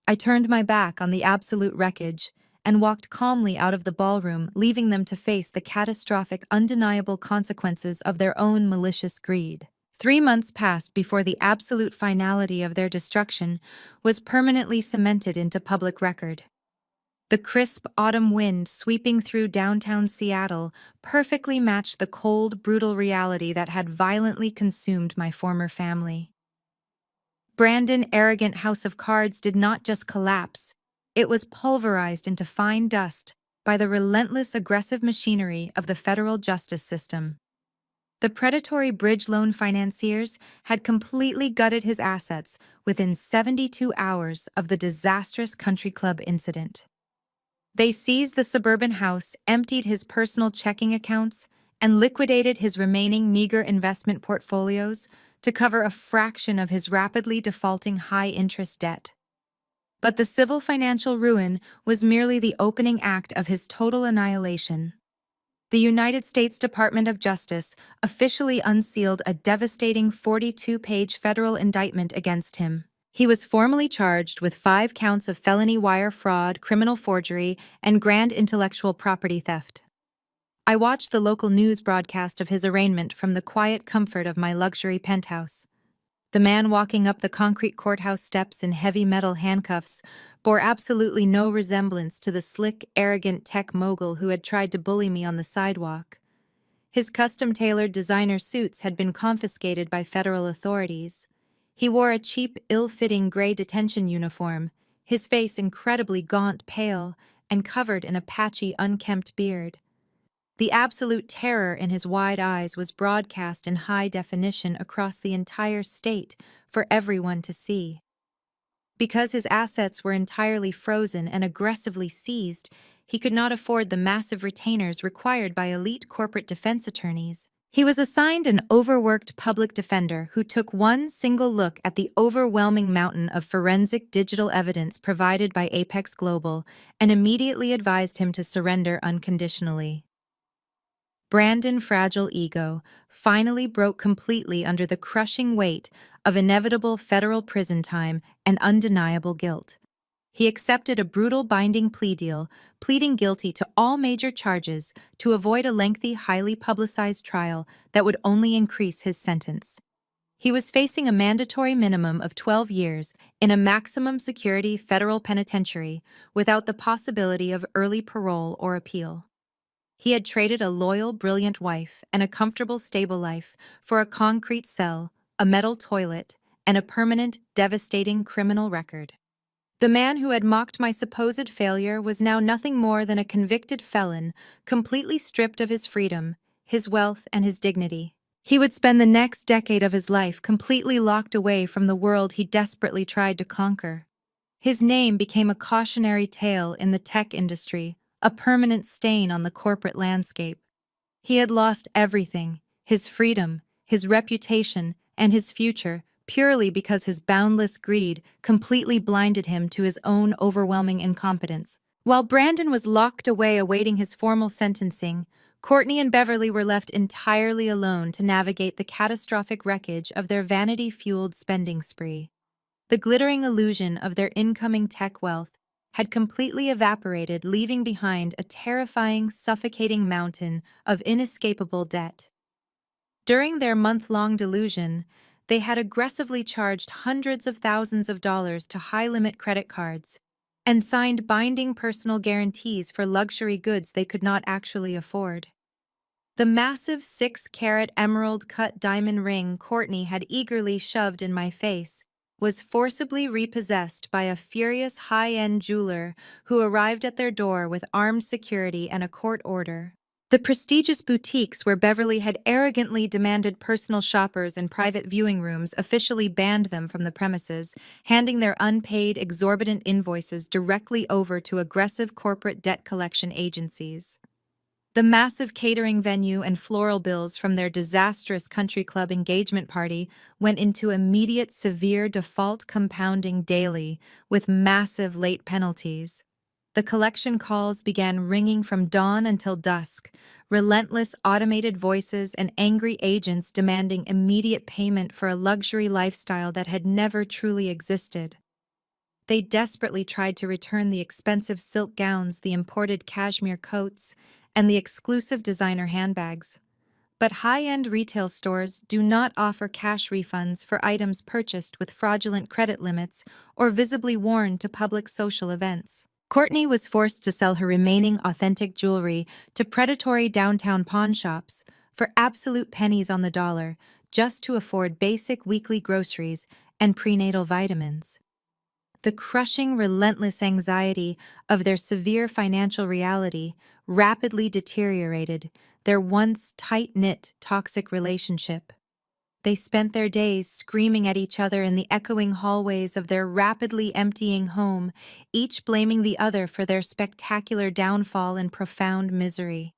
I turned my back on the absolute wreckage and walked calmly out of the ballroom, leaving them to face the catastrophic, undeniable consequences of their own malicious greed. 3 months passed before the absolute finality of their destruction was permanently cemented into public record. The crisp autumn wind sweeping through downtown Seattle perfectly matched the cold, brutal reality that had violently consumed my former family. Brandon's arrogant house of cards did not just collapse, it was pulverized into fine dust by the relentless aggressive machinery of the federal justice system. The predatory bridge loan financiers had completely gutted his assets within 72 hours of the disastrous country club incident. They seized the suburban house, emptied his personal checking accounts, and liquidated his remaining meager investment portfolios to cover a fraction of his rapidly defaulting high-interest debt. But the civil financial ruin was merely the opening act of his total annihilation. The United States Department of Justice officially unsealed a devastating 42-page federal indictment against him. He was formally charged with 5 counts of felony wire fraud, criminal forgery, and grand intellectual property theft. I watched the local news broadcast of his arraignment from the quiet comfort of my luxury penthouse. The man walking up the concrete courthouse steps in heavy metal handcuffs bore absolutely no resemblance to the slick, arrogant tech mogul who had tried to bully me on the sidewalk. His custom-tailored designer suits had been confiscated by federal authorities. He wore a cheap, ill-fitting gray detention uniform, his face incredibly gaunt, pale, and covered in a patchy, unkempt beard. The absolute terror in his wide eyes was broadcast in high definition across the entire state for everyone to see. Because his assets were entirely frozen and aggressively seized, he could not afford the massive retainers required by elite corporate defense attorneys. He was assigned an overworked public defender who took one single look at the overwhelming mountain of forensic digital evidence provided by Apex Global and immediately advised him to surrender unconditionally. Brandon's fragile ego finally broke completely under the crushing weight of inevitable federal prison time and undeniable guilt. He accepted a brutal binding plea deal, pleading guilty to all major charges to avoid a lengthy, highly publicized trial that would only increase his sentence. He was facing a mandatory minimum of 12 years in a maximum security federal penitentiary without the possibility of early parole or appeal. He had traded a loyal, brilliant wife and a comfortable, stable life for a concrete cell, a metal toilet, and a permanent, devastating criminal record. The man who had mocked my supposed failure was now nothing more than a convicted felon, completely stripped of his freedom, his wealth, and his dignity. He would spend the next decade of his life completely locked away from the world he desperately tried to conquer. His name became a cautionary tale in the tech industry, a permanent stain on the corporate landscape. He had lost everything, his freedom, his reputation, and his future, purely because his boundless greed completely blinded him to his own overwhelming incompetence. While Brandon was locked away awaiting his formal sentencing, Courtney and Beverly were left entirely alone to navigate the catastrophic wreckage of their vanity-fueled spending spree. The glittering illusion of their incoming tech wealth had completely evaporated, leaving behind a terrifying, suffocating mountain of inescapable debt. During their month-long delusion, they had aggressively charged hundreds of thousands of dollars to high-limit credit cards and signed binding personal guarantees for luxury goods they could not actually afford. The massive 6-carat emerald-cut diamond ring Courtney had eagerly shoved in my face was forcibly repossessed by a furious high-end jeweler who arrived at their door with armed security and a court order. The prestigious boutiques where Beverly had arrogantly demanded personal shoppers and private viewing rooms officially banned them from the premises, handing their unpaid, exorbitant invoices directly over to aggressive corporate debt collection agencies. The massive catering venue and floral bills from their disastrous country club engagement party went into immediate severe default, compounding daily with massive late penalties. The collection calls began ringing from dawn until dusk, relentless automated voices and angry agents demanding immediate payment for a luxury lifestyle that had never truly existed. They desperately tried to return the expensive silk gowns, the imported cashmere coats, and the exclusive designer handbags. But high-end retail stores do not offer cash refunds for items purchased with fraudulent credit limits or visibly worn to public social events. Courtney was forced to sell her remaining authentic jewelry to predatory downtown pawn shops for absolute pennies on the dollar just to afford basic weekly groceries and prenatal vitamins. The crushing, relentless anxiety of their severe financial reality rapidly deteriorated their once tight-knit, toxic relationship. They spent their days screaming at each other in the echoing hallways of their rapidly emptying home, each blaming the other for their spectacular downfall and profound misery.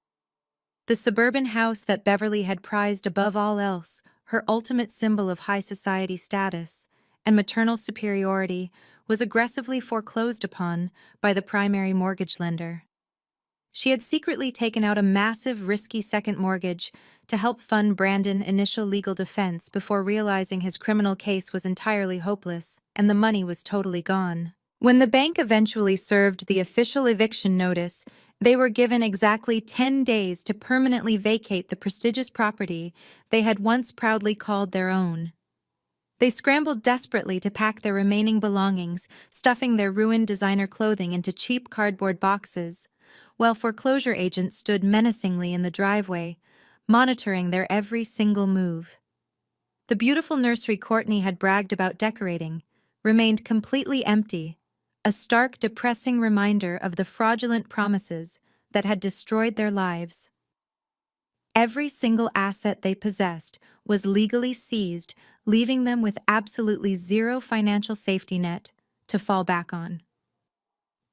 The suburban house that Beverly had prized above all else, her ultimate symbol of high society status and maternal superiority, was aggressively foreclosed upon by the primary mortgage lender. She had secretly taken out a massive, risky second mortgage to help fund Brandon's initial legal defense before realizing his criminal case was entirely hopeless and the money was totally gone. When the bank eventually served the official eviction notice, they were given exactly 10 days to permanently vacate the prestigious property they had once proudly called their own. They scrambled desperately to pack their remaining belongings, stuffing their ruined designer clothing into cheap cardboard boxes, while foreclosure agents stood menacingly in the driveway, monitoring their every single move. The beautiful nursery Courtney had bragged about decorating remained completely empty, a stark, depressing reminder of the fraudulent promises that had destroyed their lives. Every single asset they possessed was legally seized, leaving them with absolutely zero financial safety net to fall back on.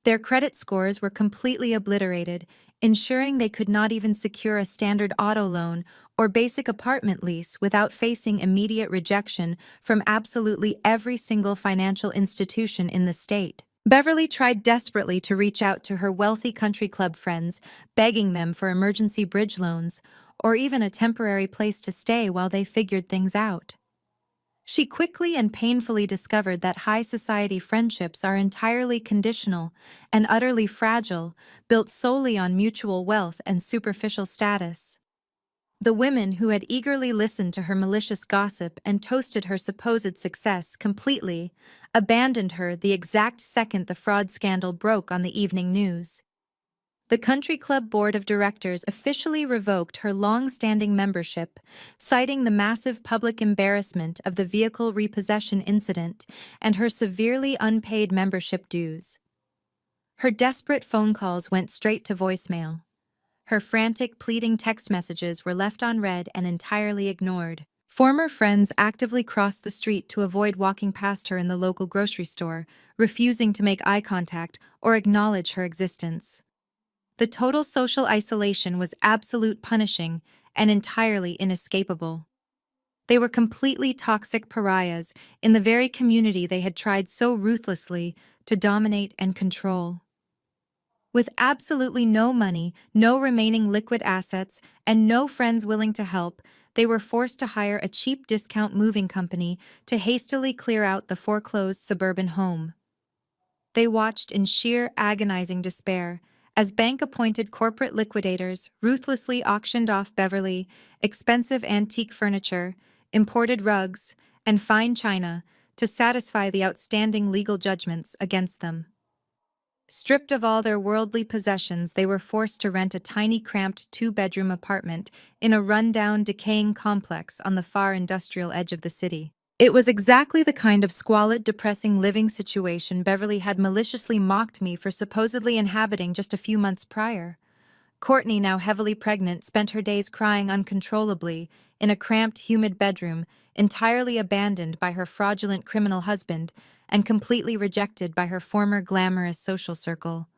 Their credit scores were completely obliterated, ensuring they could not even secure a standard auto loan or basic apartment lease without facing immediate rejection from absolutely every single financial institution in the state. Beverly tried desperately to reach out to her wealthy country club friends, begging them for emergency bridge loans or even a temporary place to stay while they figured things out. She quickly and painfully discovered that high society friendships are entirely conditional and utterly fragile, built solely on mutual wealth and superficial status. The women who had eagerly listened to her malicious gossip and toasted her supposed success completely abandoned her the exact second the fraud scandal broke on the evening news. The country club board of directors officially revoked her long-standing membership, citing the massive public embarrassment of the vehicle repossession incident and her severely unpaid membership dues. Her desperate phone calls went straight to voicemail. Her frantic, pleading text messages were left unread and entirely ignored. Former friends actively crossed the street to avoid walking past her in the local grocery store, refusing to make eye contact or acknowledge her existence. The total social isolation was absolute punishing and entirely inescapable. They were completely toxic pariahs in the very community they had tried so ruthlessly to dominate and control. With absolutely no money, no remaining liquid assets, and no friends willing to help, they were forced to hire a cheap discount moving company to hastily clear out the foreclosed suburban home. They watched in sheer agonizing despair as bank-appointed corporate liquidators ruthlessly auctioned off Beverly expensive antique furniture, imported rugs, and fine china to satisfy the outstanding legal judgments against them. Stripped of all their worldly possessions, they were forced to rent a tiny, cramped two-bedroom apartment in a run-down, decaying complex on the far industrial edge of the city. It was exactly the kind of squalid, depressing living situation Beverly had maliciously mocked me for supposedly inhabiting just a few months prior. Courtney, now heavily pregnant, spent her days crying uncontrollably in a cramped, humid bedroom, entirely abandoned by her fraudulent criminal husband and completely rejected by her former glamorous social circle.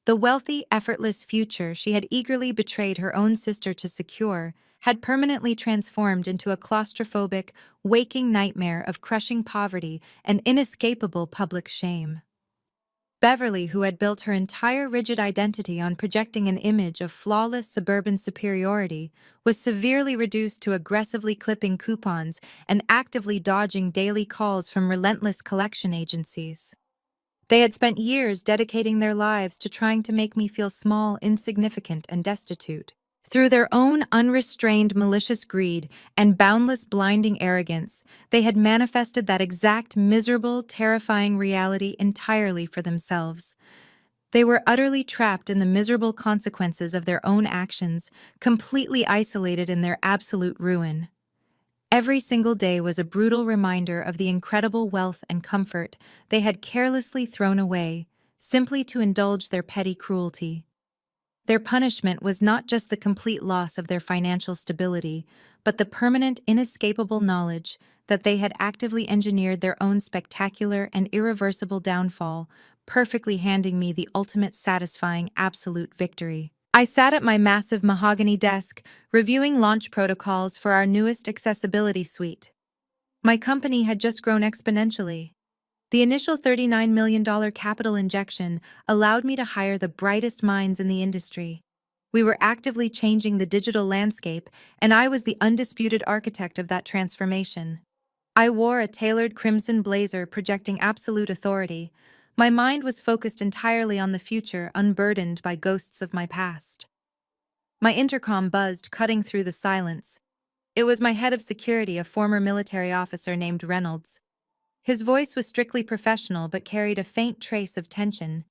The wealthy, effortless future she had eagerly betrayed her own sister to secure had permanently transformed into a claustrophobic, waking nightmare of crushing poverty and inescapable public shame. Beverly, who had built her entire rigid identity on projecting an image of flawless suburban superiority, was severely reduced to aggressively clipping coupons and actively dodging daily calls from relentless collection agencies. They had spent years dedicating their lives to trying to make me feel small, insignificant, and destitute. Through their own unrestrained malicious greed and boundless blinding arrogance, they had manifested that exact miserable, terrifying reality entirely for themselves. They were utterly trapped in the miserable consequences of their own actions, completely isolated in their absolute ruin. Every single day was a brutal reminder of the incredible wealth and comfort they had carelessly thrown away, simply to indulge their petty cruelty. Their punishment was not just the complete loss of their financial stability, but the permanent, inescapable knowledge that they had actively engineered their own spectacular and irreversible downfall, perfectly handing me the ultimate satisfying absolute victory. I sat at my massive mahogany desk, reviewing launch protocols for our newest accessibility suite. My company had just grown exponentially. The initial $39 million capital injection allowed me to hire the brightest minds in the industry. We were actively changing the digital landscape, and I was the undisputed architect of that transformation. I wore a tailored crimson blazer projecting absolute authority. My mind was focused entirely on the future, unburdened by ghosts of my past. My intercom buzzed, cutting through the silence. It was my head of security, a former military officer named Reynolds. His voice was strictly professional but carried a faint trace of tension.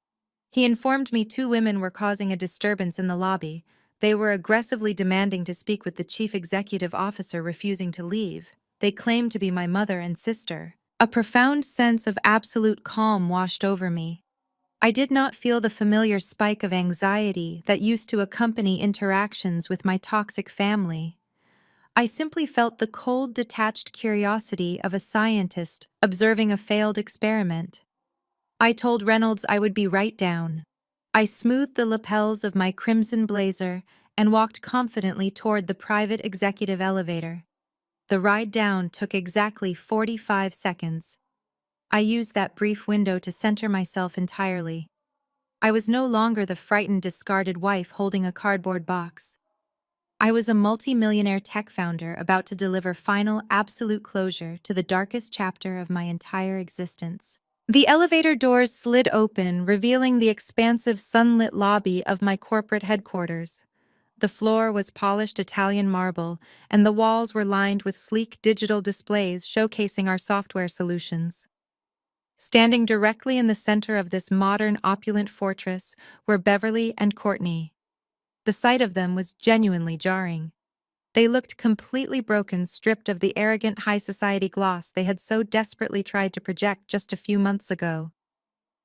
He informed me two women were causing a disturbance in the lobby. They were aggressively demanding to speak with the chief executive officer, refusing to leave. They claimed to be my mother and sister. A profound sense of absolute calm washed over me. I did not feel the familiar spike of anxiety that used to accompany interactions with my toxic family. I simply felt the cold, detached curiosity of a scientist observing a failed experiment. I told Reynolds I would be right down. I smoothed the lapels of my crimson blazer and walked confidently toward the private executive elevator. The ride down took exactly 45 seconds. I used that brief window to center myself entirely. I was no longer the frightened, discarded wife holding a cardboard box. I was a multi-millionaire tech founder about to deliver final, absolute closure to the darkest chapter of my entire existence. The elevator doors slid open, revealing the expansive sunlit lobby of my corporate headquarters. The floor was polished Italian marble, and the walls were lined with sleek digital displays showcasing our software solutions. Standing directly in the center of this modern, opulent fortress were Beverly and Courtney. The sight of them was genuinely jarring. They looked completely broken, stripped of the arrogant high society gloss they had so desperately tried to project just a few months ago.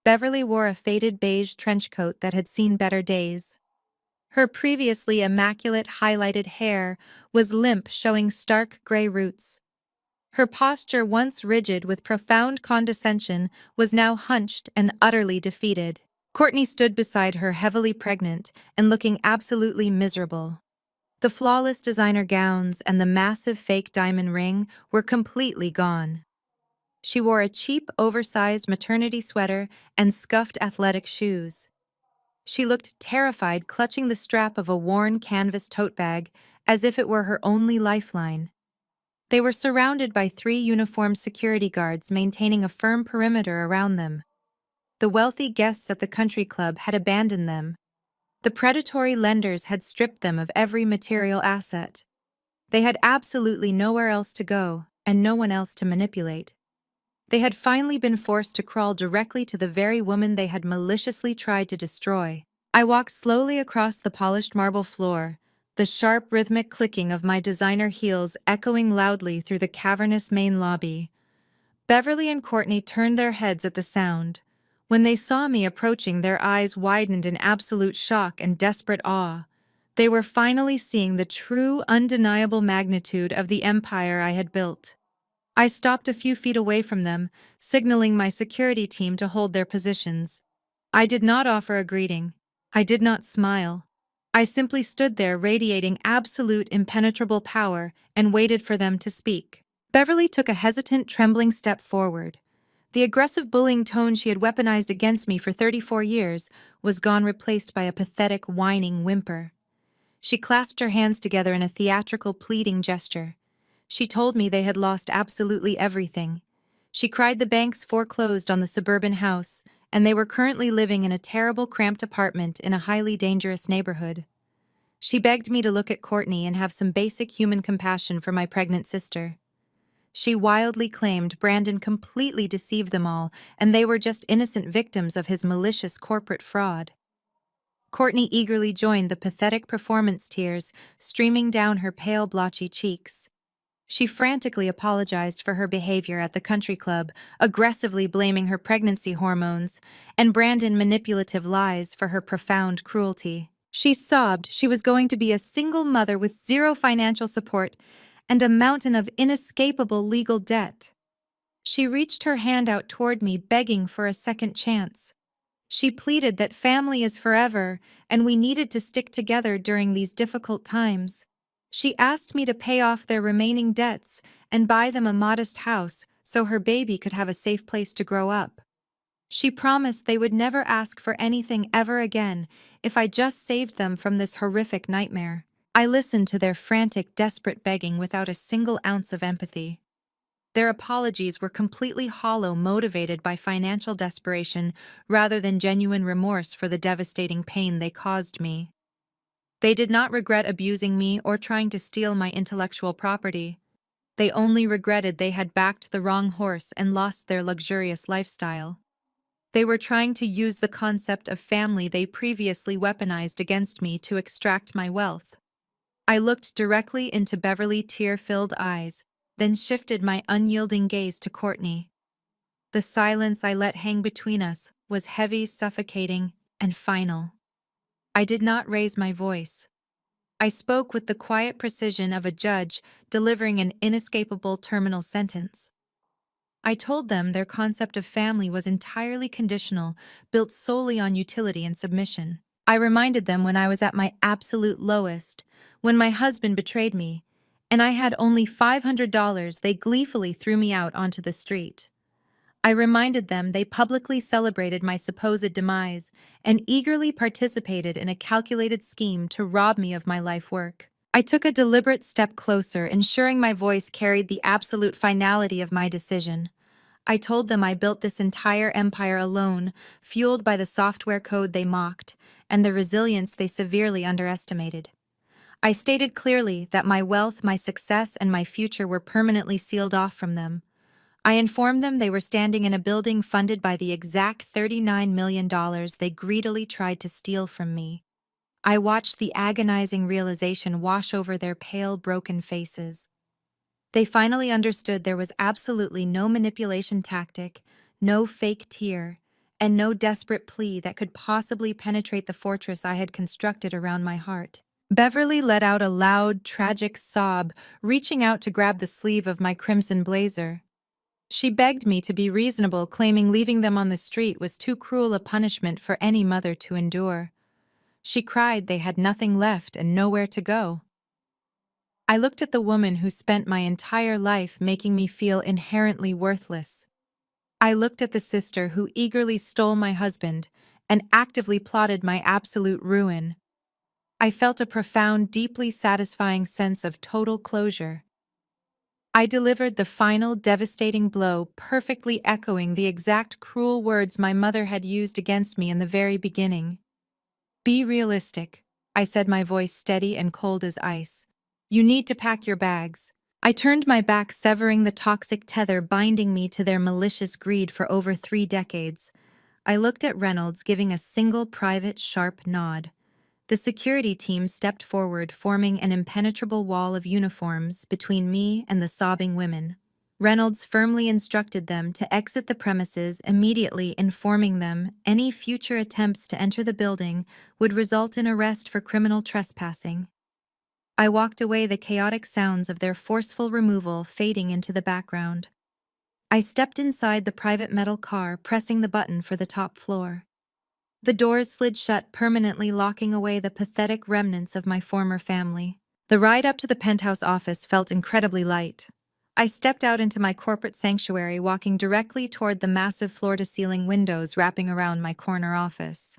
Beverly wore a faded beige trench coat that had seen better days. Her previously immaculate highlighted hair was limp, showing stark gray roots. Her posture, once rigid with profound condescension, was now hunched and utterly defeated. Courtney stood beside her, heavily pregnant and looking absolutely miserable. The flawless designer gowns and the massive fake diamond ring were completely gone. She wore a cheap, oversized maternity sweater and scuffed athletic shoes. She looked terrified, clutching the strap of a worn canvas tote bag as if it were her only lifeline. They were surrounded by 3 uniformed security guards maintaining a firm perimeter around them. The wealthy guests at the country club had abandoned them. The predatory lenders had stripped them of every material asset. They had absolutely nowhere else to go and no one else to manipulate. They had finally been forced to crawl directly to the very woman they had maliciously tried to destroy. I walked slowly across the polished marble floor, the sharp rhythmic clicking of my designer heels echoing loudly through the cavernous main lobby. Beverly and Courtney turned their heads at the sound. When they saw me approaching, their eyes widened in absolute shock and desperate awe. They were finally seeing the true, undeniable magnitude of the empire I had built. I stopped a few feet away from them, signaling my security team to hold their positions. I did not offer a greeting. I did not smile. I simply stood there radiating absolute impenetrable power and waited for them to speak. Beverly took a hesitant, trembling step forward. The aggressive bullying tone she had weaponized against me for 34 years was gone, replaced by a pathetic, whining whimper. She clasped her hands together in a theatrical, pleading gesture. She told me they had lost absolutely everything. She cried the banks foreclosed on the suburban house, and they were currently living in a terrible, cramped apartment in a highly dangerous neighborhood. She begged me to look at Courtney and have some basic human compassion for my pregnant sister. She wildly claimed Brandon completely deceived them all, and they were just innocent victims of his malicious corporate fraud. Courtney eagerly joined the pathetic performance, tears streaming down her pale, blotchy cheeks. She frantically apologized for her behavior at the country club, aggressively blaming her pregnancy hormones, and Brandon manipulative lies for her profound cruelty. She sobbed she was going to be a single mother with zero financial support and a mountain of inescapable legal debt. She reached her hand out toward me, begging for a second chance. She pleaded that family is forever and we needed to stick together during these difficult times. She asked me to pay off their remaining debts and buy them a modest house so her baby could have a safe place to grow up. She promised they would never ask for anything ever again if I just saved them from this horrific nightmare. I listened to their frantic, desperate begging without a single ounce of empathy. Their apologies were completely hollow, motivated by financial desperation rather than genuine remorse for the devastating pain they caused me. They did not regret abusing me or trying to steal my intellectual property. They only regretted they had backed the wrong horse and lost their luxurious lifestyle. They were trying to use the concept of family they previously weaponized against me to extract my wealth. I looked directly into Beverly's tear-filled eyes, then shifted my unyielding gaze to Courtney. The silence I let hang between us was heavy, suffocating, and final. I did not raise my voice. I spoke with the quiet precision of a judge delivering an inescapable terminal sentence. I told them their concept of family was entirely conditional, built solely on utility and submission. I reminded them when I was at my absolute lowest, when my husband betrayed me, and I had only $500, they gleefully threw me out onto the street. I reminded them they publicly celebrated my supposed demise and eagerly participated in a calculated scheme to rob me of my life work. I took a deliberate step closer, ensuring my voice carried the absolute finality of my decision. I told them I built this entire empire alone, fueled by the software code they mocked and the resilience they severely underestimated. I stated clearly that my wealth, my success, and my future were permanently sealed off from them. I informed them they were standing in a building funded by the exact $39 million they greedily tried to steal from me. I watched the agonizing realization wash over their pale, broken faces. They finally understood there was absolutely no manipulation tactic, no fake tear, and no desperate plea that could possibly penetrate the fortress I had constructed around my heart. Beverly let out a loud, tragic sob, reaching out to grab the sleeve of my crimson blazer. She begged me to be reasonable, claiming leaving them on the street was too cruel a punishment for any mother to endure. She cried they had nothing left and nowhere to go. I looked at the woman who spent my entire life making me feel inherently worthless. I looked at the sister who eagerly stole my husband and actively plotted my absolute ruin. I felt a profound, deeply satisfying sense of total closure. I delivered the final devastating blow, perfectly echoing the exact cruel words my mother had used against me in the very beginning. Be realistic, I said, my voice steady and cold as ice. You need to pack your bags. I turned my back, severing the toxic tether binding me to their malicious greed for over 3 decades. I looked at Reynolds, giving a single private, sharp nod. The security team stepped forward, forming an impenetrable wall of uniforms between me and the sobbing women. Reynolds firmly instructed them to exit the premises immediately, informing them any future attempts to enter the building would result in arrest for criminal trespassing. I walked away, the chaotic sounds of their forceful removal fading into the background. I stepped inside the private metal car, pressing the button for the top floor. The doors slid shut, permanently locking away the pathetic remnants of my former family. The ride up to the penthouse office felt incredibly light. I stepped out into my corporate sanctuary, walking directly toward the massive floor-to-ceiling windows wrapping around my corner office.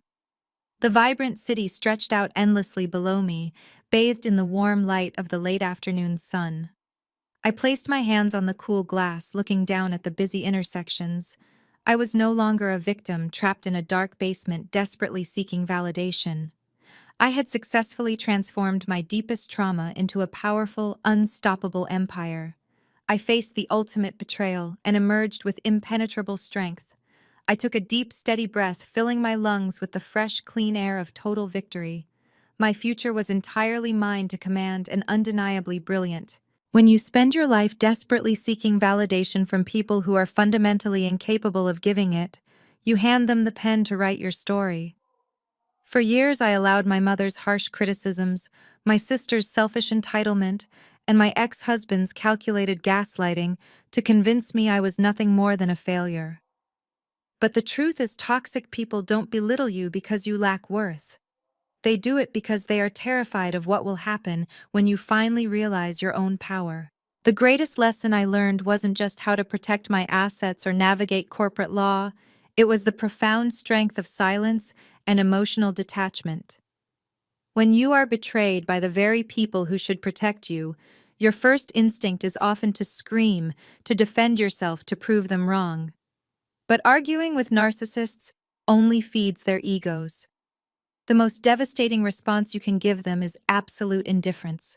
The vibrant city stretched out endlessly below me, bathed in the warm light of the late afternoon sun. I placed my hands on the cool glass, looking down at the busy intersections. I was no longer a victim trapped in a dark basement, desperately seeking validation. I had successfully transformed my deepest trauma into a powerful, unstoppable empire. I faced the ultimate betrayal and emerged with impenetrable strength. I took a deep, steady breath, filling my lungs with the fresh, clean air of total victory. My future was entirely mine to command and undeniably brilliant. When you spend your life desperately seeking validation from people who are fundamentally incapable of giving it, you hand them the pen to write your story. For years, I allowed my mother's harsh criticisms, my sister's selfish entitlement, and my ex-husband's calculated gaslighting to convince me I was nothing more than a failure. But the truth is, toxic people don't belittle you because you lack worth. They do it because they are terrified of what will happen when you finally realize your own power. The greatest lesson I learned wasn't just how to protect my assets or navigate corporate law, it was the profound strength of silence and emotional detachment. When you are betrayed by the very people who should protect you, your first instinct is often to scream, to defend yourself, to prove them wrong. But arguing with narcissists only feeds their egos. The most devastating response you can give them is absolute indifference.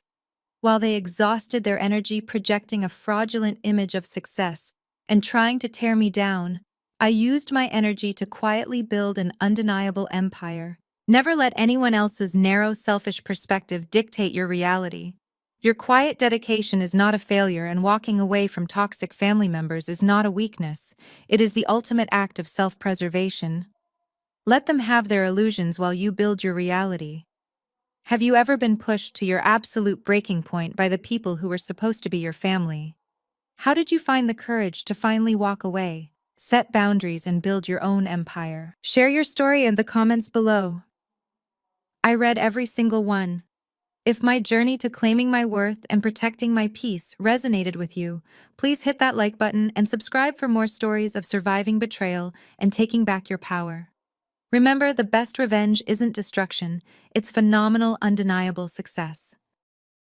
While they exhausted their energy projecting a fraudulent image of success and trying to tear me down, I used my energy to quietly build an undeniable empire. Never let anyone else's narrow, selfish perspective dictate your reality. Your quiet dedication is not a failure, and walking away from toxic family members is not a weakness. It is the ultimate act of self-preservation. Let them have their illusions while you build your reality. Have you ever been pushed to your absolute breaking point by the people who were supposed to be your family? How did you find the courage to finally walk away, set boundaries, and build your own empire? Share your story in the comments below. I read every single one. If my journey to claiming my worth and protecting my peace resonated with you, please hit that like button and subscribe for more stories of surviving betrayal and taking back your power. Remember, the best revenge isn't destruction, it's phenomenal, undeniable success.